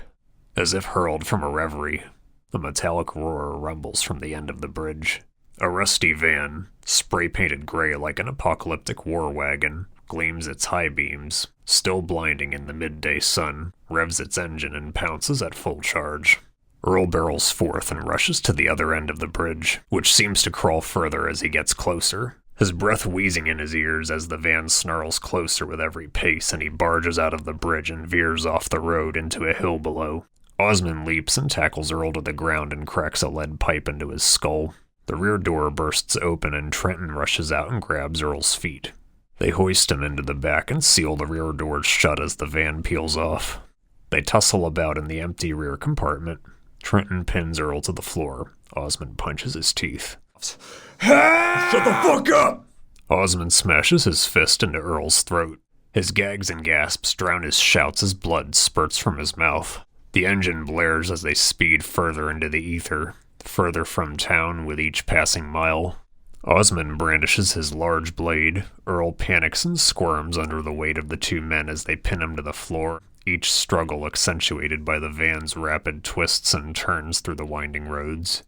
S1: As if hurled from a reverie, the metallic roar rumbles from the end of the bridge. A rusty van, spray-painted gray like an apocalyptic war wagon, gleams its high beams, still blinding in the midday sun, revs its engine and pounces at full charge. Earl barrels forth and rushes to the other end of the bridge, which seems to crawl further as he gets closer, his breath wheezing in his ears as the van snarls closer with every pace and he barges out of the bridge and veers off the road into a hill below. Osmond leaps and tackles Earl to the ground and cracks a lead pipe into his skull. The rear door bursts open and Trenton rushes out and grabs Earl's feet. They hoist him into the back and seal the rear doors shut as the van peels off. They tussle about in the empty rear compartment. Trenton pins Earl to the floor. Osmond punches his teeth.
S3: Shut the fuck up!
S1: Osmond smashes his fist into Earl's throat. His gags and gasps drown his shouts as blood spurts from his mouth. The engine blares as they speed further into the ether, further from town with each passing mile. Osmond brandishes his large blade. Earl panics and squirms under the weight of the two men as they pin him to the floor, each struggle accentuated by the van's rapid twists and turns through the winding roads.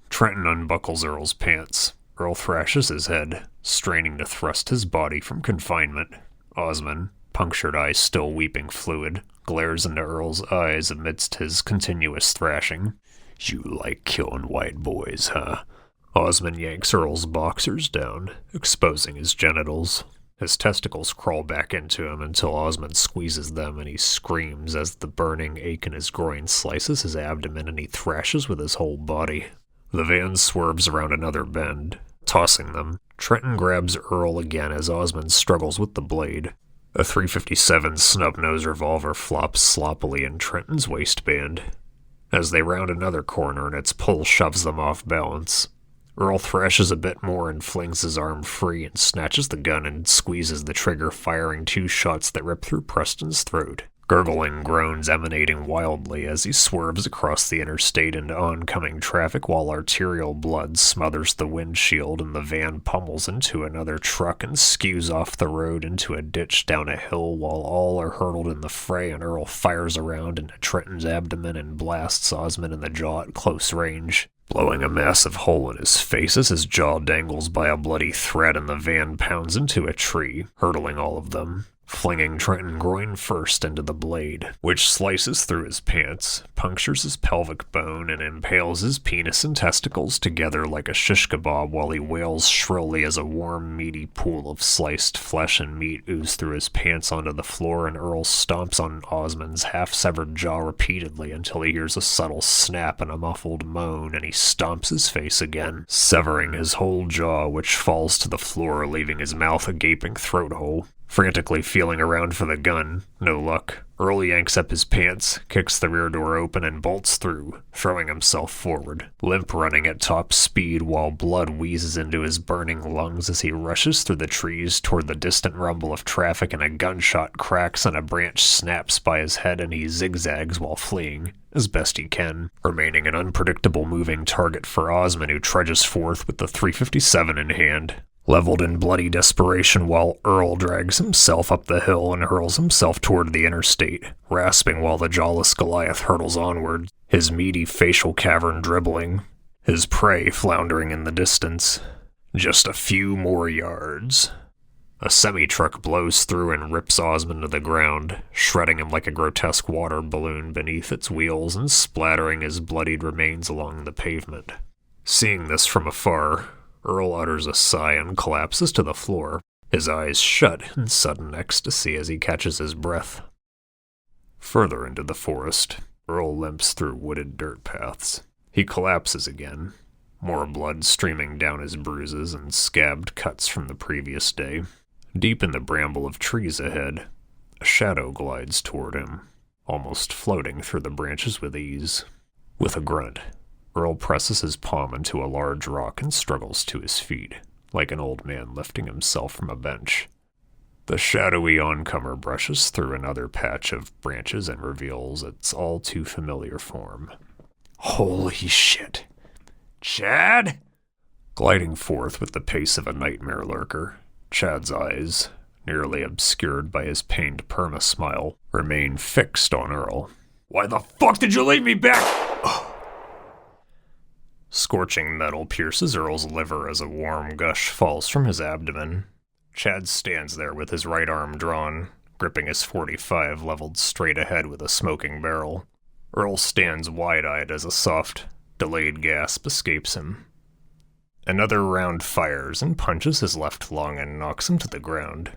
S1: Trenton unbuckles Earl's pants. Earl thrashes his head, straining to thrust his body from confinement. Osmond, punctured eye still weeping fluid, glares into Earl's eyes amidst his continuous thrashing. "You like killing white boys, huh?" Osmond yanks Earl's boxers down, exposing his genitals. His testicles crawl back into him until Osmond squeezes them and he screams as the burning ache in his groin slices his abdomen and he thrashes with his whole body. The van swerves around another bend, tossing them. Trenton grabs Earl again as Osmond struggles with the blade. A .357 snub-nose revolver flops sloppily in Trenton's waistband. As they round another corner and its pull shoves them off balance, Earl thrashes a bit more and flings his arm free and snatches the gun and squeezes the trigger, firing 2 shots that rip through Preston's throat. Gurgling groans emanating wildly as he swerves across the interstate into oncoming traffic while arterial blood smothers the windshield and the van pummels into another truck and skews off the road into a ditch down a hill while all are hurtled in the fray and Earl fires around into Trenton's abdomen and blasts Osmond in the jaw at close range, blowing a massive hole in his face as his jaw dangles by a bloody thread and the van pounds into a tree, hurtling all of them, flinging Trenton groin first into the blade, which slices through his pants, punctures his pelvic bone, and impales his penis and testicles together like a shish kebab while he wails shrilly as a warm, meaty pool of sliced flesh and meat ooze through his pants onto the floor, and Earl stomps on Osmond's half-severed jaw repeatedly until he hears a subtle snap and a muffled moan, and he stomps his face again, severing his whole jaw, which falls to the floor, leaving his mouth a gaping throat hole. Frantically feeling around for the gun, no luck. Earl yanks up his pants, kicks the rear door open, and bolts through, throwing himself forward, limp running at top speed while blood wheezes into his burning lungs as he rushes through the trees toward the distant rumble of traffic, and a gunshot cracks and a branch snaps by his head and he zigzags while fleeing, as best he can, remaining an unpredictable moving target for Osmond, who trudges forth with the .357 in hand, leveled in bloody desperation while Earl drags himself up the hill and hurls himself toward the interstate, rasping while the jawless Goliath hurtles onward, his meaty facial cavern dribbling, his prey floundering in the distance. Just a few more yards. A semi-truck blows through and rips Osmond to the ground, shredding him like a grotesque water balloon beneath its wheels and splattering his bloodied remains along the pavement. Seeing this from afar, Earl utters a sigh and collapses to the floor, his eyes shut in sudden ecstasy as he catches his breath. Further into the forest, Earl limps through wooded dirt paths. He collapses again, more blood streaming down his bruises and scabbed cuts from the previous day. Deep in the bramble of trees ahead, a shadow glides toward him, almost floating through the branches with ease. With a grunt, Earl presses his palm into a large rock and struggles to his feet, like an old man lifting himself from a bench. The shadowy oncomer brushes through another patch of branches and reveals its all too familiar form.
S2: Holy shit. Chad?
S1: Gliding forth with the pace of a nightmare lurker, Chad's eyes, nearly obscured by his pained perma-smile, remain fixed on Earl.
S2: Why the fuck did you leave me back?
S1: Scorching metal pierces Earl's liver as a warm gush falls from his abdomen. Chad stands there with his right arm drawn, gripping his .45 leveled straight ahead with a smoking barrel. Earl stands wide-eyed as a soft, delayed gasp escapes him. Another round fires and punches his left lung and knocks him to the ground.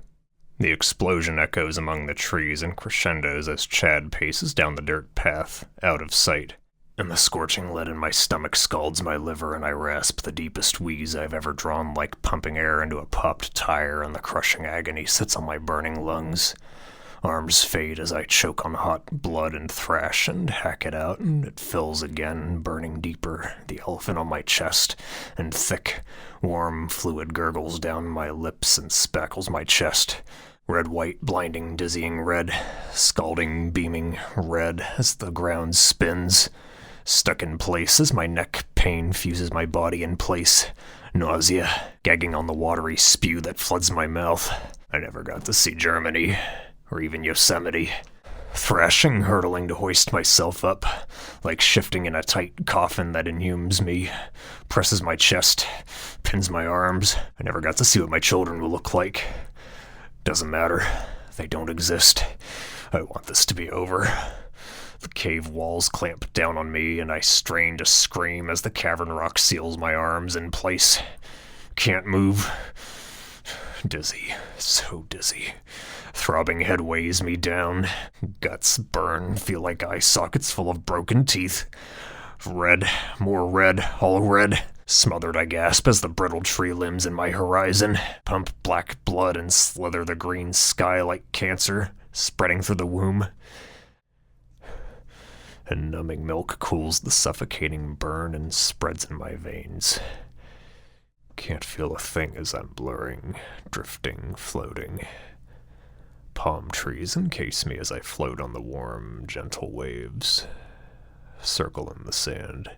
S1: The explosion echoes among the trees and crescendos as Chad paces down the dirt path, out of sight. And the scorching lead in my stomach scalds my liver, and I rasp the deepest wheeze I've ever drawn, like pumping air into a popped tire, and the crushing agony sits on my burning lungs. Arms fade as I choke on hot blood and thrash and hack it out, and it fills again, burning deeper, the elephant on my chest, and thick, warm fluid gurgles down my lips and spackles my chest. Red, white, blinding, dizzying red, scalding, beaming red as the ground spins. Stuck in place as my neck pain fuses my body in place. Nausea, gagging on the watery spew that floods my mouth. I never got to see Germany, or even Yosemite. Thrashing, hurtling to hoist myself up, like shifting in a tight coffin that inhumes me, presses my chest, pins my arms. I never got to see what my children will look like. Doesn't matter. They don't exist. I want this to be over. The cave walls clamp down on me, and I strain to scream as the cavern rock seals my arms in place. Can't move. Dizzy. So dizzy. Throbbing head weighs me down. Guts burn, feel like eye sockets full of broken teeth. Red, more red, all red. Smothered I gasp as the brittle tree limbs in my horizon pump black blood and slither the green sky like cancer, spreading through the womb. And numbing milk cools the suffocating burn and spreads in my veins. Can't feel a thing as I'm blurring, drifting, floating. Palm trees encase me as I float on the warm, gentle waves. Circle in the sand.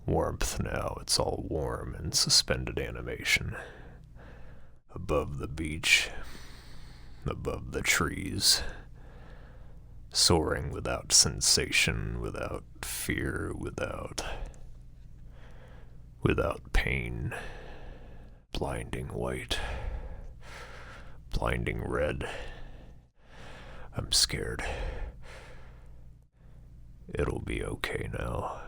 S1: Warmth now, it's all warm and suspended animation. Above the beach, above the trees. Soaring without sensation, without fear, without pain. Blinding white. Blinding red. I'm scared. It'll be okay now.